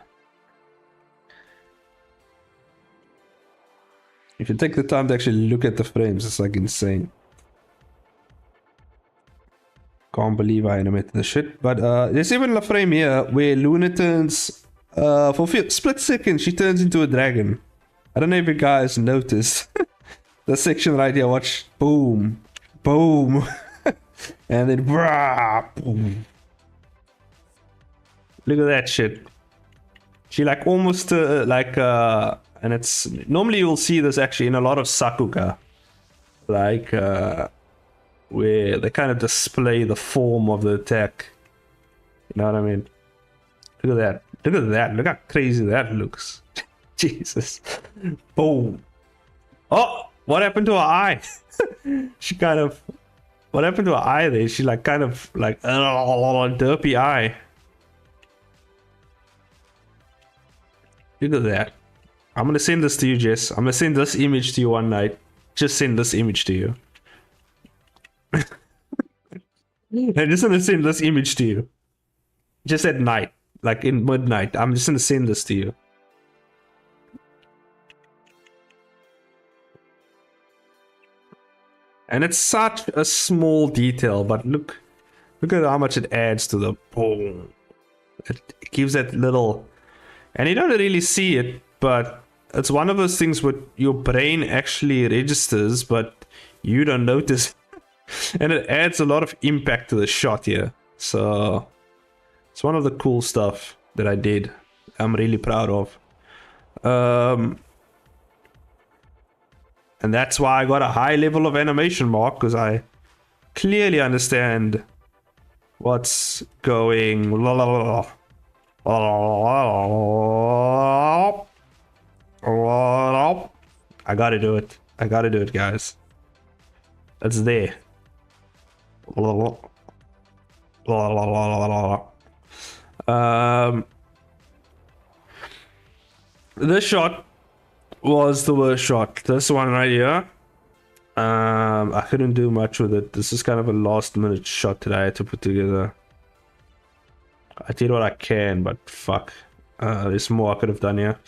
If you take the time to actually look at the frames, it's like insane. Can't believe I animated the shit. But there's even a frame here where Luna turns, for a split second, she turns into a dragon. I don't know if you guys noticed. The section right here, watch. Boom. Boom. And then, brah, boom. Look at that shit. She like almost and it's normally you'll see this actually in a lot of Sakuga, like where they kind of display the form of the attack. You know what I mean? Look at that! Look at that! Look how crazy that looks! Jesus! Boom! Oh, what happened to her eye? She kind of. What happened to her eye there? She like kind of like derpy eye. Look at that. I'm gonna send this to you, Jess. I'm gonna send this image to you one night. Just send this image to you. I'm just gonna send this image to you. Just at night. Like in midnight. I'm just gonna send this to you. And it's such a small detail, but look at how much it adds to the boom. It gives that little, and you don't really see it, but it's one of those things where your brain actually registers, but you don't notice. And it adds a lot of impact to the shot here. So it's one of the cool stuff that I did. I'm really proud of. And that's why I got a high level of animation mark, because I clearly understand what's going. I gotta do it. I gotta do it, guys. It's there. This shot was the worst shot. This one right here. I couldn't do much with it. This is kind of a last minute shot that I had to put together. I did what I can, but fuck. There's more I could have done here.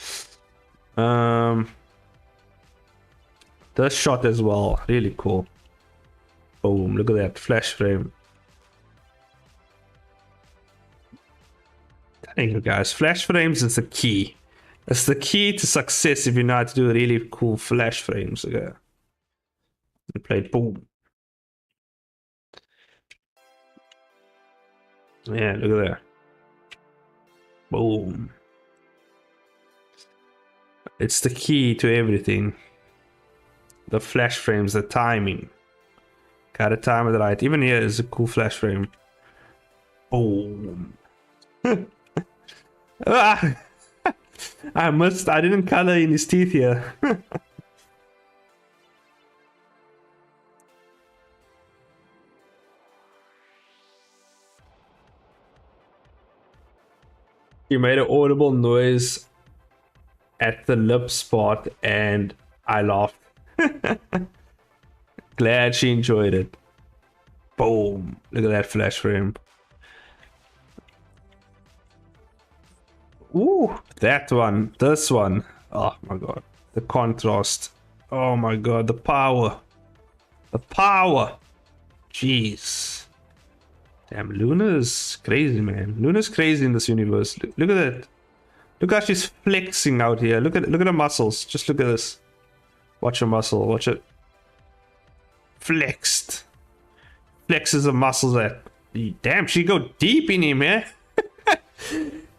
This shot as well, really cool. Boom, look at that flash frame. Thank you guys. Flash frames is the key. It's the key to success if you know how to do really cool flash frames. Okay. I played boom. Yeah, look at that. Boom. It's the key to everything. The flash frames, the timing. Gotta time it right. Even here is a cool flash frame. Boom. Ah! I didn't color in his teeth here. She made an audible noise at the lip spot and I laughed. Glad she enjoyed it. Boom. Look at that flash frame. Ooh, that one. This one. Oh my god. The contrast. Oh my god. The power. The power. Jeez. Damn, Luna's crazy, man. Luna's crazy in this universe. Look at that. Look how she's flexing out here. Look at her muscles. Just look at this. Watch her muscle. Watch it. Flexed. Flexes the muscles that. Damn, she go deep in him, man.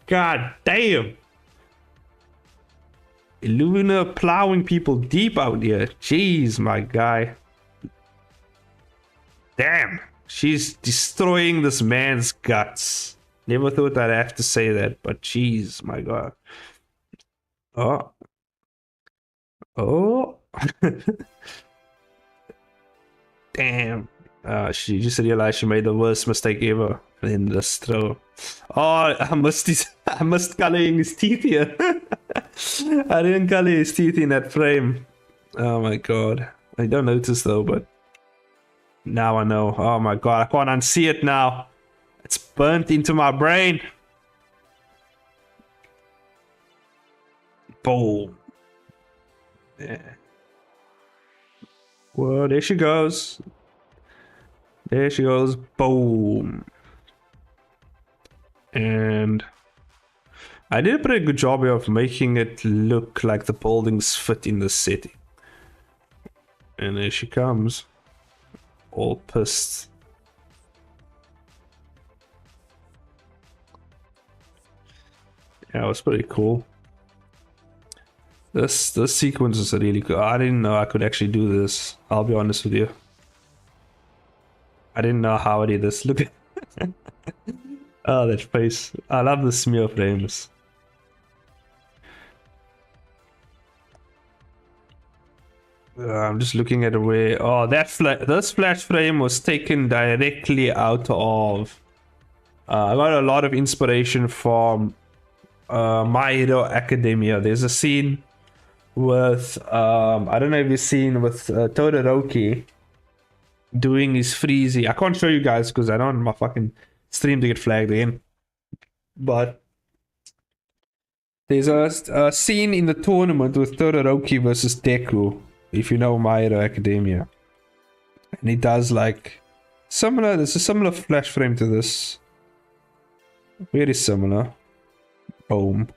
God damn. Luna plowing people deep out here. Jeez, my guy. Damn. She's destroying this man's guts. Never thought I'd have to say that, but jeez, my god. Oh. Oh. Damn. She just realized she made the worst mistake ever in this throw. Oh, I missed coloring his teeth here. I didn't color his teeth in that frame. Oh my god. I don't notice though, but now I know. Oh my god, I can't unsee it now. It's burnt into my brain. Boom. Yeah. Well, there she goes. There she goes. Boom. And I did a pretty good job of making it look like the buildings fit in the city. And there she comes. All pissed. Yeah, it was pretty cool. This sequence is really cool. I didn't know I could actually do this. I'll be honest with you. I didn't know how I did this. Look at oh, that face. I love the smear frames. I'm just looking at the way. Oh, this flash frame was taken directly out of. I got a lot of inspiration from My Hero Academia. There's a scene with I don't know if you've seen with Todoroki doing his freezy. I can't show you guys because I don't want my fucking stream to get flagged again. But there's a scene in the tournament with Todoroki versus Deku, if you know My Hero Academia. And he does like similar, there's a similar flash frame to this. Very similar. Boom.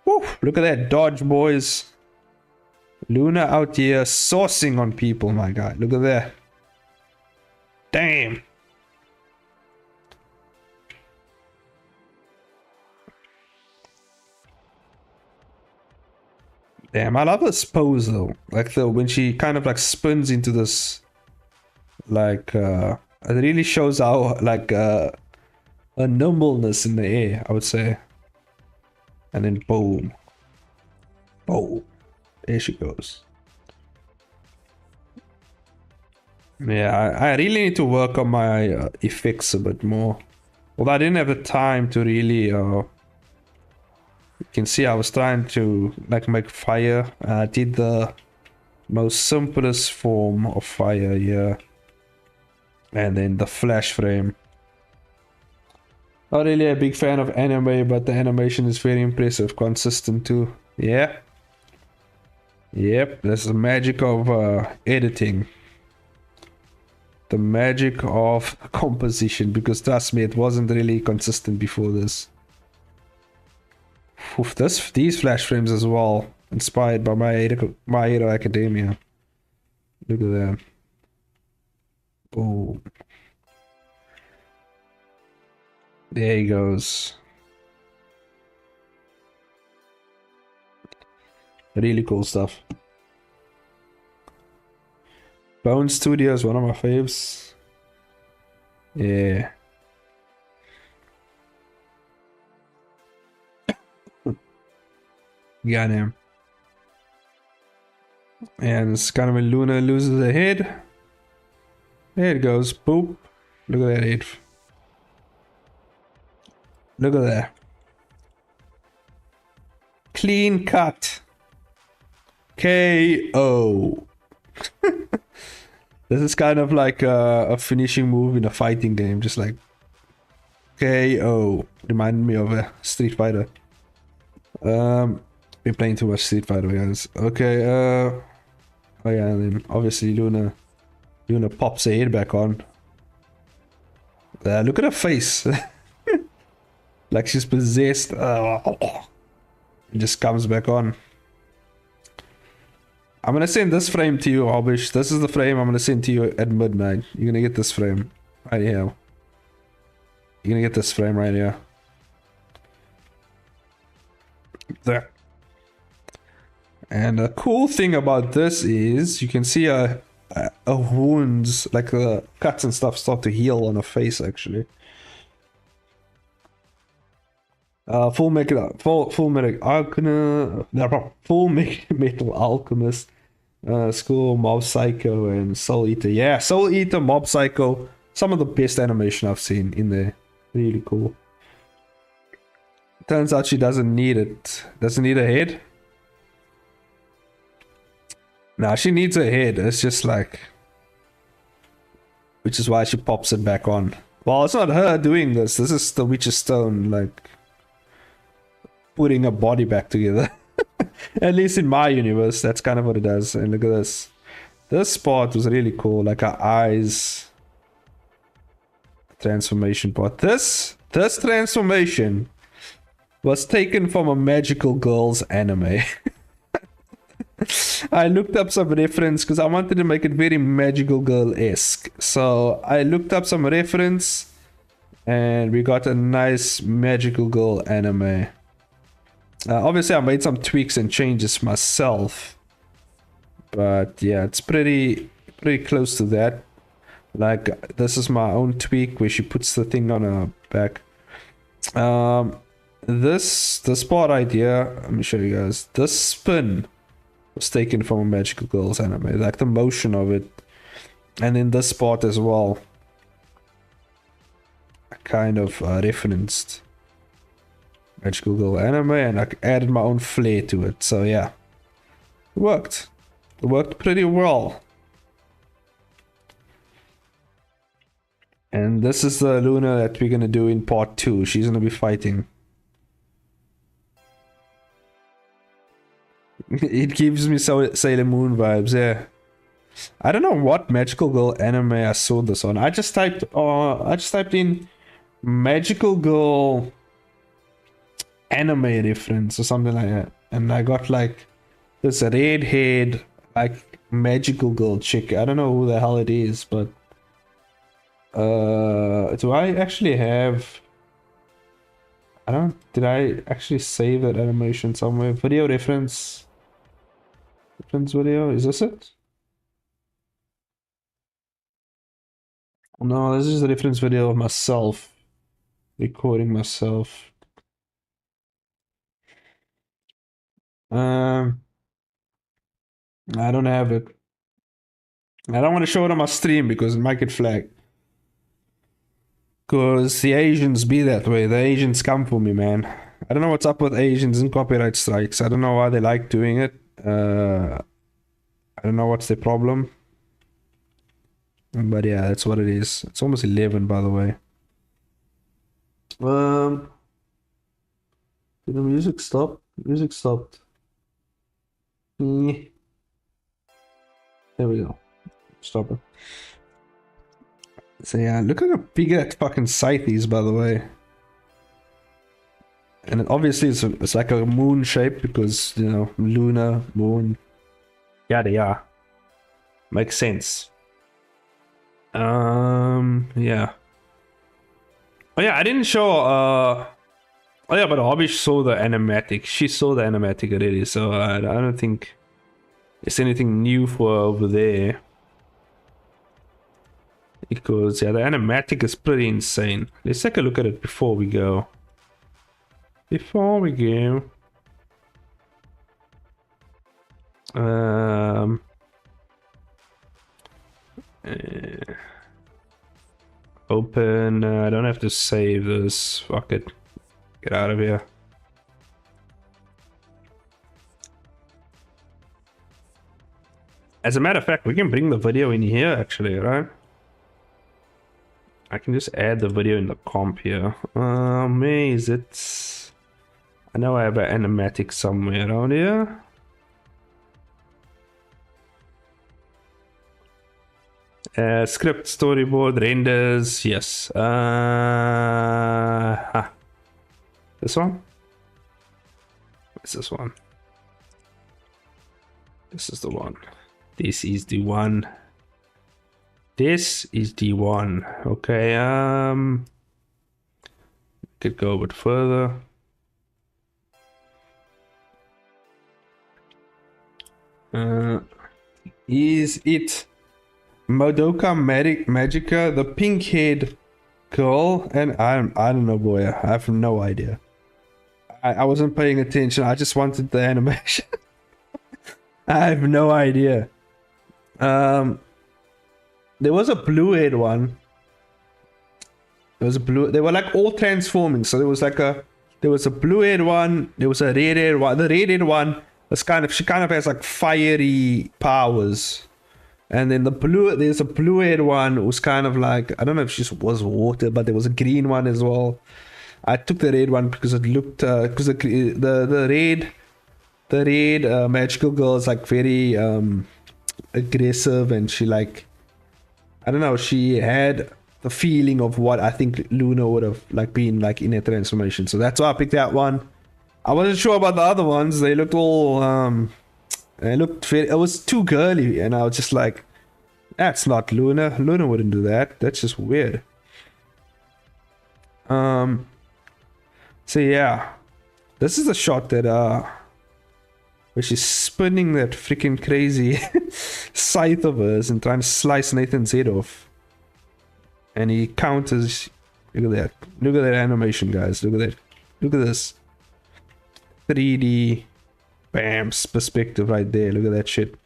Woo, look at that dodge, boys. Luna out here saucing on people, my guy. Look at that. Damn. Damn, I love this pose though. Like when she kind of like spins into this, like it really shows how like a nimbleness in the air, I would say. And then boom. Oh, there she goes. Yeah, I really need to work on my effects a bit more. Although I didn't have the time to really you can see I was trying to like make fire. I did the most simplest form of fire here. And then the flash frame. Not really a big fan of anime, but the animation is very impressive, consistent too. Yeah. Yep, that's the magic of editing. The magic of composition, because trust me, it wasn't really consistent before this. Oof, these flash frames as well, inspired by My Hero Academia. Look at that. Boom. There he goes. Really cool stuff. Bone Studio is one of my faves. Yeah. Got him. And it's kind of when Luna loses her head. There it goes. Boop. Look at that head. Look at that. Clean cut. KO. This is kind of like a finishing move in a fighting game, just like KO. Reminded me of a Street Fighter. Been playing too much Street Fighter, guys. Okay, oh yeah, and then obviously Luna pops her head back on. Look at her face. Like she's possessed. It just comes back on. I'm gonna send this frame to you, Hobbish. This is the frame I'm gonna send to you at midnight. You're gonna get this frame right here. You're gonna get this frame right here. There. And the cool thing about this is you can see a wounds, like the cuts and stuff, start to heal on her face actually. Full Metal Alchemist, School, Mob Psycho, and Soul Eater. Yeah, Soul Eater, Mob Psycho, some of the best animation I've seen in there. Really cool. Turns out she doesn't need it. Doesn't need a head. Nah, she needs a head. It's just like, which is why she pops it back on. Well, it's not her doing this. This is the Witch's Stone, like putting a body back together. At least in my universe, that's kind of what it does. And look at this. This part was really cool, like her eyes transformation part. This transformation was taken from a Magical Girls anime. I looked up some reference because I wanted to make it very Magical Girl-esque. So I looked up some reference and we got a nice Magical Girl anime. Obviously I made some tweaks and changes myself, but yeah, it's pretty close to that. Like, this is my own tweak where she puts the thing on her back. This part idea, let me show you guys. This spin was taken from a Magical Girls anime, like the motion of it, and then this part as well, I kind of referenced Magical Girl anime, and I added my own flair to it. So yeah, it worked. It worked pretty well. And this is the Luna that we're gonna do in part 2. She's gonna be fighting. It gives me Sailor Moon vibes, yeah. I don't know what Magical Girl anime I saw this on. I just typed in Magical Girl anime reference or something like that, and I got like this red-haired like Magical Girl chick. I don't know who the hell it is, but do I actually have, did I actually save that animation somewhere? Video reference video, is this it? No, this is a reference video of myself recording myself. I don't have it. I don't want to show it on my stream because it might get flagged. Because the Asians be that way. The Asians come for me, man. I don't know what's up with Asians and copyright strikes. I don't know why they like doing it. I don't know what's their problem. But yeah, that's what it is. It's almost 11, by the way. Did the music stop? Music stopped. There we go. Stop it. So yeah, look at how big that fucking scythe is, by the way. And it obviously it's like a moon shape because, you know, Luna, moon, yada yada. Makes sense. Yeah. Oh yeah, I didn't show, oh yeah, but Hobbish saw the animatic. She saw the animatic already, so I don't think there's anything new for her over there. Because, yeah, the animatic is pretty insane. Let's take a look at it before we go. Open. I don't have to save this. Fuck it. Get out of here. As a matter of fact, we can bring the video in here actually, right? I can just add the video in the comp here. Where is it? I know I have an animatic somewhere around here. Script, storyboard, renders, yes. This one? What's this one? This is the one. This is the one. This is the one. Okay, could go a bit further. Is it Madoka Magica, the pink-haired girl? And I don't know, boy. I have no idea. I wasn't paying attention. I just wanted the animation. I have no idea. There was a blue-haired one. There was a blue. They were like all transforming. So there was like there was a blue-haired one. There was a red-haired one. The red-haired one was she kind of has like fiery powers. And then there's a blue-haired one who's kind of like, I don't know if she was water, but there was a green one as well. I took the red one because it looked, because the red magical girl is like very aggressive, and she like, I don't know, she had the feeling of what I think Luna would have like been like in a transformation. So that's why I picked that one. I wasn't sure about the other ones. They looked all it was too girly, and I was just like, that's not Luna. Luna wouldn't do that. That's just weird. So yeah, this is a shot that where she's spinning that freaking crazy scythe of hers and trying to slice Nathan's head off, and he counters. Look at that. Look at that animation, guys. Look at that. Look at this 3D bam perspective right there. Look at that shit.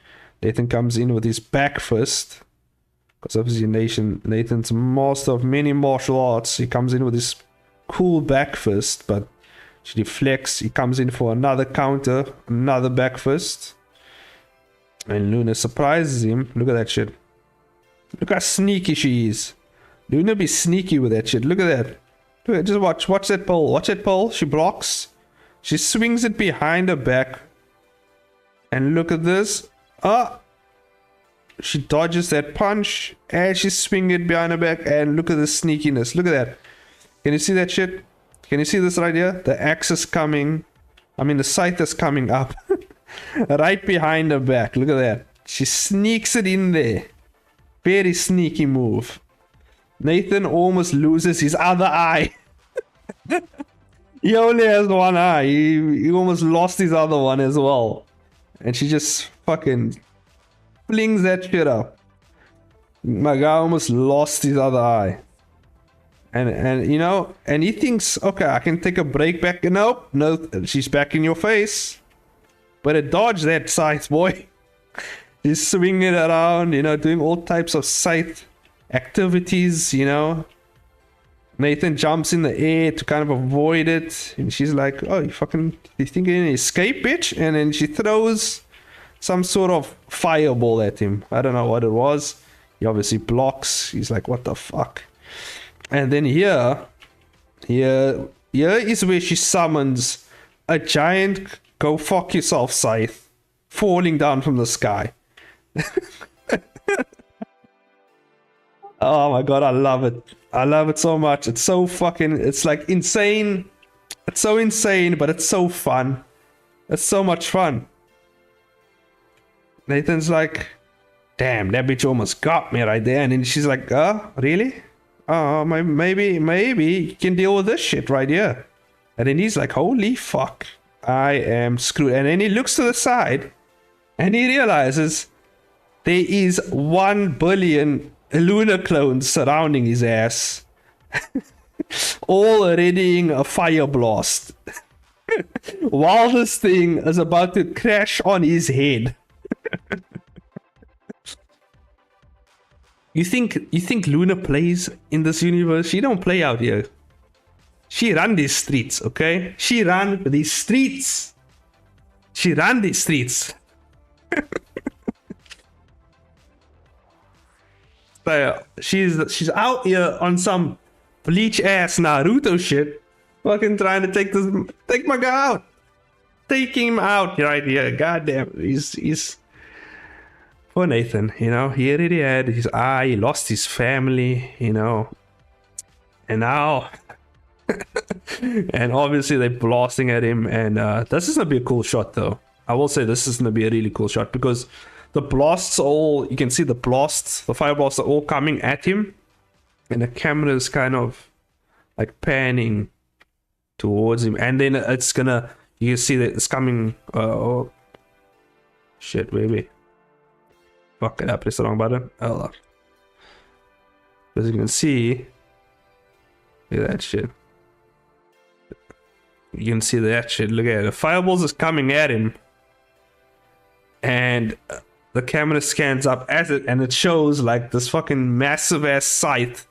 Nathan comes in with his back fist, because obviously Nathan's master of many martial arts. He comes in with his cool back fist, but she deflects. He comes in for another counter, another back fist, and Luna surprises him. Look at that shit. Look how sneaky she is. Luna be sneaky with that shit. Look at that. Look at, just watch that pole. Watch that pole. She blocks. She swings it behind her back. And look at this. She dodges that punch, and she swings it behind her back, and look at the sneakiness. Look at that. Can you see that shit? Can you see this right here? The axe is coming. I mean, the scythe is coming up. Right behind her back. Look at that. She sneaks it in there. Very sneaky move. Nathan almost loses his other eye. He only has one eye. He almost lost his other one as well. And she just fucking flings that shit up. My guy almost lost his other eye. And you know, and he thinks, okay, I can take a break back. Nope, no, she's back in your face. Better dodge that scythe, boy. He's swinging it around, you know, doing all types of scythe activities, you know. Nathan jumps in the air to kind of avoid it, and she's like, oh, you think you're gonna escape, bitch? And then she throws some sort of fireball at him. I don't know what it was. He obviously blocks. He's like, what the fuck? And then here is where she summons a giant go fuck yourself scythe falling down from the sky. Oh my god, I love it. I love it so much. It's so fucking, it's like insane. It's so insane, but it's so fun. It's so much fun. Nathan's like, damn, that bitch almost got me right there. And then she's like, really? Oh, maybe you can deal with this shit right here. And then he's like, holy fuck, I am screwed. And then he looks to the side and he realizes there is 1 billion Luna clones surrounding his ass. All readying a fire blast. While this thing is about to crash on his head. You think Luna plays in this universe? She don't play out here. She run these streets, okay? She run these streets. She run these streets. So, she's out here on some bleach ass Naruto shit, fucking trying to take my guy out. Taking him out right here. Goddamn, he's poor Nathan, you know, he already had his eye, he lost his family, you know, and now and obviously they're blasting at him, and this is gonna be a cool shot though. I will say this is gonna be a really cool shot because the blasts you can see the fire blasts are all coming at him, and the camera is kind of like panning towards him, and then it's gonna, you can see that it's coming. Oh shit, baby. Fuck it, I pressed the wrong button. Hold up. As you can see, look at that shit. You can see that shit. Look at it. The fireballs is coming at him, and the camera scans up at it, and it shows like this fucking massive ass scythe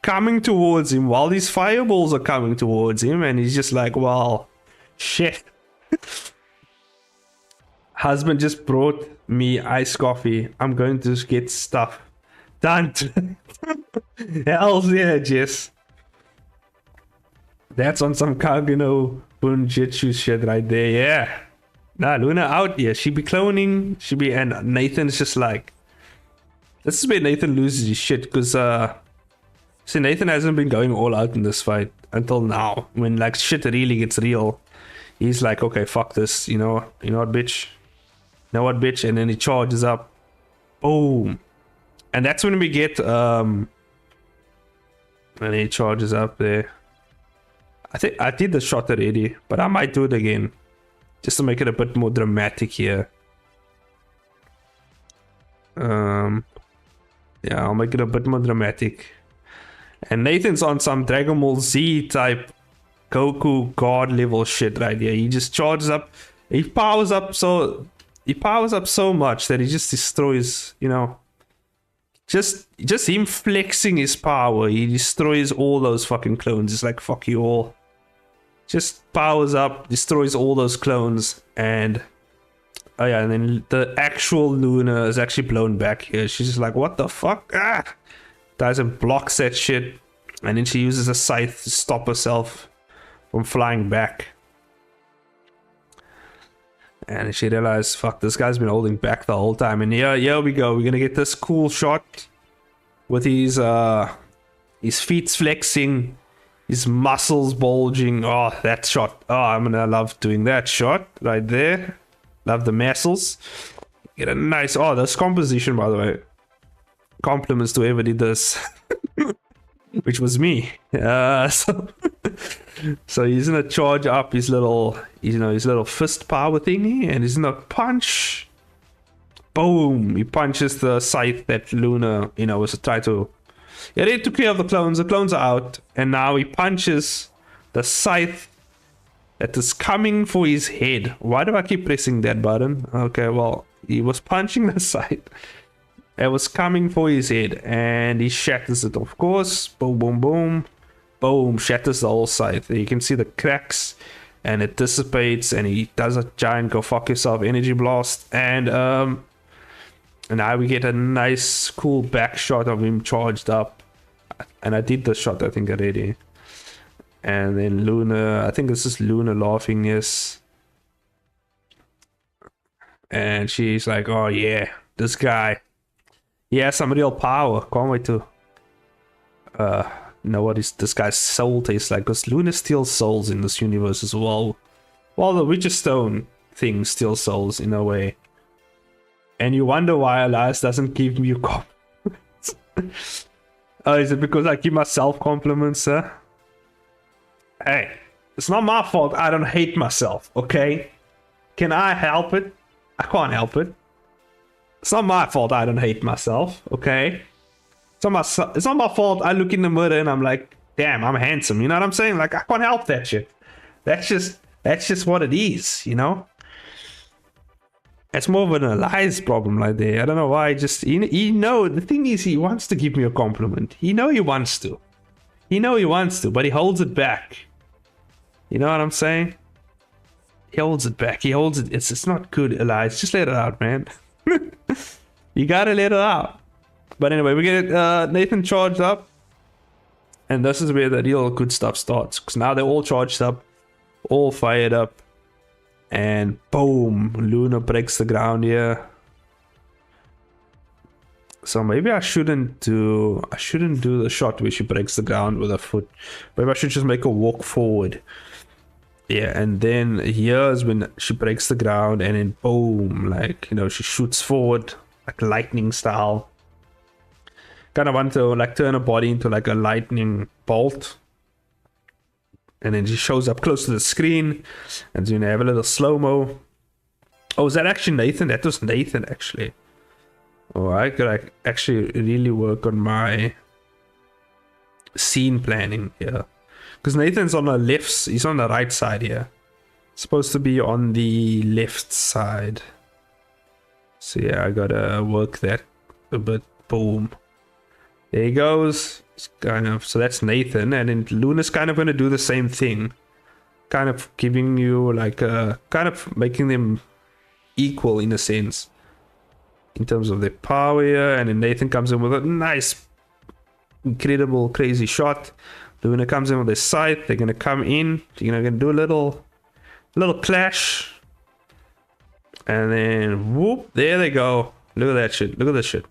coming towards him while these fireballs are coming towards him, and he's just like, well, shit. Husband just brought me iced coffee. I'm going to get stuff done. Hell's yeah, Jess. That's on some Kageno Bunjitsu shit right there, yeah. Nah, Luna out here. She be cloning. And Nathan's just like, this is where Nathan loses his shit, because see, Nathan hasn't been going all out in this fight until now. When like shit really gets real, he's like, okay, fuck this, you know what, bitch? You know what, bitch? And then he charges up. Boom. And that's when we get and he charges up there. I think I did the shot already, but I might do it again just to make it a bit more dramatic here. Yeah, I'll make it a bit more dramatic. And Nathan's on some Dragon Ball Z type Goku god level shit right here. He just charges up. He powers up so much that he just destroys, you know, just him flexing his power, he destroys all those fucking clones. It's like, fuck you all. Just powers up, destroys all those clones, and oh yeah, and then the actual Luna is actually blown back here. She's just like, what the fuck? Ah! Dies and blocks that shit, and then she uses a scythe to stop herself from flying back. And she realized, fuck, this guy's been holding back the whole time. And here we go. We're gonna get this cool shot with his feet flexing, his muscles bulging. Oh, that shot. Oh, I'm gonna love doing that shot right there. Love the muscles. Get a nice. Oh, this composition, by the way. Compliments to whoever did this, which was me. So he's gonna charge up his little, his little fist power thingy, and he's gonna punch. Boom! He punches the scythe that Luna, was trying to. Yeah, they took care of the clones. The clones are out, and now he punches the scythe that is coming for his head. Why do I keep pressing that button? Okay, well, he was punching the scythe. It was coming for his head, and he shatters it, of course. Boom, boom, boom. Boom, shatters the whole scythe. You can see the cracks, and it dissipates, and he does a giant go fuck yourself energy blast, and now we get a nice cool back shot of him charged up. And I did the shot, I think, already. And then Luna, I think this is Luna laughing, yes. And she's like, oh yeah, this guy, he has some real power. Can't wait to know what this guy's soul tastes like, because Luna steals souls in this universe as well. Well, the Witcher Stone thing steals souls in a way. And you wonder why Elias doesn't give you compliments. Oh, is it because I give myself compliments, sir? Hey, it's not my fault I don't hate myself, okay? Can I help it? I can't help it. It's not my fault I don't hate myself, okay? It's not my fault I look in the mirror and I'm like, damn, I'm handsome. You know what I'm saying? Like, I can't help that shit. That's just what it is, you know? It's more of an Elias problem like there. I don't know why. Just the thing is, he wants to give me a compliment. He wants to, but he holds it back. You know what I'm saying? He holds it back. He holds it. It's not good, Elias. Just let it out, man. You gotta let it out. But anyway, we get Nathan charged up. And this is where the real good stuff starts. Because now they're all charged up. All fired up. And boom. Luna breaks the ground here. So maybe I shouldn't do the shot where she breaks the ground with her foot. Maybe I should just make her walk forward. Yeah, and then here's when she breaks the ground and then boom, like, you know, she shoots forward like lightning style. Kind of want to like turn her body into like a lightning bolt. And then she shows up close to the screen and then have a little slow-mo. Oh, is that actually Nathan? That was Nathan actually. Oh, I could like actually really work on my scene planning here. Because Nathan's on the left, he's on the right side here. Supposed to be on the left side. So yeah, I gotta work that a bit. Boom. There he goes. It's kind of, so that's Nathan. And then Luna's kind of gonna do the same thing. Kind of giving you like kind of making them equal in a sense. In terms of their power here. And then Nathan comes in with a nice, incredible, crazy shot. Luna comes in with their sight. They're gonna come in. They're gonna do a little clash. And then whoop, there they go. Look at that shit. Look at this shit.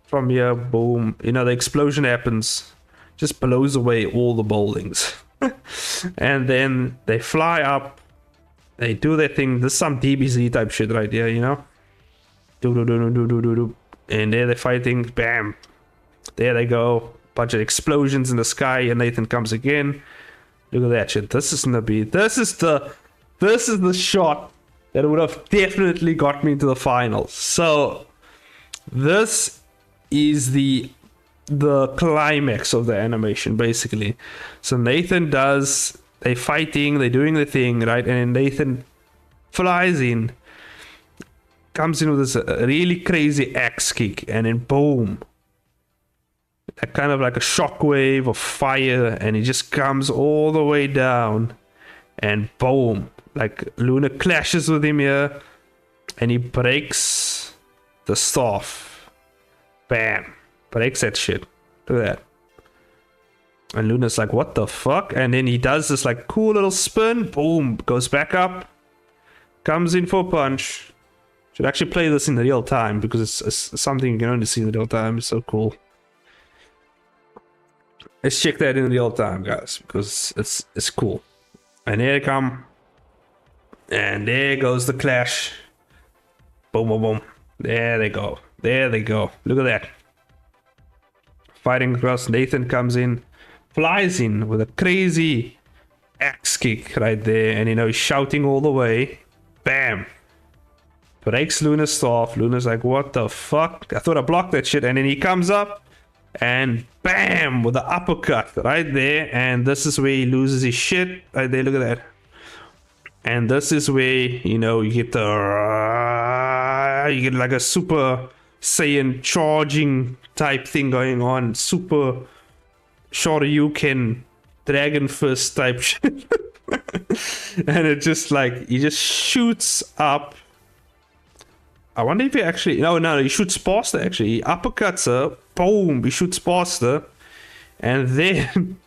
From here, boom. You know, the explosion happens. Just blows away all the buildings. And then they fly up. They do their thing. This is some DBZ type shit right here, you know? And there they're fighting. Bam. There they go. Bunch of explosions in the sky, and Nathan comes again. Look at that shit. This is gonna be. This is the shot that would have definitely got me into the finals. So this is the climax of the animation, basically. So Nathan does. They fighting. They're doing the thing, right? And then Nathan flies in, comes in with this really crazy axe kick, and then boom. Kind of like a shockwave of fire, and he just comes all the way down, and boom, like Luna clashes with him here, and he breaks the staff. Bam, breaks that shit. Look at that. And Luna's like, what the fuck? And then he does this like cool little spin. Boom, goes back up, comes in for a punch. Should actually play this in real time because it's something you can only see in real time. It's so cool. Let's check that in real time, guys, because it's cool. And here they come. And there goes the clash. Boom, boom, boom. There they go. There they go. Look at that. Fighting across. Nathan comes in. Flies in with a crazy axe kick right there. And, you know, he's shouting all the way. Bam. Breaks Luna's staff. Luna's like, what the fuck? I thought I blocked that shit. And then he comes up. And bam, with the uppercut right there. And this is where he loses his shit right there. Look at that. And this is where, you know, you get like a Super Saiyan charging type thing going on. Super Shoryuken Dragon Fist type shit. And it just like, he just shoots up. I wonder if he actually... No, he shoots past her, actually. He uppercuts her. Boom, he shoots past her. And then...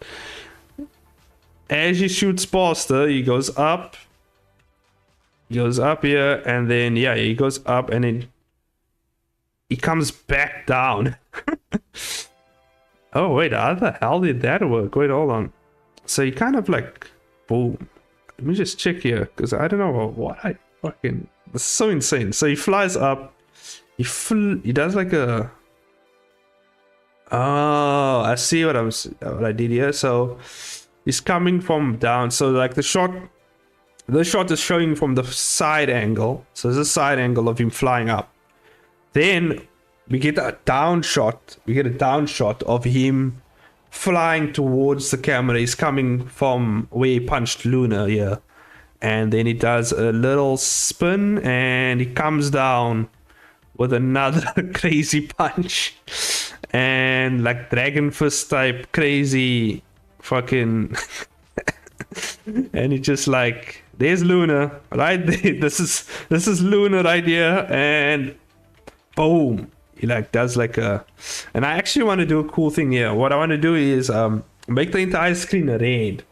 as he shoots past her, he goes up. He goes up here. And then, yeah, he goes up. And then... he comes back down. Oh, wait, how the hell did that work? Wait, hold on. So he kind of like... boom. Let me just check here. Because I don't know what I fucking... This is so insane. So he flies up. He does like a... Oh, I see what I did here. So he's coming from down. So like the shot is showing from the side angle. So there's a side angle of him flying up. Then we get a down shot. We get a down shot of him flying towards the camera. He's coming from where he punched Luna here. And then he does a little spin and he comes down with another crazy punch. And like Dragon Fist type crazy fucking And it's just like, there's Luna, right? This is Luna right here, and boom, he like does like a. And I actually want to do a cool thing here. What I want to do is make the entire screen red,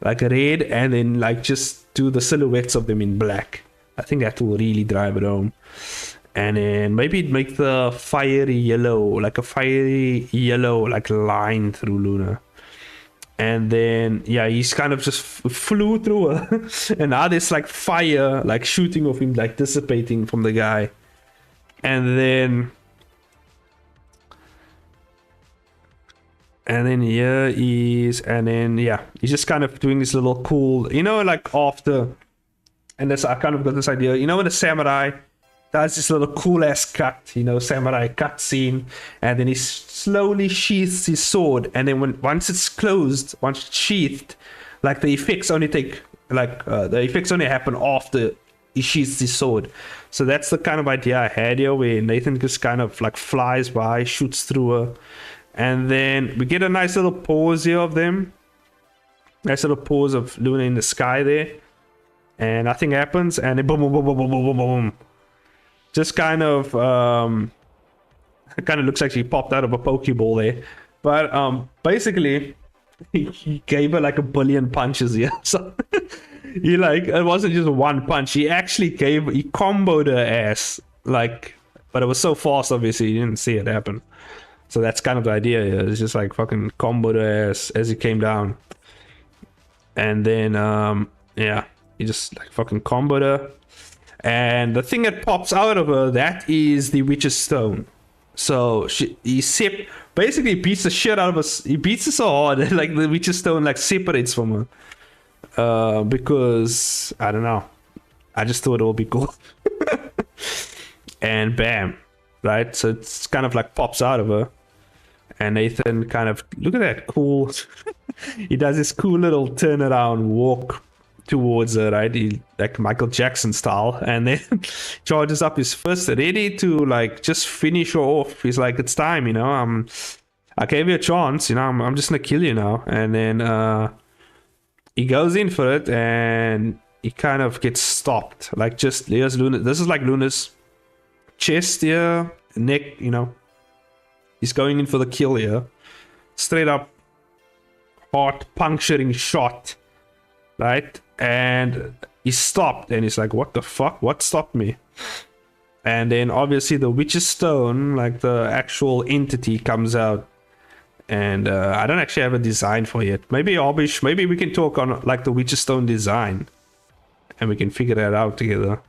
like a red, and then like just do the silhouettes of them in black. I think that will really drive it home. And then maybe make the fiery yellow, like a fiery yellow like line through Luna. And then yeah, he's kind of just flew through her. And now there's like fire like shooting off him, like dissipating from the guy. And then here is, and then yeah, he's just kind of doing this little cool, you know, like after. And that's, I kind of got this idea, you know, when a samurai does this little cool ass cut, you know, samurai cut scene, and then he slowly sheaths his sword, and then once it's closed, once it's sheathed, like the effects only take like the effects only happen after he sheaths his sword. So that's the kind of idea I had here, where Nathan just kind of like flies by, shoots through her, and then we get a nice little pause here of them, nice little pause of Luna in the sky there, and nothing happens, and then boom, boom, boom, boom, boom, boom, boom, boom. Just kind of it kind of looks like she popped out of a Pokeball there. But basically he gave her like a billion punches here. So he like, it wasn't just one punch, he comboed her ass, like, but it was so fast, obviously you didn't see it happen. So that's kind of the idea here. It's just like fucking comboed her ass as he came down. And then yeah, he just like fucking comboed her. And the thing that pops out of her, that is the Witch's Stone. So he basically beats the shit out of us. He beats her so hard, like the Witch's Stone like separates from her. Because I don't know. I just thought it would be cool. And bam, right? So it's kind of like pops out of her. And Nathan kind of, look at that cool. He does this cool little turnaround walk towards her, right? He, like Michael Jackson style, and then charges up his fist, ready to like just finish her off. He's like, it's time, you know. I gave you a chance, you know. I'm just gonna kill you now. And then he goes in for it, and he kind of gets stopped. Like, just there's Luna. This is like Luna's chest here, neck, you know. He's going in for the kill here. Straight up heart puncturing shot, right? And he stopped, and he's like, what the fuck? What stopped me? And then obviously the Witch's Stone, like the actual entity, comes out. And I don't actually have a design for it. Maybe we can talk on like the Witch's Stone design, and we can figure that out together.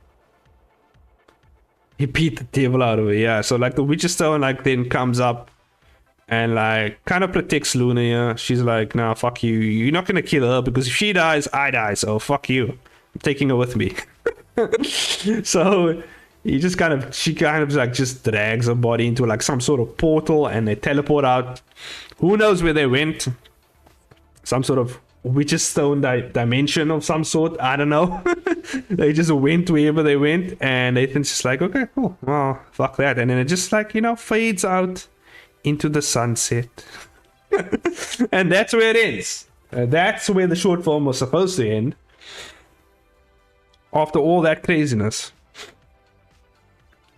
He beat the devil out of it, yeah. So like the Witch's Stone like then comes up and like kind of protects Luna here. She's like, nah, fuck you. You're not gonna kill her, because if she dies, I die. So fuck you. I'm taking her with me. So she kind of like just drags her body into like some sort of portal, and they teleport out. Who knows where they went? Some sort of Witch's Stone dimension of some sort. I don't know. They just went wherever they went, and Nathan's just like, okay, cool. Well, fuck that. And then it just like, you know, fades out into the sunset. And that's where it ends. That's where the short film was supposed to end. After all that craziness.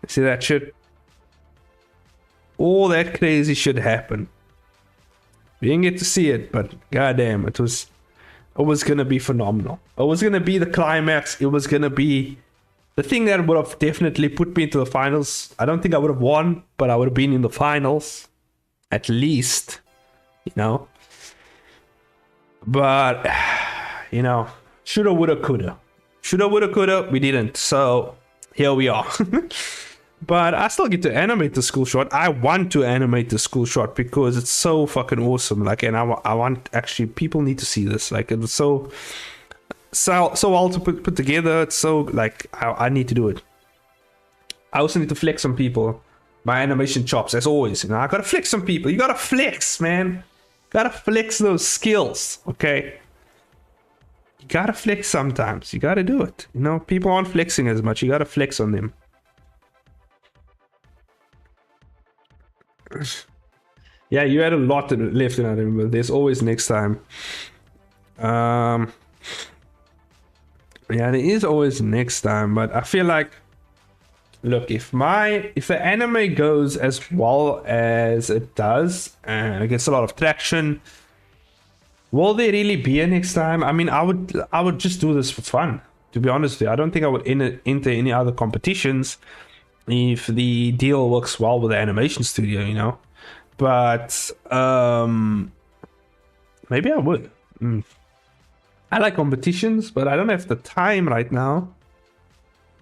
See that shit? All that crazy shit happened. We didn't get to see it, but goddamn, it was gonna be phenomenal. It was gonna be the climax. It was gonna be the thing that would have definitely put me into the finals. I don't think I would have won, but I would have been in the finals. At least. You know? But, you know, shoulda, woulda, coulda. Shoulda, woulda, coulda. We didn't. So, here we are. But I still get to animate the school shot. I want to animate the school shot because it's so fucking awesome. Like, and I want, actually, people need to see this. Like, it was so well to put together. It's so, like, I need to do it. I also need to flex some people. My animation chops, as always. You know, I gotta flex some people. You gotta flex, man. Gotta flex those skills, okay? You gotta flex sometimes. You gotta do it. You know, people aren't flexing as much. You gotta flex on them. Yeah, you had a lot left, and I remember. There's always next time. Yeah, there is always next time, but I feel like, look, if the anime goes as well as it does and it gets a lot of traction, will there really be a next time? I mean, I would just do this for fun, to be honest with you. I don't think I would enter any other competitions if the deal works well with the animation studio, you know. But maybe I would. I like competitions, but I don't have the time right now.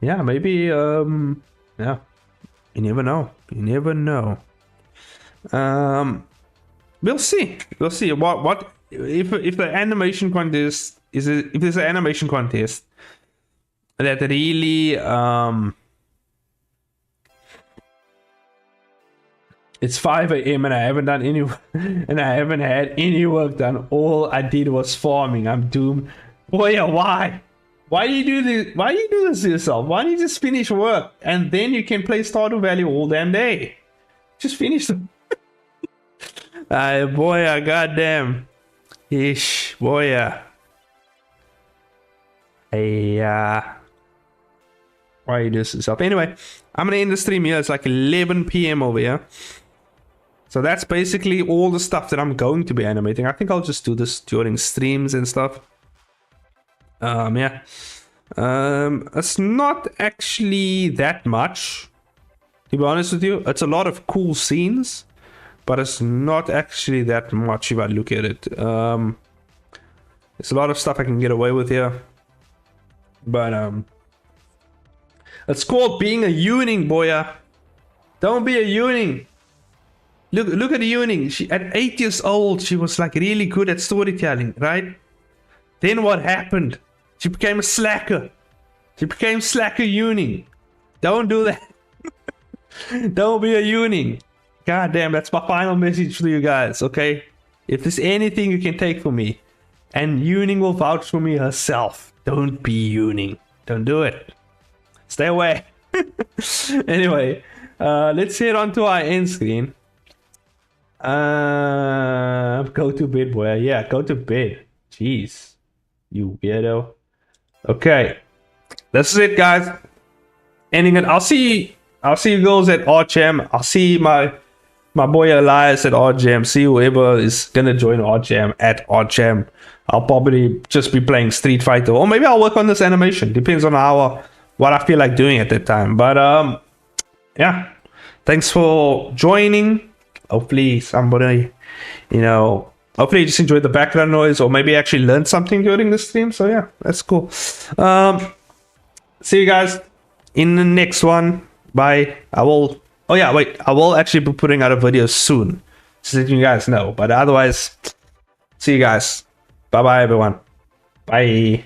Yeah, maybe yeah. You never know. You never know. We'll see. We'll see. What if the animation contest if there's an animation contest that really it's 5 a.m. and I haven't done any and I haven't had any work done. All I did was farming. I'm doomed. Boy, yeah, why? Why do you do this? Why do you do this to yourself? Why don't you just finish work and then you can play Stardew Valley all damn day? Just finish the boy, goddamn. Ish, boy, hey, why you do this to yourself? Anyway, I'm gonna end the stream here. It's like 11 p.m. over here. So that's basically all the stuff that I'm going to be animating. I think I'll just do this during streams and stuff. Yeah. It's not actually that much, to be honest with you. It's a lot of cool scenes, but it's not actually that much if I look at it. There's a lot of stuff I can get away with here. But it's called being a Ewing, boya. Don't be a Ewing. Look at the Ewing. She at 8 years old, she was like really good at storytelling, right? Then what happened? She became a slacker. She became slacker Ewing. Don't do that. Don't be a Ewing. God damn, that's my final message to you guys, okay? If there's anything you can take from me, and Ewing will vouch for me herself, don't be Ewing. Don't do it. Stay away. Anyway, let's head on to our end screen. Go to bed, boy. Yeah, go to bed. Jeez, you weirdo. Okay, this is it, guys. Ending it. I'll see you girls at RJam. I'll see my boy Elias at RJam. See whoever is gonna join RJam at RJam. I'll probably just be playing Street Fighter, or maybe I'll work on this animation. Depends on what I feel like doing at that time. But yeah, thanks for joining. Hopefully somebody, hopefully you just enjoyed the background noise, or maybe actually learned something during the stream. So yeah, that's cool. See you guys in the next one. Bye. I will actually be putting out a video soon, so that you guys know. But otherwise, see you guys. Bye bye, everyone. Bye.